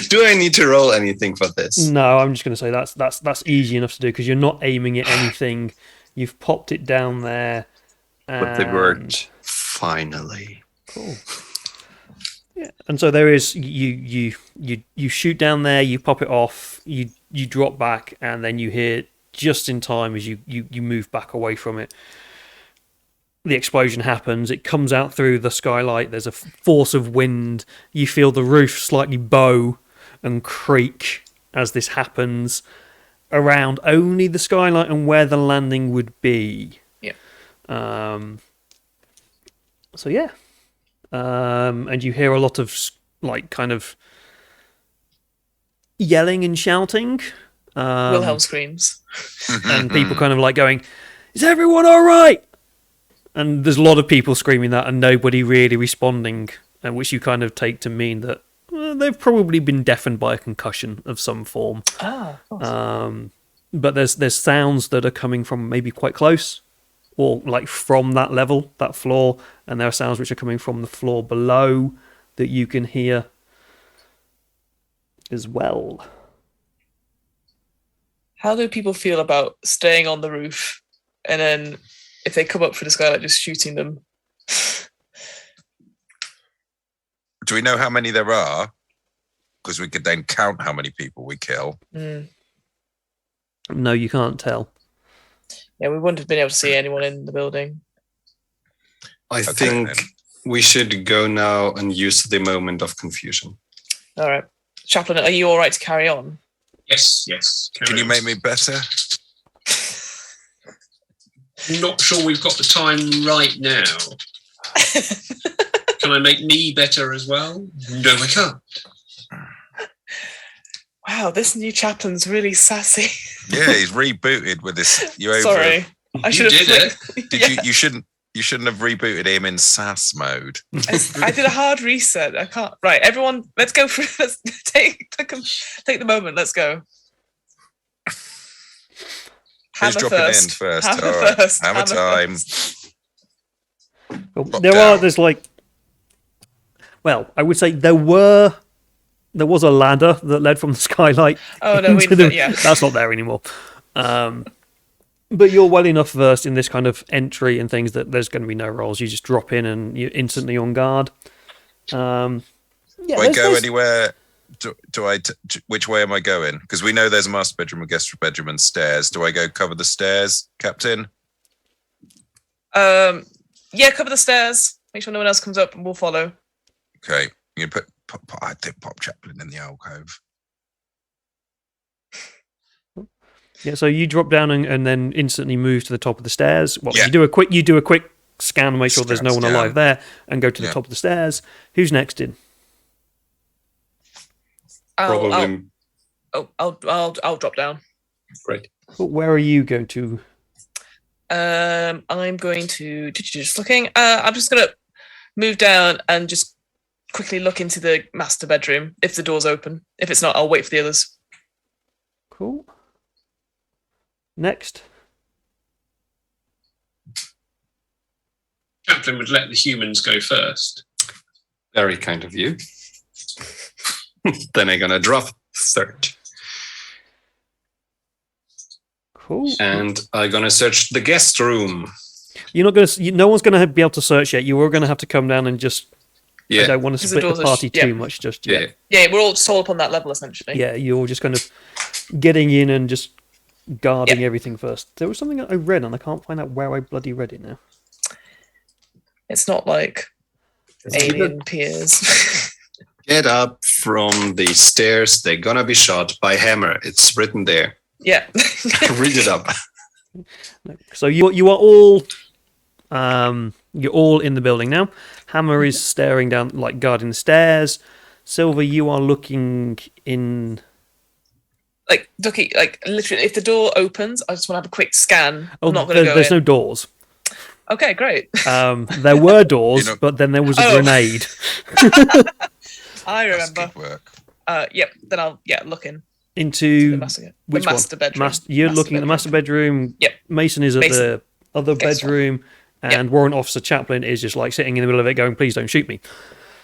Do I need to roll anything for this? No, I'm just going to say that's easy enough to do because you're not aiming at anything. You've popped it down there. But the word and- finally. Cool. Yeah, and so there is you shoot down there, you pop it off, you drop back, and then you hear just in time as you move back away from it. The explosion happens. It comes out through the skylight. There's a force of wind. You feel the roof slightly bow and creak as this happens around only the skylight and where the landing would be. Yeah. So yeah. And you hear a lot of like kind of yelling and shouting. Wilhelm screams. And people kind of like going, "Is everyone all right?" And there's a lot of people screaming that and nobody really responding, which you kind of take to mean that they've probably been deafened by a concussion of some form. Ah, of course. But there's sounds that are coming from maybe quite close, or like from that level, that floor, and there are sounds which are coming from the floor below that you can hear as well. How do people feel about staying on the roof and then if they come up through the skylight, just shooting them? do we know how many there are? Because we could then count how many people we kill. Mm. No, you can't tell. Yeah, we wouldn't have been able to see anyone in the building. I Okay, think then. we should go now and use the moment of confusion. All right. Chaplain, are you all right to carry on? Yes. Can you make me better? Not sure we've got the time right now. Can I make me better as well? No, I can't. Wow, this new chaplain's really sassy. Yeah, he's rebooted with this. Sorry, I You should have. did Did you shouldn't have rebooted him in SAS mode. I did a hard reset. I can't. Right, everyone, let's go for. Let's take the moment. Let's go. Who's dropping in first? All right. First. Hammer time. Well, Drop there down. there's like, well, I would say there was a ladder that led from the skylight. Oh no, yeah. That's not there anymore. But you're well enough versed in this kind of entry and things that there's going to be no rolls. You just drop in and you're instantly on guard. Yeah, Do I go anywhere? Which way am I going? Because we know there's a master bedroom, a guest bedroom, and stairs. Do I go cover the stairs, Captain? Yeah, cover the stairs. Make sure no one else comes up, and we'll follow. Okay. You put I think Pop Chaplin in the alcove. Yeah, so you drop down and then instantly move to the top of the stairs. Well, Yeah. you do a quick scan, make sure there's no one Scan. alive there, and go to the Yeah. top of the stairs. Who's next in? Probably. I'll drop down. Great. Where are you going to? I'm going to just looking. I'm just gonna move down and just quickly look into the master bedroom if the door's open. If it's not, I'll wait for the others. Cool. Next. Chaplain would let the humans go first. Very kind of you. Then I'm gonna drop third, Cool. and I'm gonna search the guest room. You're not going to. No one's going to be able to search yet. You are going to have to come down and just. I Yeah, don't want to 'Cause the split the doors are party yeah. too much just yet. yeah. Yeah, we're all just all up on that level essentially. Yeah, you're just kind of getting in and just guarding everything first. There was something that I read and I can't find out where I bloody read it now. It's not like alien peers. Get up from the stairs. They're gonna be shot by Hammer. It's written there. Yeah. Read it up. So you are all you're all in the building now. Hammer is staring down, like guarding the stairs. Silver, you are looking in. Like Ducky, like literally, if the door opens, I just want to have a quick scan. Oh, I'm not going to go there's in. no doors. Okay, great. There were doors, You know- but then there was a Oh. grenade. I That's remember. good work. Yep. Then I'll look in Into the master, which master one? bedroom. You're looking at the master bedroom. Yep. Mason is at Mason. the other Guess what? bedroom, and Warrant Officer Chaplin is just like sitting in the middle of it, going, "Please don't shoot me."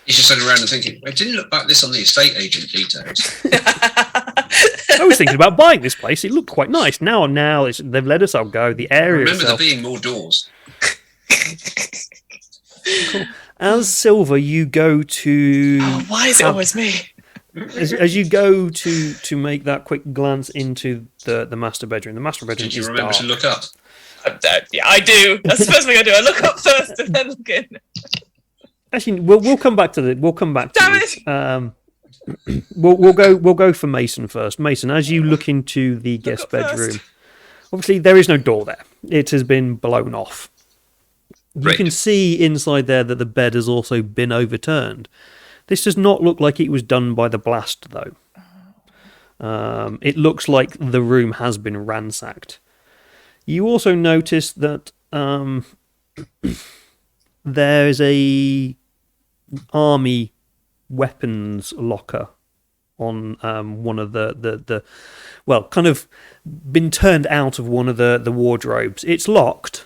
He's just sitting around and thinking, it didn't look like this on the estate agent details. I was thinking about buying this place. It looked quite nice. Now they've let us all go. The area Remember there itself. being more doors. As Silver, you go to Oh, why is it always me? as you go to make that quick glance into the master bedroom. The master bedroom Did you is remember dark. to look up? Yeah, I do. That's the first thing I do. I look up first and then look in. Actually, we'll come back to it. We'll come back to Damn it. We'll go for Mason first. Mason, as you look into the guest up first. bedroom, obviously there is no door there. It has been blown off. You Right. can see inside there that the bed has also been overturned. This does not look like it was done by the blast, though. It looks like the room has been ransacked. You also notice that there's a army weapons locker on one of the well, kind of been turned out of one of the wardrobes. It's locked.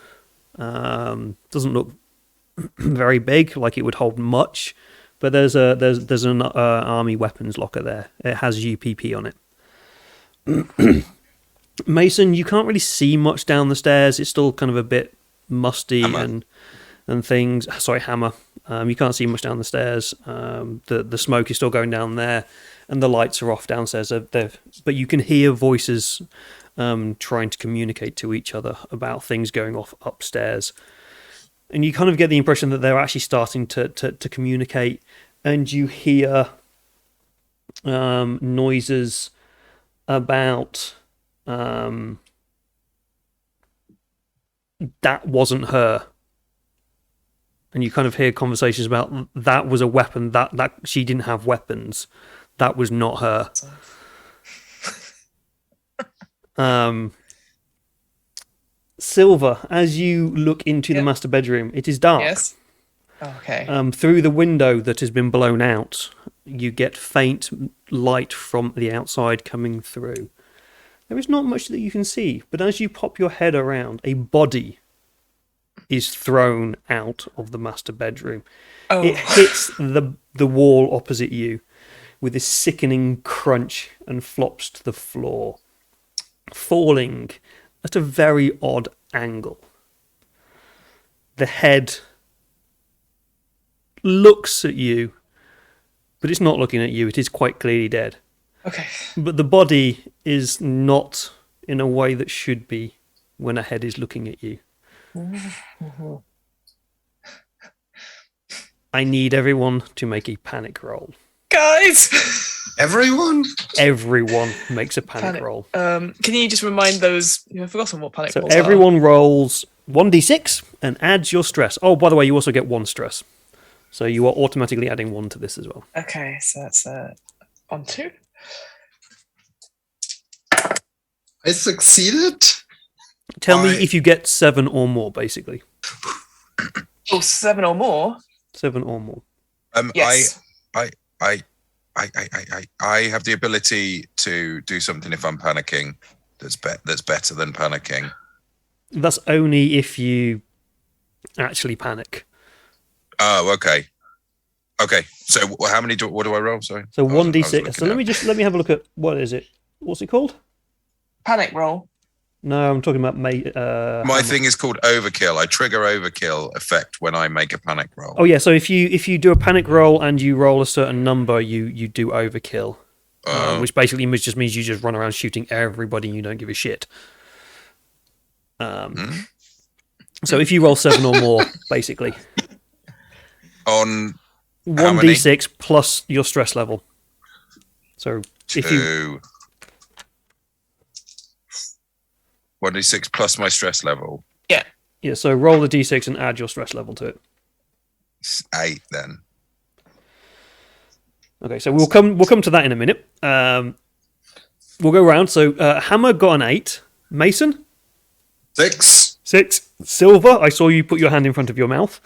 Doesn't look very big, like it would hold much, but there's an army weapons locker there. It has UPP on it. Mason, you can't really see much down the stairs. It's still kind of a bit musty Hammer. and things. Sorry, Hammer. You can't see much down the stairs. The smoke is still going down there, and the lights are off downstairs. But you can hear voices trying to communicate to each other about things going off upstairs. And you kind of get the impression that they're actually starting to communicate, and you hear noises about that wasn't her. And you kind of hear conversations about that was a weapon, that she didn't have weapons. That was not her. Silver, as you look into the Yep. master bedroom, it is dark. Yes. Okay. Through the window that has been blown out, you get faint light from the outside coming through. There is not much that you can see, but as you pop your head around, a body is thrown out of the master bedroom. Oh. It hits the wall opposite you with a sickening crunch and flops to the floor, falling at a very odd angle. The head looks at you, but it's not looking at you. It is quite clearly dead. Okay. But the body is not in a way that should be when a head is looking at you. I need everyone to make a panic roll. Guys! Everyone? Everyone makes a panic roll. Can you just remind those who have forgotten what panic So rolls everyone rolls 1d6 and adds your stress. Oh, by the way, you also get 1 stress. So you are automatically adding 1 to this as well. are? Okay, so that's on 2. I succeeded? Tell me if you get 7 or more, basically. Oh, 7 or more? 7 or more. Yes. I have the ability to do something if I'm panicking that's better than panicking. That's only if you actually panic. Oh, okay. Okay. So how many? What do I roll? Sorry. So I wasn't 1d6. looking So at- let me have a look at what is it? What's it called? Panic roll. No, I'm talking about My Hammer. thing is called overkill. I trigger overkill effect when I make a panic roll. Oh yeah, so if you do a panic roll and you roll a certain number, you do overkill, which basically just means you just run around shooting everybody and you don't give a shit. So if you roll 7 or more, basically On how many? 1d6 plus your stress level. So if you 2. 1d6 plus my stress level. yeah, so roll the d6 and add your stress level to it. It's 8 then. Okay, so we'll come to that in a minute. We'll go around. So Hammer got an 8. Mason 6. 6. Silver, I saw you put your hand in front of your mouth.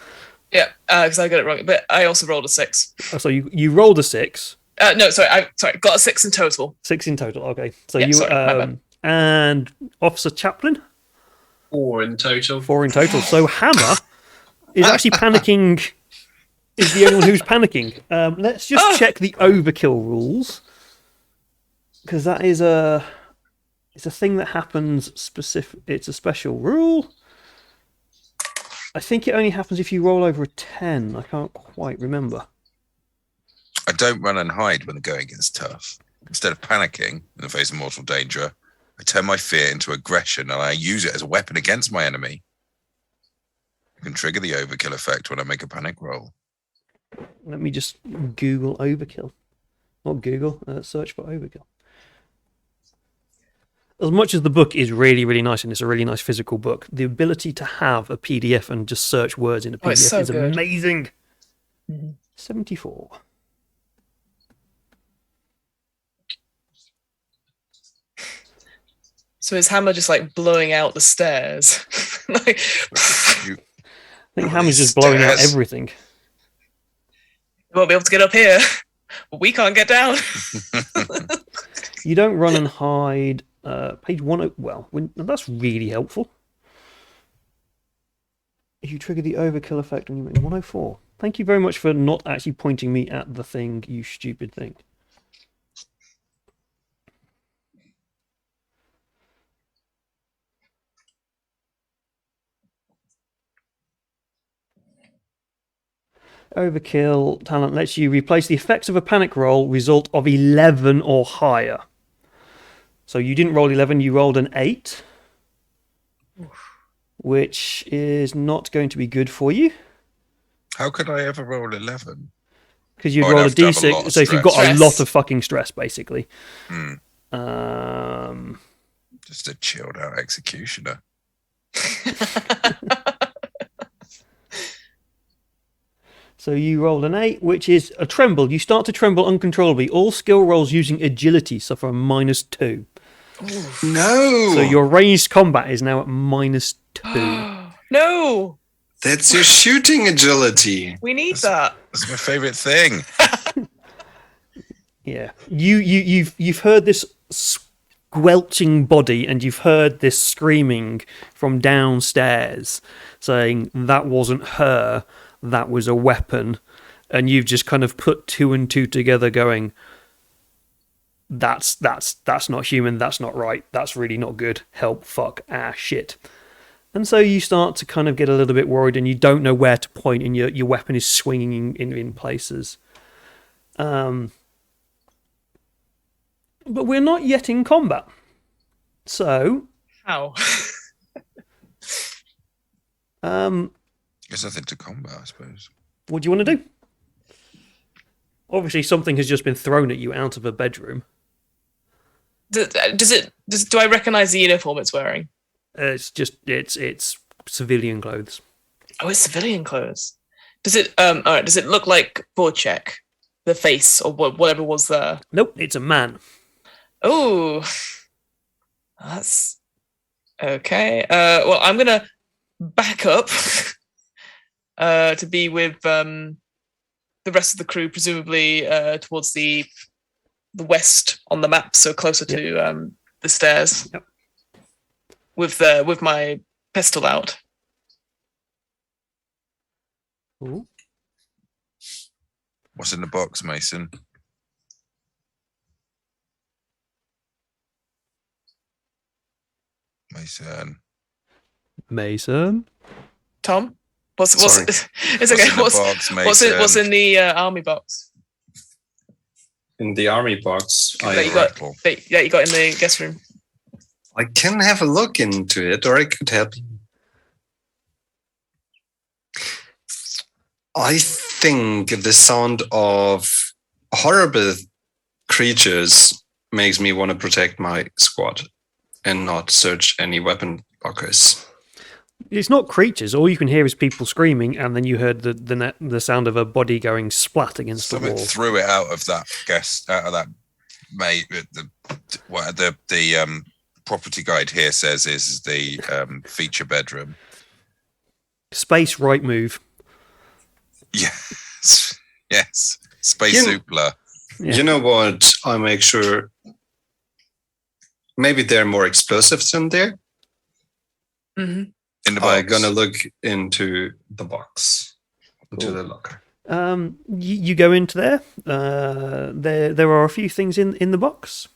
Yeah, because I got it wrong. But I also rolled a 6. So you rolled a 6. No, sorry. I got a 6 in total. 6 in total. Okay, so Yeah, you sorry, my bad. and Officer Chaplin 4 in total. 4 in total. So Hammer is actually panicking. Is the only one who's panicking. Let's just check the overkill rules, because that is it's a thing that happens specific. It's a special rule. I think it only happens if you roll over a 10. I can't quite remember. I don't run and hide when the going gets tough. Instead of panicking in the face of mortal danger, I turn my fear into aggression and I use it as a weapon against my enemy. I can trigger the overkill effect when I make a panic roll. Let me just Google overkill. Not Google, search for overkill. As much as the book is really, really nice and it's a really nice physical book, the ability to have a PDF and just search words in a PDF it's so is good. amazing. Mhm. 74. So is Hammer just like blowing out the stairs? Like, You, I think Hammer's just blowing out Stairs. everything. we won't be able to get up here. But we can't get down. You don't run and hide. Page 10. Well, that's really helpful. You trigger the overkill effect when you make 104. Thank you very much for not actually pointing me at the thing, you stupid thing. Overkill talent lets you replace the effects of a panic roll result of 11 or higher. So you didn't roll 11, you rolled an 8, which is not going to be good for you how could I ever roll 11? because you'd Oh, I'd roll a have to have a lot d6. of So if you've got stress. a lot of fucking stress, basically. Just a chilled out executioner. So you rolled an 8, which is a tremble. You start to tremble uncontrollably. All skill rolls using agility suffer a -2. No. So your ranged combat is now at -2. No, That's your shooting agility. we need that. That's my favourite thing. Yeah, you've heard this squelching body, and you've heard this screaming from downstairs, saying that wasn't her, that was a weapon, and you've just kind of put two and two together, going, that's not human, that's not right, that's really not good. Help, fuck, shit. And so you start to kind of get a little bit worried, and you don't know where to point, and your weapon is swinging in places. But we're not yet in combat. So, How? There's nothing to combat, I suppose. what do you want to do? Obviously, something has just been thrown at you out of a bedroom. Do I recognize the uniform it's wearing? It's civilian clothes. Oh, it's civilian clothes. Does it? All right. Does it look like Wojchek, the face or whatever was there? Nope, it's a man. Oh, that's okay. Well, I'm gonna back up to be with the rest of the crew, presumably towards the west on the map, so closer to the stairs. Yep. With my pistol out. Ooh. What's in the box, Mason? Mason. Tom, what's Sorry. it's okay. in the box, What's Mason? in the army box In the army box, that you got in the guest room? I can have a look into it, or I could help you. I think the sound of horrible creatures makes me want to protect my squad and not search any weapon lockers. It's not creatures. All you can hear is people screaming, and then you heard the sound of a body going splat against the Something wall. threw it out of that mate. The property guide here says is the feature bedroom. Space right move. Yes. Space You- Supla. Yeah. You know what? I make sure. Maybe there are more explosives in there. Mm-hmm. In the box. I'm gonna look into the box, into the locker. You go into there. There are a few things in the box.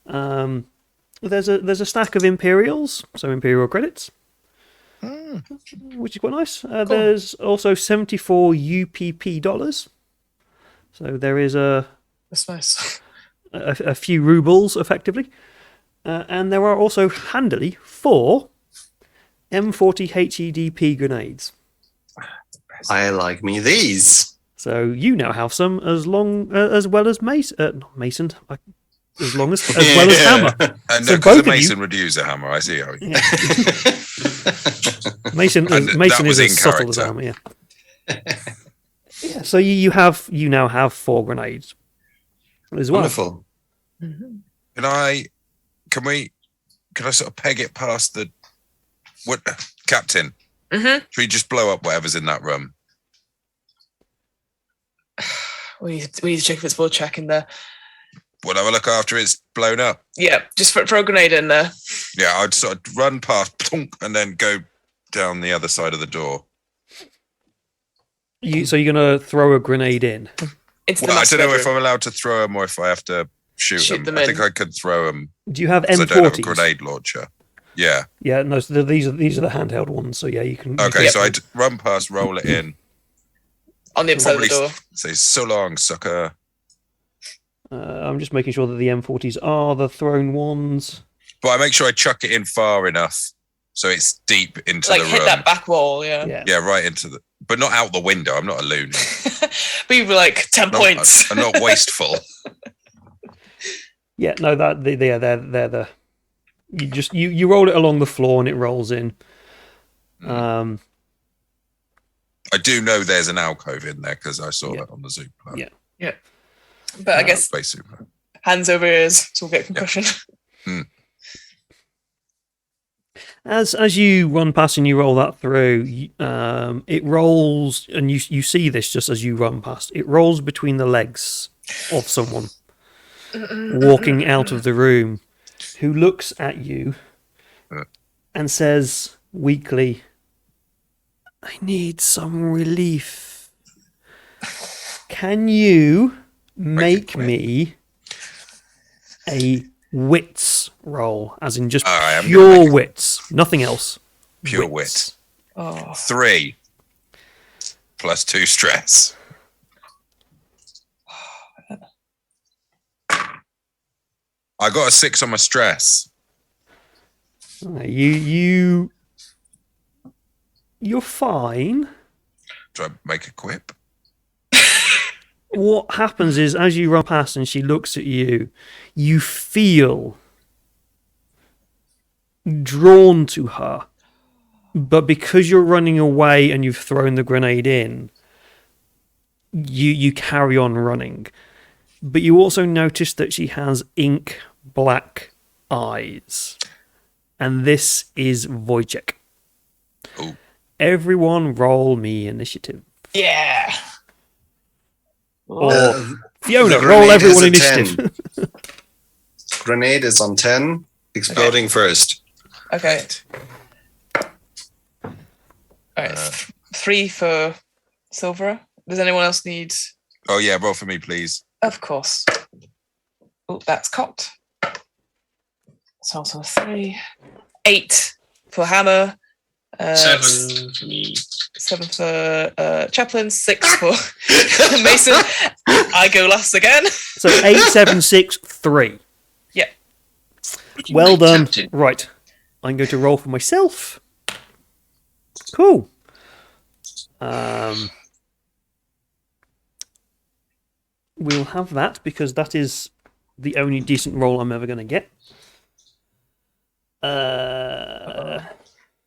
There's a stack of Imperials, so Imperial credits, which is quite nice. There's also 74 UPP dollars. So there is That's nice. a few rubles, effectively. And there are also handily 4 M40 HEDP grenades. I like me these. So you now have some as well as Mason. Not Mason. As well as Hammer. And So because both of Mason would use a hammer. I see how. Yeah. Mason And that is was as in subtle as character. Hammer. Yeah. So you now have 4 grenades as well. Wonderful. Can I sort of peg it past the captain? Mm-hmm. Should we just blow up whatever's in that room? We need to check if it's Wojchek in there. We'll have a look after it's blown up. Yeah, just throw a grenade in there. Yeah, I'd sort of run past plonk, and then go down the other side of the door. So you're going to throw a grenade in. Into the Well, I master don't know if bedroom. I'm allowed to throw them or if I have to shoot them. I think in. I could throw them. Do you have I don't have a M40s? grenade launcher. Yeah. Yeah, no. So these are the handheld ones. So yeah, you can. Okay, you so I'd run past, roll it in. On the other side of the door. Say, so long, sucker. I'm just making sure that the M40s are the thrown ones. But I make sure I chuck it in far enough so it's deep into Like the hit room. that back wall, yeah. Yeah. Yeah, right into the. But not out the window. I'm not a loon. But you were like 10 points. I'm not wasteful. Yeah. No, they're the. You just you roll it along the floor and it rolls in. I do know there's an alcove in there because I saw that on the Zoom plan. Yeah. But I guess Space Super. hands over ears, so we'll get concussion. As you run past and you roll that through, it rolls, and you see this just as you run past. It rolls between the legs of someone walking out of the room, who looks at you and says weakly, "I need some relief. Can you make me a wits roll, as in just pure wits, nothing else? Pure wits. Oh. 3 plus 2 stress. I got a 6 on my stress. You're fine. Do I make a quip? What happens is, as you run past and she looks at you, you feel drawn to her. But because you're running away and you've thrown the grenade in, you carry on running. But you also notice that she has ink black eyes. And this is Wojciech. Ooh. Everyone roll me initiative. Yeah. Or Fiona, roll everyone initiative. Grenade is on 10. Exploding first. Okay. All right. 3 for silver. Does anyone else need? Oh yeah, roll for me, please. Of course. Oh, that's cocked. It's also a 3. 8 for hammer. 7 for me. 7 for chaplain. 6 for mason. I go last again. So 8, 7, 6, 3. Yeah. Well done. Captain. Right. I'm going to roll for myself. Cool. We'll have that because that is the only decent roll I'm ever going to get. I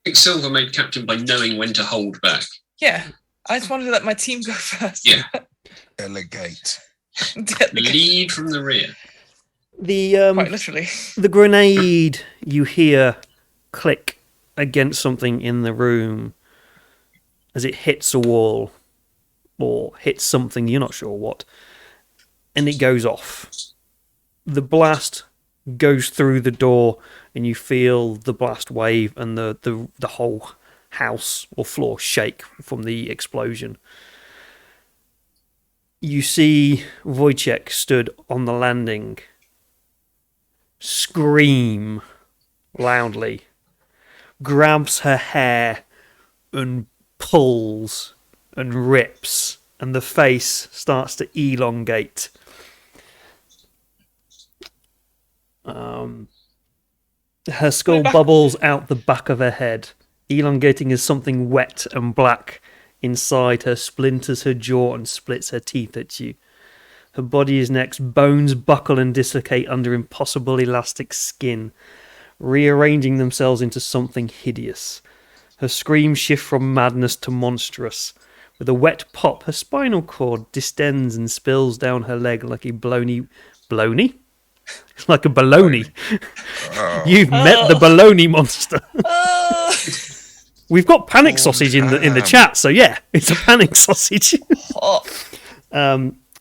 think Silver made captain by knowing when to hold back. Yeah. I just wanted to let my team go first. Yeah. Delegate. Lead from the rear. Quite literally. The grenade you hear click against something in the room as it hits a wall or hits something, you're not sure what, and it goes off. The blast goes through the door and you feel the blast wave and the whole house or floor shake from the explosion. You see Wojciech stood on the landing, scream loudly, grabs her hair and pulls and rips, and the face starts to elongate. Her skull bubbles out the back of her head, elongating as something wet and black inside her splinters her jaw and splits her teeth at you. Her body is next. Bones buckle and dislocate under impossible elastic skin, rearranging themselves into something hideous. Her screams shift from madness to monstrous. With a wet pop, her spinal cord distends and spills down her leg like a baloney. Baloney? Like a baloney. You've met the baloney monster. We've got panic sausage in the chat, so yeah, it's a panic sausage.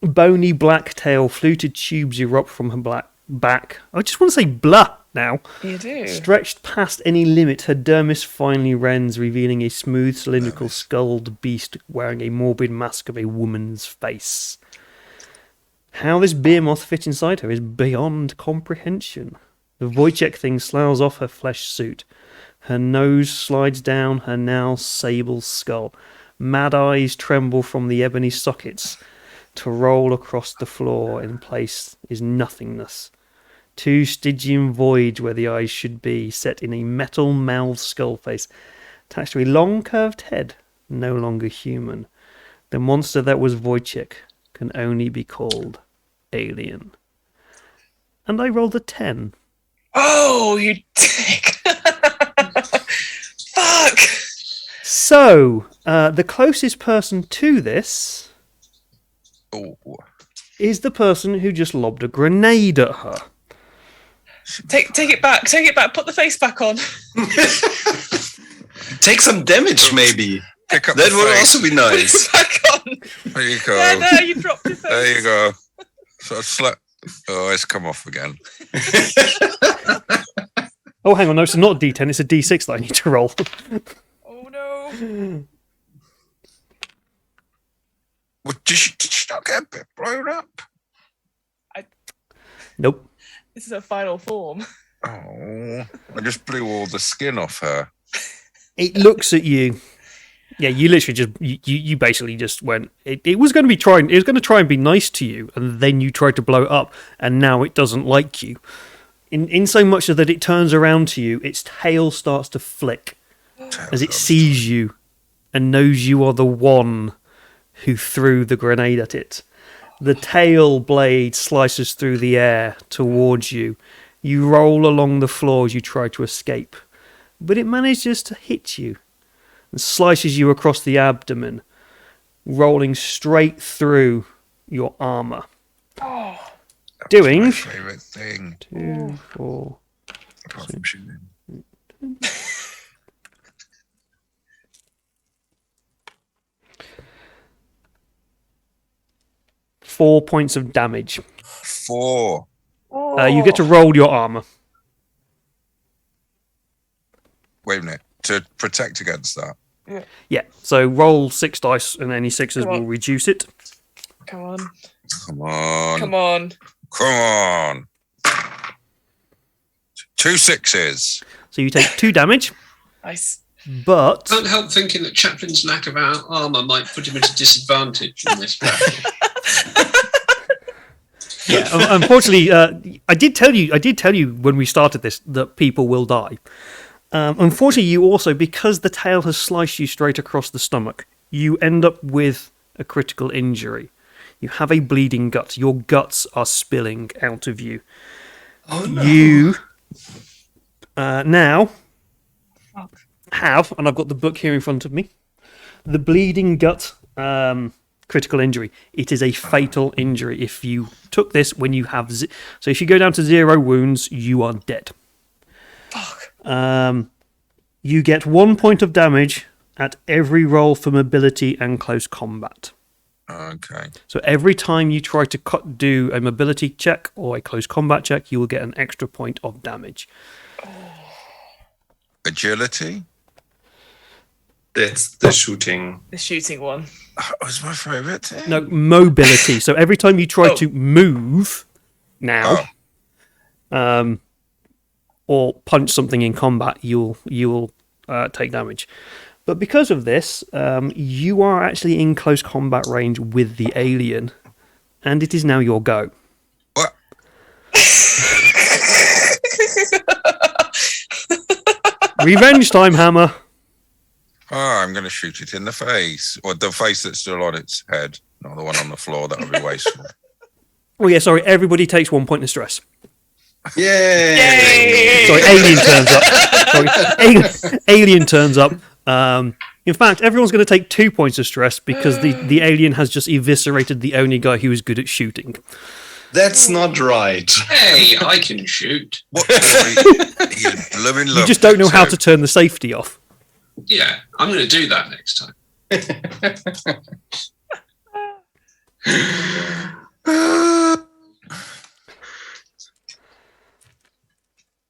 Bony black tail, fluted tubes erupt from her black back. I just want to say blah now. You do. Stretched past any limit, her dermis finally rends, revealing a smooth, cylindrical, skulled beast wearing a morbid mask of a woman's face. How this behemoth fit inside her is beyond comprehension. The Wojciech thing sloughs off her flesh suit. Her nose slides down her now sable skull. Mad eyes tremble from the ebony sockets. To roll across the floor in place is nothingness. Two Stygian voids where the eyes should be, set in a metal-mouthed skull face, attached to a long curved head, no longer human. The monster that was Wojciech can only be called alien. And I rolled a 10. Oh, you dick. Fuck. So, the closest person to this Ooh. is the person who just lobbed a grenade at her. Take it back. Take it back. Put the face back on. Take some damage, maybe. Pick up That the would face. also be Put nice. it back on. There you go. Yeah, there, you dropped your face. There you go. So oh, it's come off again. Oh, hang on, no, it's not a D10, it's a D6 that I need to roll. Oh no. Well, did she not get a bit blown up? Nope. This is a final form. Oh, I just blew all the skin off her. It looks at you. Yeah, you literally just you basically just went. It was going to try and be nice to you, and then you tried to blow it up, and now it doesn't like you. In so much that it turns around to you, its tail starts to flick as it sees you and knows you are the one who threw the grenade at it. The tail blade slices through the air towards you. You roll along the floor as you try to escape, but it manages to hit you and slices you across the abdomen, rolling straight through your armor. Doing My favourite thing. 2, 4, Apart from shooting. 4 points of damage. 4. You get to roll your armor. Wait a minute. To protect against that. Yeah, so roll 6 dice, and any 6s Come on. will reduce it. Come on. Come on. Come on. Come on. 2 6s. So you take 2 damage, Nice. but Can't help thinking that Chaplin's lack of armour might put him at a disadvantage in this battle. yeah, unfortunately, I did tell you when we started this that people will die. Unfortunately, you also, because the tail has sliced you straight across the stomach, you end up with a critical injury. You have a bleeding gut. Your guts are spilling out of you. Oh no. You now have, and I've got the book here in front of me, the bleeding gut critical injury. It is a fatal injury. If you took this when you have... so if you go down to 0 wounds, you are dead. Fuck. You get 1 point of damage at every roll for mobility and close combat. Okay. So every time you try to do a mobility check or a close combat check, you will get an extra point of damage. Agility? That's the shooting. The shooting one. That was my favourite thing. No, mobility. So every time you try to move now, or punch something in combat, you will take damage. But because of this, you are actually in close combat range with the alien, and it is now your go. What? Revenge time, Hammer. Oh, I'm going to shoot it in the face. Or the face that's still on its head. Not the one on the floor. That would be wasteful. Oh yeah, sorry. Everybody takes 1 point of stress. Yay! Yay! Sorry, alien turns up. Sorry, alien turns up. In fact, everyone's going to take 2 points of stress because the alien has just eviscerated the only guy who is good at shooting. That's not right. Hey, I can shoot. What? You blooming You just don't know how to turn the safety off. Yeah, I'm going to do that next time.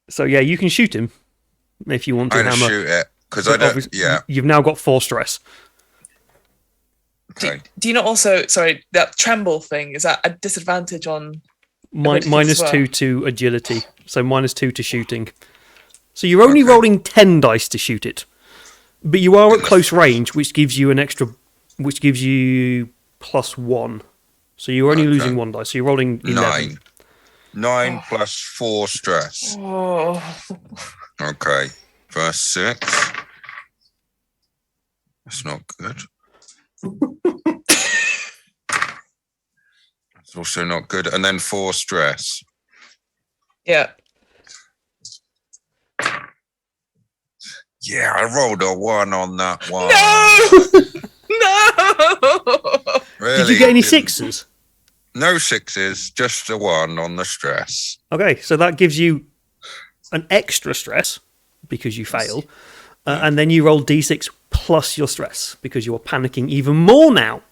So yeah, you can shoot him if you want to, I'm going to Hammer. shoot it. Because I But don't... obviously, Yeah. You've now got 4 stress. Okay. Do you not also, sorry, that tremble thing, is that a disadvantage on... abilities Minus as well? 2 to agility, so minus 2 to shooting. So you're only rolling 10 dice to shoot it, but you are at close range, which gives you +1. So you're only losing 1 dice. So you're rolling 11. 9 plus 4 stress. Oh. Okay. First 6. That's not good. It's also not good. And then 4 stress. Yeah. Yeah, I rolled a 1 on that one. No! Really? Did you get any 6s? No 6s, just a 1 on the stress. Okay, so that gives you an extra stress because you fail, and then you roll d6 plus your stress because you're panicking even more now.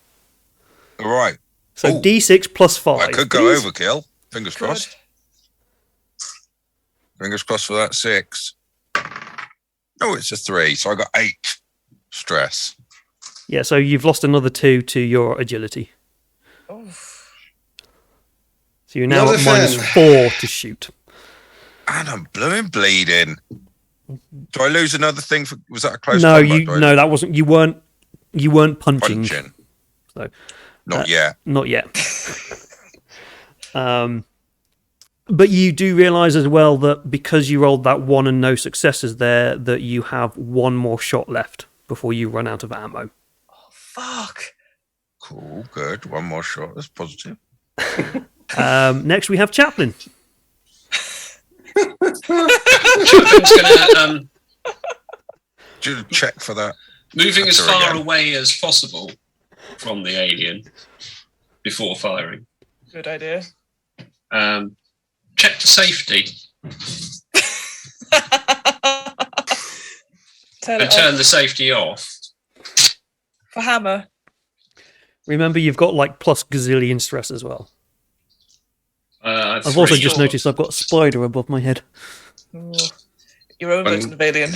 All right. So Ooh. d6 plus 5. I could go please. overkill. Fingers crossed. Fingers crossed for that 6. Oh, it's a 3. So I got 8 stress. Yeah, so you've lost another 2 to your agility. Oh. So you're now Another at minus fan. 4 to shoot. And I'm blooming bleeding. Do I lose another thing? Was that a close No, combat? that wasn't. You weren't punching. Punching. So, Not yet. Not yet. But you do realise as well that because you rolled that 1 and no successes there, that you have 1 more shot left before you run out of ammo. Fuck. Cool, good. 1 more shot. That's positive. Next, we have Chaplin. Chaplin's going to, Just check for that. moving as That's far again. away as possible from the alien before firing. Good idea. Check for safety Turn and it turn off the safety off. for Hammer. Remember, you've got like plus gazillion stress as well. I've I've also 3. just noticed I've got a spider above my head. Ooh. Your own version of Alien.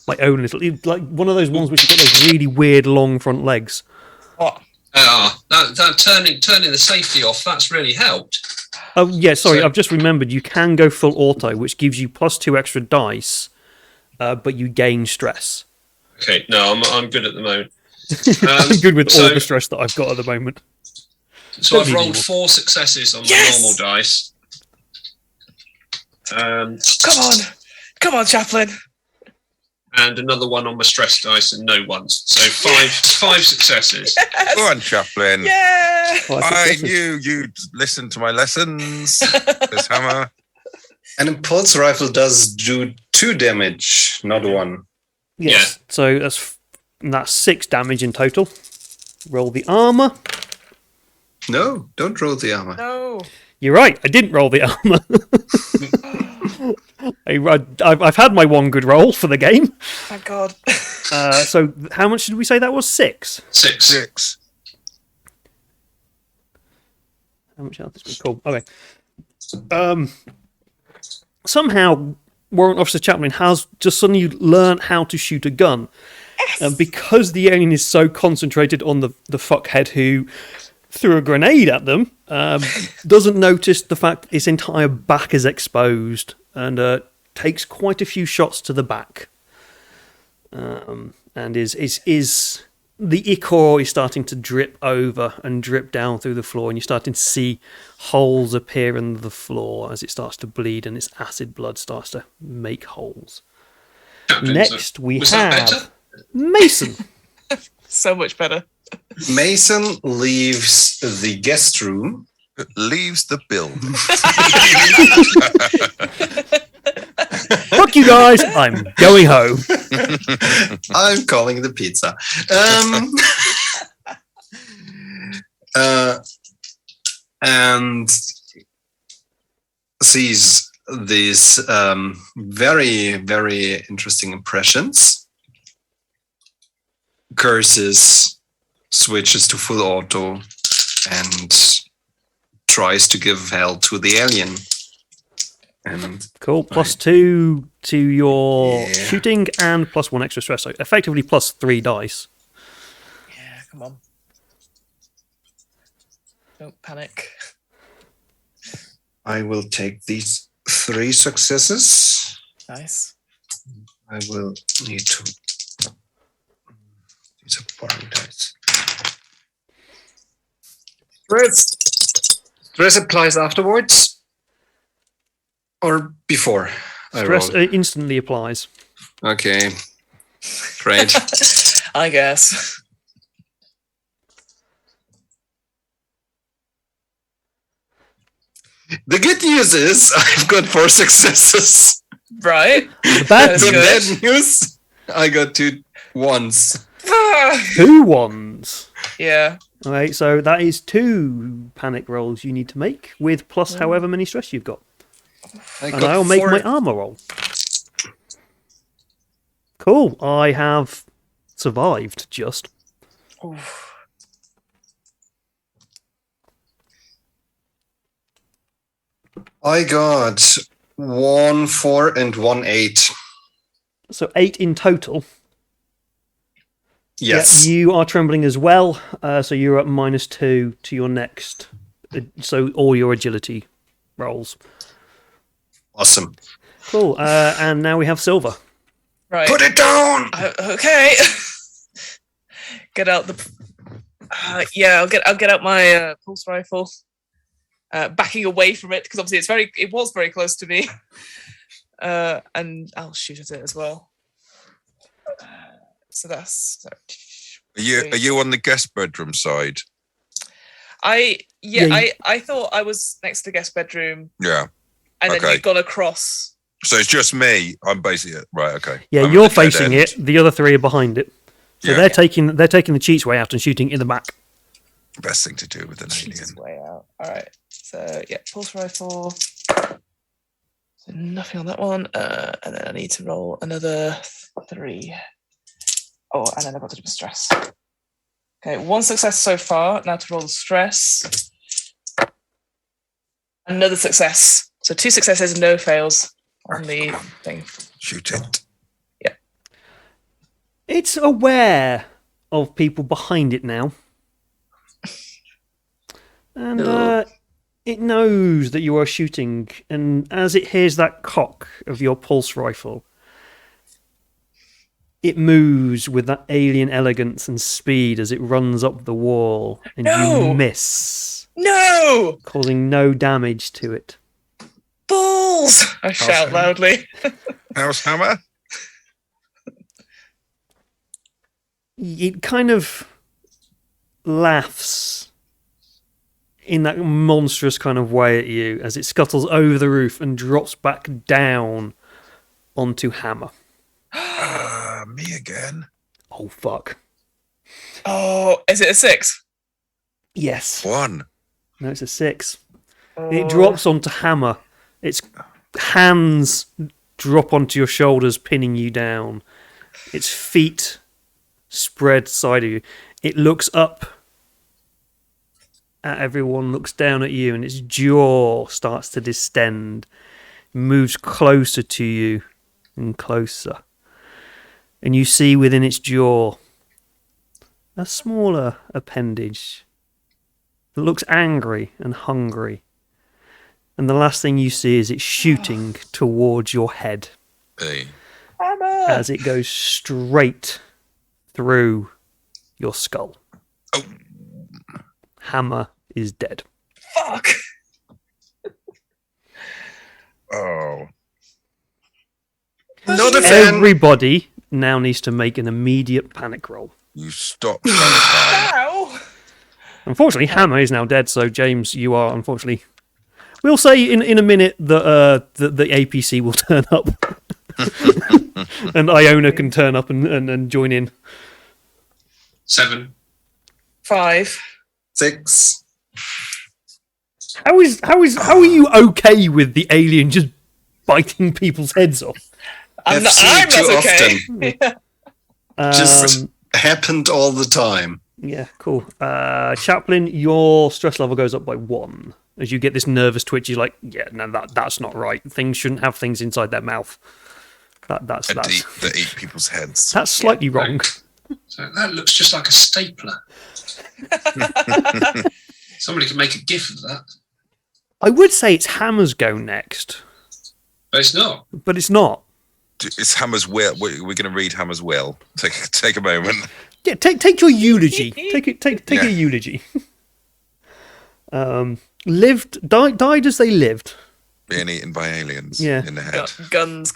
My own little, like one of those ones which have got those really weird long front legs. What? That turning the safety off, that's really helped. Oh yeah, sorry, So- I've just remembered. You can go full auto, which gives you plus 2 extra dice, but you gain stress. Okay, no, I'm good at the moment. I'm good with all so- the stress that I've got at the moment. So Don't I've need rolled anymore. 4 successes on Yes! my normal dice. Come on, Chaplin. And another 1 on my stress dice and no ones. So 5 successes. Go on, Chaplin. Yeah. Oh, that's I successes. knew you'd listen to my lessons. This hammer. An impulse rifle does do 2 damage, not 1. Yes. So that's 6 damage in total. Roll the armor. No, don't roll the armor. No. You're right. I didn't roll the armor. I've had my 1 good roll for the game. Thank God. So how much did we say that was? 6. 6. 6. How much health is me? Cool. Okay. Somehow, Warrant Officer Chaplin has just suddenly learned how to shoot a gun. And because the alien is so concentrated on the fuckhead who threw a grenade at them, doesn't notice the fact its entire back is exposed and takes quite a few shots to the back. And is the ichor is starting to drip over and drip down through the floor, and you're starting to see holes appear in the floor as it starts to bleed and its acid blood starts to make holes. Next, we Was that have better? Mason. So much better. Mason leaves the guest room. Leaves the building. Fuck you guys, I'm going home. I'm calling the pizza. And sees these very, very interesting impressions. Curses, switches to full auto, and tries to give hell to the alien. And Cool. Plus 2 to your Yeah. shooting and plus 1 extra stress. So effectively plus 3 dice. Yeah, come on. Don't panic. I will take these 3 successes. Nice. I will need to. These are boring dice. Stress applies afterwards or before I Stress roll. instantly applies. Okay, great. I guess. The good news is I've got 4 successes. Right. The bad That's The news, good. bad news, I got 2 ones. 2 ones. Yeah. Okay, so that is 2 panic rolls you need to make with plus however many stress you've got. And I'll make my armor roll. Cool. I have survived just. Oof. I got 1 4 and 1 8. So 8 in total. Yes. Yeah, you are trembling as well. So you're at -2 to your next. So all your agility rolls. Awesome. Cool. And now we have Silver. Right. Put it down. Okay. Get out the. Yeah, I'll get out my pulse rifle. Backing away from it because obviously it was very close to me. And I'll shoot at it as well. So that's. Are you on the guest bedroom side? I thought I was next to the guest bedroom. Yeah. And then you've gone across. So it's just me. I'm basically right. Okay. Yeah, I'm you're at the dead facing end. it. The other 3 are behind it. So Yeah. they're taking the cheats way out and shooting in the back. Best thing to do with an alien. Jesus, way out. All right. So yeah, pulse rifle. So nothing on that one. And then I need to roll another 3. Oh, and then I've got to do the stress. Okay, 1 success so far. Now to roll the stress. Another success. So 2 successes, no fails on the thing. Shoot it. Yeah. It's aware of people behind it now. And it knows that you are shooting, and as it hears that cock of your pulse rifle, it moves with that alien elegance and speed as it runs up the wall, and you miss, No! causing no damage to it. Balls! I shout loudly. How's Hammer? It kind of laughs in that monstrous kind of way at you as it scuttles over the roof and drops back down onto Hammer. Me again. Oh, fuck. Oh, is it a 6? Yes. 1. No, it's a 6. It drops onto Hammer. Its hands drop onto your shoulders, pinning you down. Its feet spread side of you. It looks up at everyone, looks down at you, and its jaw starts to distend, moves closer to you and closer. And you see within its jaw a smaller appendage that looks angry and hungry. And the last thing you see is it shooting towards your head Hey. Hammer! as it goes straight through your skull. Oh. Hammer is dead. Fuck! Oh. Not a fan. Everybody now needs to make an immediate panic roll. You stop. Valentine. Ow! Unfortunately, Hammer is now dead, so James, you are unfortunately. We'll say in a minute that the APC will turn up, and Iona can turn up and join in. 7. 5. 6. How are you okay with the alien just biting people's heads off? I'm I've seen it not too okay. Just happened all the time. Yeah, cool. Chaplain, your stress level goes up by 1 as you get this nervous twitch. You're like, yeah, no, that's not right. Things shouldn't have things inside their mouth. That's That eat people's heads. that's slightly wrong. So that looks just like a stapler. Somebody could make a gif of that. I would say it's Hammer's go next, But it's not. but it's not. It's Hammer's will. We're going to read Hammer's will. Take a moment. Yeah, take your eulogy. Take Yeah. a eulogy. Died as they lived. Being eaten by aliens Yeah. in the head. Guns.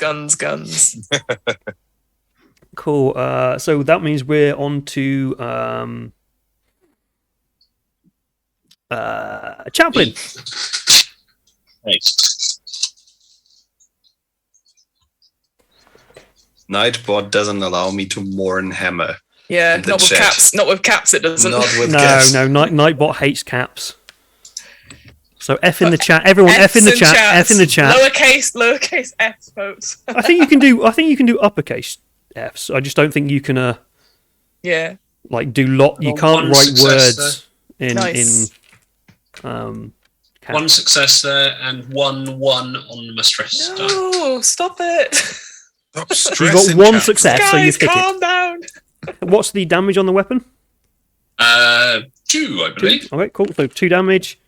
Cool. So that means we're on to Chaplain. Nightbot doesn't allow me to mourn Hammer. Yeah, In the not with chat. caps. Not with caps. It doesn't. Not with No, guests. Nightbot hates caps. So F in the chat, everyone. F in the chat. F in the chat. Lowercase F, folks. I think you can do uppercase Fs. I just don't think you can. Yeah. Like do lot. You Well, can't one write success words in Nice. One success there and 1-1 on the stress die. No, stop it. Stop You've stressing. got one chat success, room. so you Guys, hit calm it. down. What's the damage on the weapon? 2, I believe. Okay, cool. So 2 damage.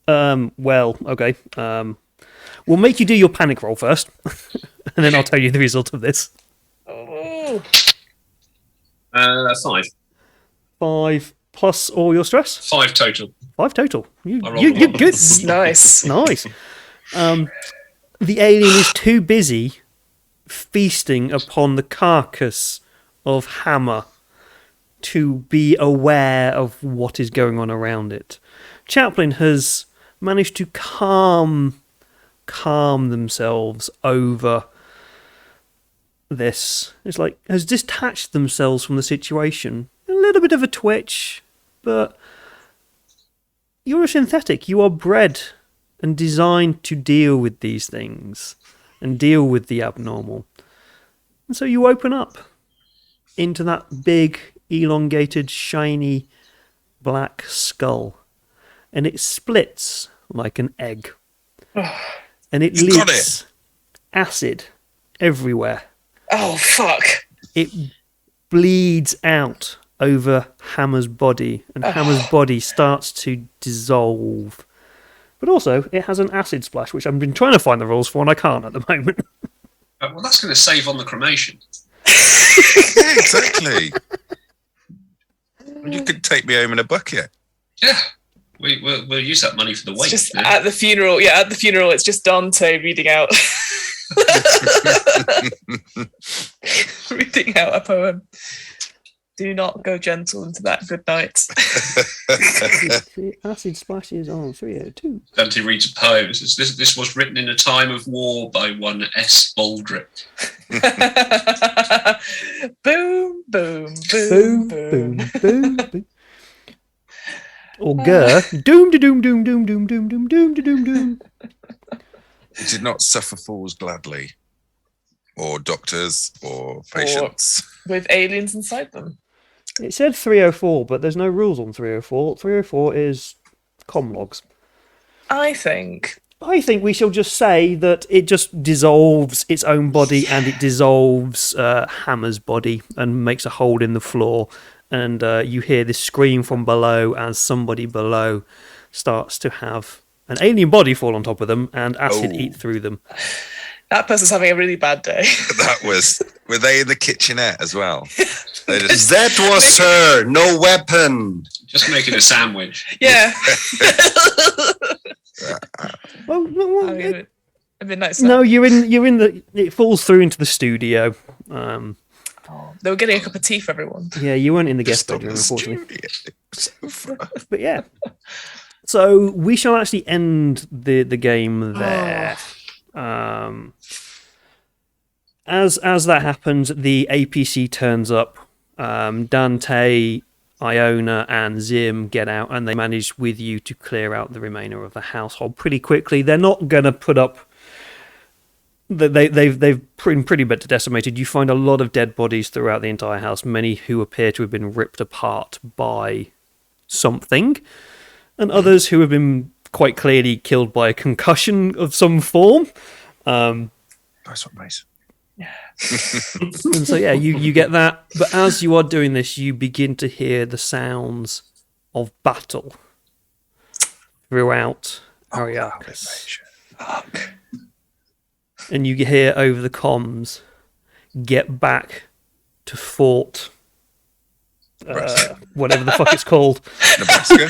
Well, okay. We'll make you do your panic roll first, and then I'll tell you the result of this. Oh. 5. 5 plus all your stress. 5 total. 5 total. I rolled You're a lot. good. Nice. Nice. The alien is too busy feasting upon the carcass of Hammer to be aware of what is going on around it. Chaplin has managed to calm themselves over this. It's like has detached themselves from the situation. A little bit of a twitch, but you're a synthetic. You are bred and designed to deal with these things and deal with the abnormal. And so you open up into that big, elongated, shiny black skull. And it splits like an egg. And it You got leaks acid everywhere. Oh, fuck. It bleeds out over Hammer's body, and Hammer's body starts to dissolve. But also, it has an acid splash, which I've been trying to find the rules for, and I can't at the moment. Well, that's going to save on the cremation. Yeah, exactly. You could take me home in a bucket. Yeah. We'll use that money for the It's wake. just yeah. at the funeral. Yeah, at the funeral, it's just Dante reading out. Reading out a poem. Do not go gentle into that good night. Acid splashes on 302. Dante reads a poem. It says, this was written in a time of war by one S. Baldrick. Boom, boom, Boom, boom, boom, boom. boom, boom. Or doom de doom doom doom doom doom doom doom de doom doom. He did not suffer fools gladly, or doctors, or patients. With aliens inside them. It said 304, but there's no rules on 304. 304 is comm logs. I think. I think we shall just say that it just dissolves its own body and it dissolves Hammer's body and makes a hole in the floor. And you hear this scream from below as somebody below starts to have an alien body fall on top of them and acid eat through them. That person's having a really bad day. Were they in the kitchenette as well? They just, That was her. No weapon. Just making a sandwich. Yeah. Well, I mean, it'd be nice. no, you're in the. It falls through into the studio. They were getting a cup of tea for everyone. Yeah, you weren't in the guest just on bedroom, the unfortunately. studio sofa. But yeah. So we shall actually end the game there. As that happens, the APC turns up. Dante, Iona, and Zim get out, and they manage with you to clear out the remainder of the household pretty quickly. They're not going to put up. They've been pretty bit decimated. You find a lot of dead bodies throughout the entire house, many who appear to have been ripped apart by something, and others who have been quite clearly killed by a concussion of some form. Nice one, mate. And so, yeah, you get that. But as you are doing this, you begin to hear the sounds of battle throughout Ariarchus. Fuck. And you hear over the comms, get back to Fort... whatever the fuck it's called. Nebraska.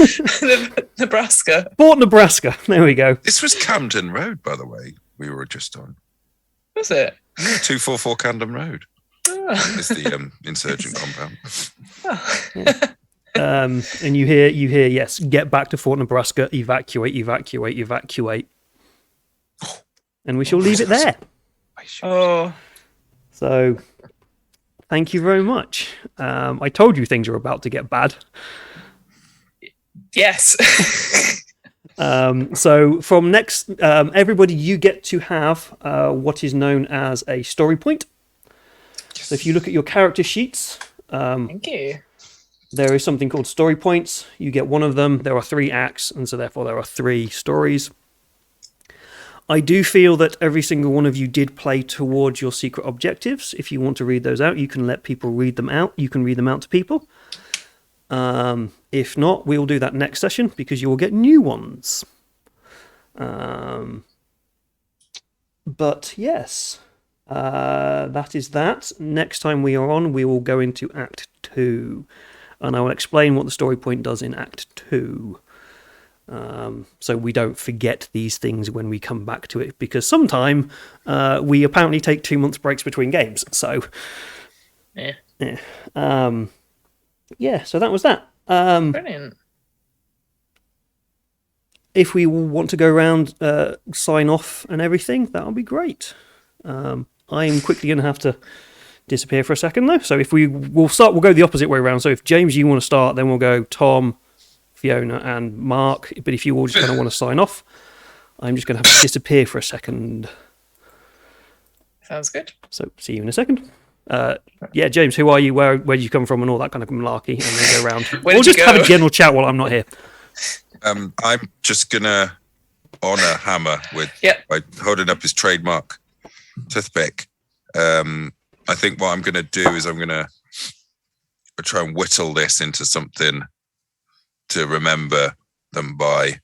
Nebraska. Fort Nebraska. There we go. This was Camden Road, by the way. We were just on. Was it? Yeah, 244 Camden Road. Oh. It's the insurgent compound. And you hear, yes, get back to Fort Nebraska, evacuate. And we shall leave it there. Oh. So, thank you very much. I told you things are about to get bad. Yes. So from next, everybody, you get to have what is known as a story point. So if you look at your character sheets, Thank you. there is something called story points. You get one of them. There are 3 acts, and so therefore there are 3 stories. I do feel that every single one of you did play towards your secret objectives. If you want to read those out, you can let people read them out. You can read them out to people. If not, we will do that next session because you will get new ones. But yes, that is that. Next time we are on, we will go into Act 2. And I will explain what the story point does in Act 2. So we don't forget these things when we come back to it, because sometime we apparently take 2 months breaks between games. So Yeah. So that was that. Brilliant. If we want to go around, sign off and everything, that'll be great. I'm quickly going to have to disappear for a second though. So if we'll go the opposite way around. So if James, you want to start, then we'll go Tom, Fiona and Mark. But if you all just kind of want to sign off, I'm just going to have to disappear for a second. Sounds good. So see you in a second. James, who are you? Where did you come from? And all that kind of malarkey, and then go around. Where We'll did you just have a go? general chat while I'm not here. I'm just gonna honour Hammer by holding up his trademark toothpick. I think what I'm gonna do is I'm gonna try and whittle this into something to remember them by,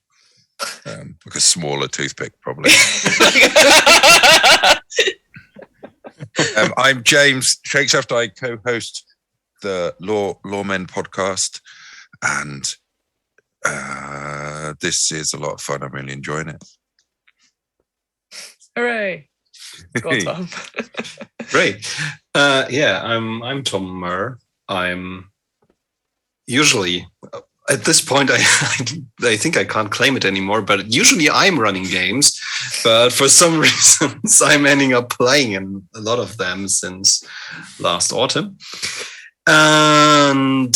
like a smaller toothpick, probably. I'm James Shakespeare. I co-host the Lawmen podcast, and this is a lot of fun. I'm really enjoying it. Hooray. Go on, Tom. Great. I'm Tom Murr. I'm usually at this point, I think I can't claim it anymore, but usually I'm running games, but for some reasons I'm ending up playing in a lot of them since last autumn. And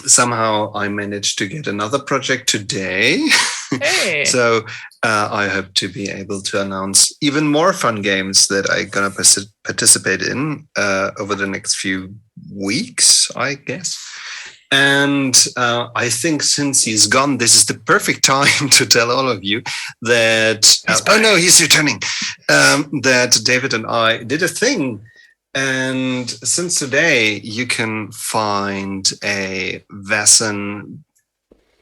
somehow I managed to get another project today. Hey. So I hope to be able to announce even more fun games that I'm going to participate in over the next few weeks, I guess. And I think since he's gone, this is the perfect time to tell all of you that, he's returning, that David and I did a thing. And since today, you can find a Vassan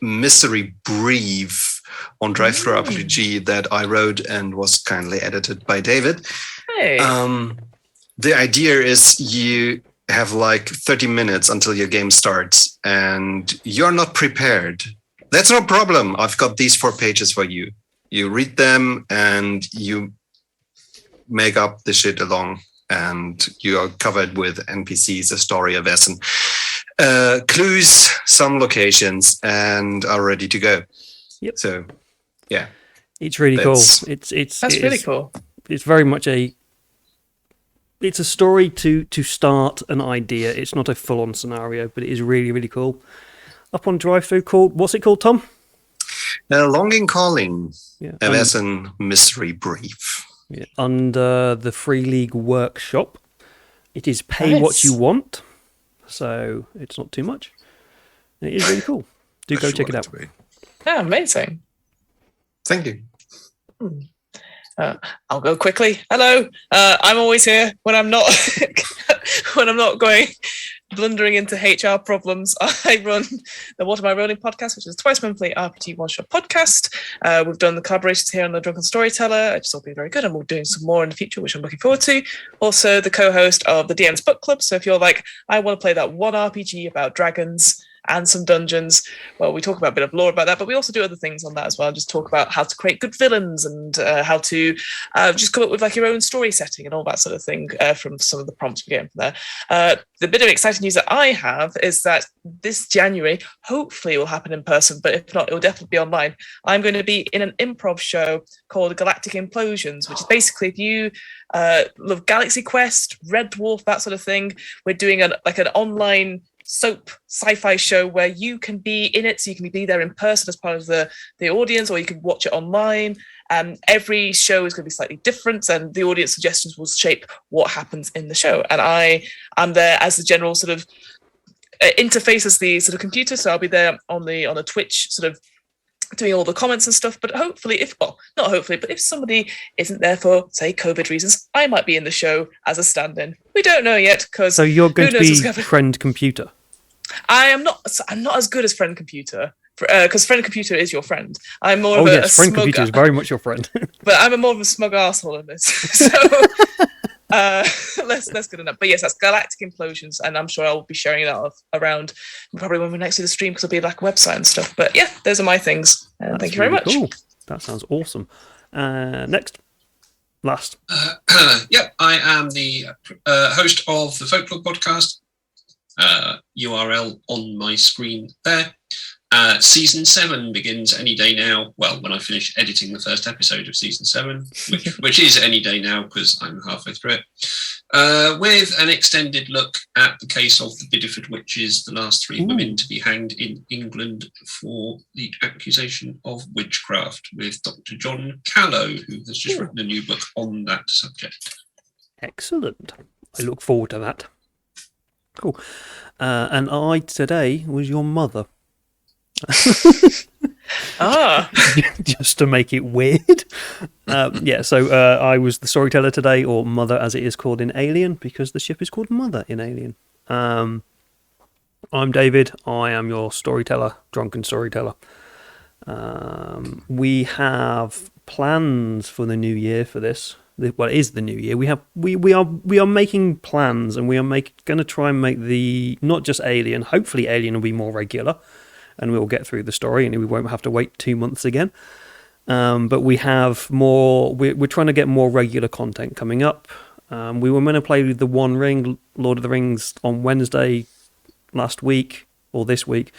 mystery brief on Drive-Thru RPG that I wrote and was kindly edited by David. Hey. The idea is you have like 30 minutes until your game starts and you're not prepared. That's no problem. I've got these 4 pages for you. You read them and you make up the shit along, and you are covered with NPCs, a story, a lesson, clues, some locations, and are ready to go. Yep. So, yeah. It's really cool. That's really cool. It's very much it's a story to start an idea. It's not a full-on scenario, but it is really, really cool. Up on Drive-Thru what's it called, Tom? Longing Calling. Yeah. A lesson mystery brief. Yeah. Under the Free League Workshop. It is pay what you want, so it's not too much. And it is really cool. Do go check it out. Yeah, amazing. Thank you. I'll go quickly. Hello. I'm always here when I'm not going blundering into HR problems. I run the What Am I Rolling podcast, which is a twice monthly RPG one-shot podcast. We've done the collaborations here on the Drunken Storyteller. I just thought it'd be very good, and we're doing some more in the future, which I'm looking forward to. Also, the co-host of the DM's Book Club. So if you're like, I want to play that one RPG about dragons and some dungeons, well, we talk about a bit of lore about that, but we also do other things on that as well. Just talk about how to create good villains and how to just come up with like your own story setting and all that sort of thing from some of the prompts we get from there. The bit of exciting news that I have is that this January, hopefully it will happen in person, but if not, it will definitely be online. I'm going to be in an improv show called Galactic Implosions, which is basically, if you love Galaxy Quest, Red Dwarf, that sort of thing, we're doing an online soap sci-fi show where you can be in it, so you can be there in person as part of the audience, or you can watch it online. Every show is going to be slightly different, and the audience suggestions will shape what happens in the show. And I'm there as the general sort of interface, as the sort of computer, so I'll be there on the Twitch sort of doing all the comments and stuff. But hopefully, not hopefully, but if somebody isn't there for, say, COVID reasons, I might be in the show as a stand-in. We don't know yet, because So you're going to be friend computer. I'm not as good as friend computer, because friend computer is your friend. I'm more of a friend smug, computer is very much your friend. but I'm more of a smug arsehole in this. So less good enough. But yes, that's Galactic Implosions, and I'm sure I'll be sharing that around probably when we next do the stream, because it'll be like a website and stuff. But yeah, those are my things. Thank you very much. Cool. That sounds awesome. Last. Yep, I am the host of the Folklore podcast. URL on my screen there. Season 7 begins any day now. Well, when I finish editing the first episode of season 7, which is any day now because I'm halfway through it, with an extended look at the case of the Bideford witches, the last 3 women to be hanged in England for the accusation of witchcraft, with Dr. John Callow, who has just written a new book on that subject. Excellent. I look forward to that. Cool. And I today was your mother. Just to make it weird. So I was the storyteller today, or mother as it is called in Alien, because the ship is called Mother in Alien. I'm David. I am your storyteller, drunken storyteller. We have plans for the new year for this. Well, it is the new year. We are making plans, and we are going to try and make the not just Alien. Hopefully, Alien will be more regular, and we'll get through the story, and we won't have to wait 2 months again. But we have more. We're trying to get more regular content coming up. We were going to play the One Ring, Lord of the Rings, on Wednesday last week or this week,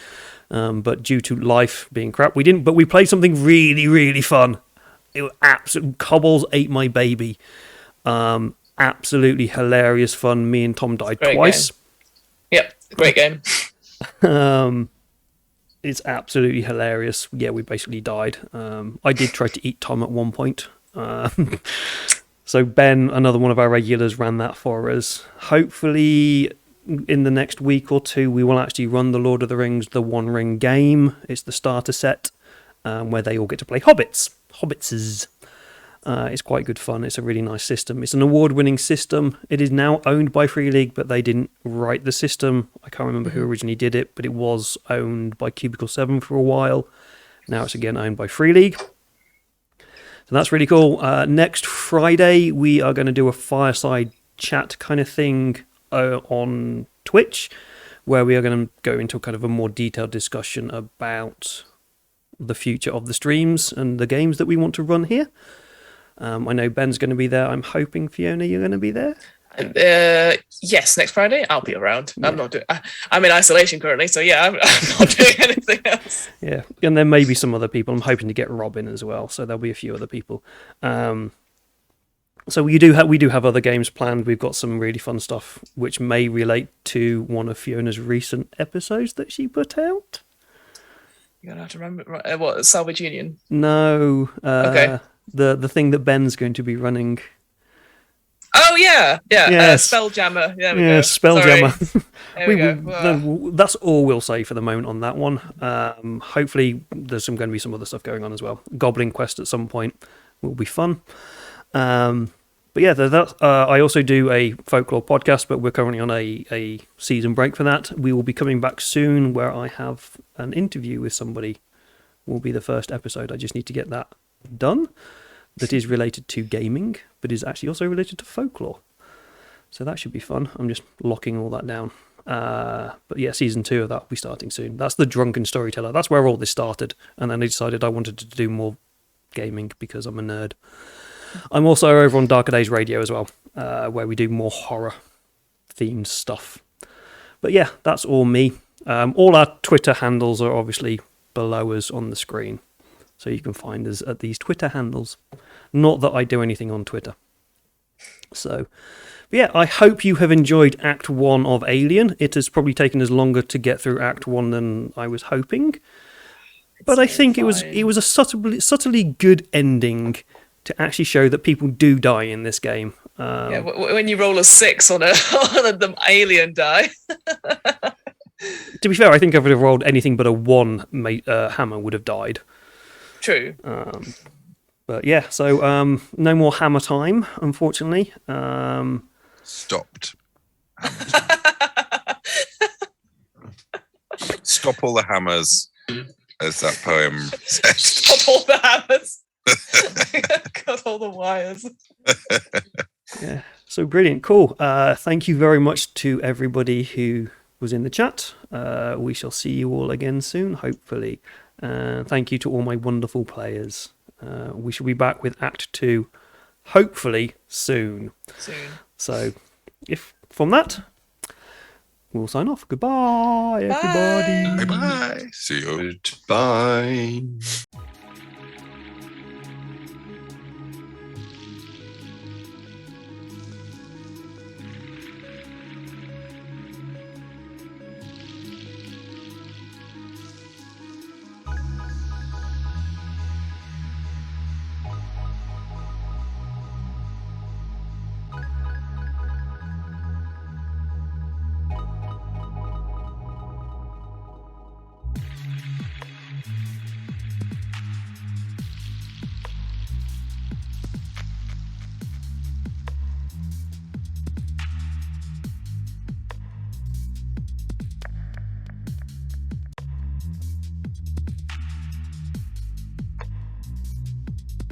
but due to life being crap, we didn't. But we played something really, really fun. It was absolute Cobbles ate my baby. Absolutely hilarious fun. Me and Tom died twice. Game. Yep, great game. It's absolutely hilarious. Yeah, we basically died. I did try to eat Tom at one point. So Ben, another one of our regulars, ran that for us. Hopefully, in the next week or two, we will actually run the Lord of the Rings, the One Ring game. It's the starter set, where they all get to play hobbitses. It's quite good fun. It's a really nice system. It's an award-winning system. It is now owned by Free League, but they didn't write the system. I can't remember who originally did it, but it was owned by Cubicle 7 for a while. Now it's again owned by Free League. So that's really cool. Next Friday, we are going to do a fireside chat kind of thing on Twitch, where we are going to go into kind of a more detailed discussion about the future of the streams and the games that we want to run here. I know Ben's going to be there. I'm hoping, Fiona, you're going to be there. Yes, next Friday I'll be around. Yeah. I'm in isolation currently, so yeah, I'm not doing anything else. Yeah, and there may be some other people. I'm hoping to get Robin as well, so there'll be a few other people. So we do have other games planned. We've got some really fun stuff which may relate to one of Fiona's recent episodes that she put out. You're gonna have to remember what Salvage Union. No. Okay. The thing that Ben's going to be running. Oh yeah. Yes. Spelljammer. There we go. Spelljammer. There we go. That's all we'll say for the moment on that one. Hopefully, there's going to be some other stuff going on as well. Goblin Quest at some point will be fun. But yeah, I also do a folklore podcast, but we're currently on a season break for that. We will be coming back soon, where I have an interview with somebody. Will be the first episode. I just need to get that done. That is related to gaming, but is actually also related to folklore. So that should be fun. I'm just locking all that down. But yeah, season 2 of that will be starting soon. That's the Drunken Storyteller. That's where all this started. And then I decided I wanted to do more gaming because I'm a nerd. I'm also over on Darker Days Radio as well, where we do more horror-themed stuff. But yeah, that's all me. All our Twitter handles are obviously below us on the screen. So you can find us at these Twitter handles. Not that I do anything on Twitter. So, But yeah, I hope you have enjoyed Act 1 of Alien. It has probably taken us longer to get through Act 1 than I was hoping. But I think it was a subtly good ending to actually show that people do die in this game. When you roll a 6 on the alien die. To be fair, I think if I would have rolled anything but a 1, Hammer would have died. True. But yeah, so no more Hammer time, unfortunately. Stopped. Stop all the hammers, as that poem said. Stop all the hammers. Cut all the wires. Yeah, so brilliant, cool. Thank you very much to everybody who was in the chat. We shall see you all again soon, hopefully. Thank you to all my wonderful players. We shall be back with Act 2, hopefully soon. So, if from that, we'll sign off. Goodbye, everybody. Bye-bye. See you. Goodbye.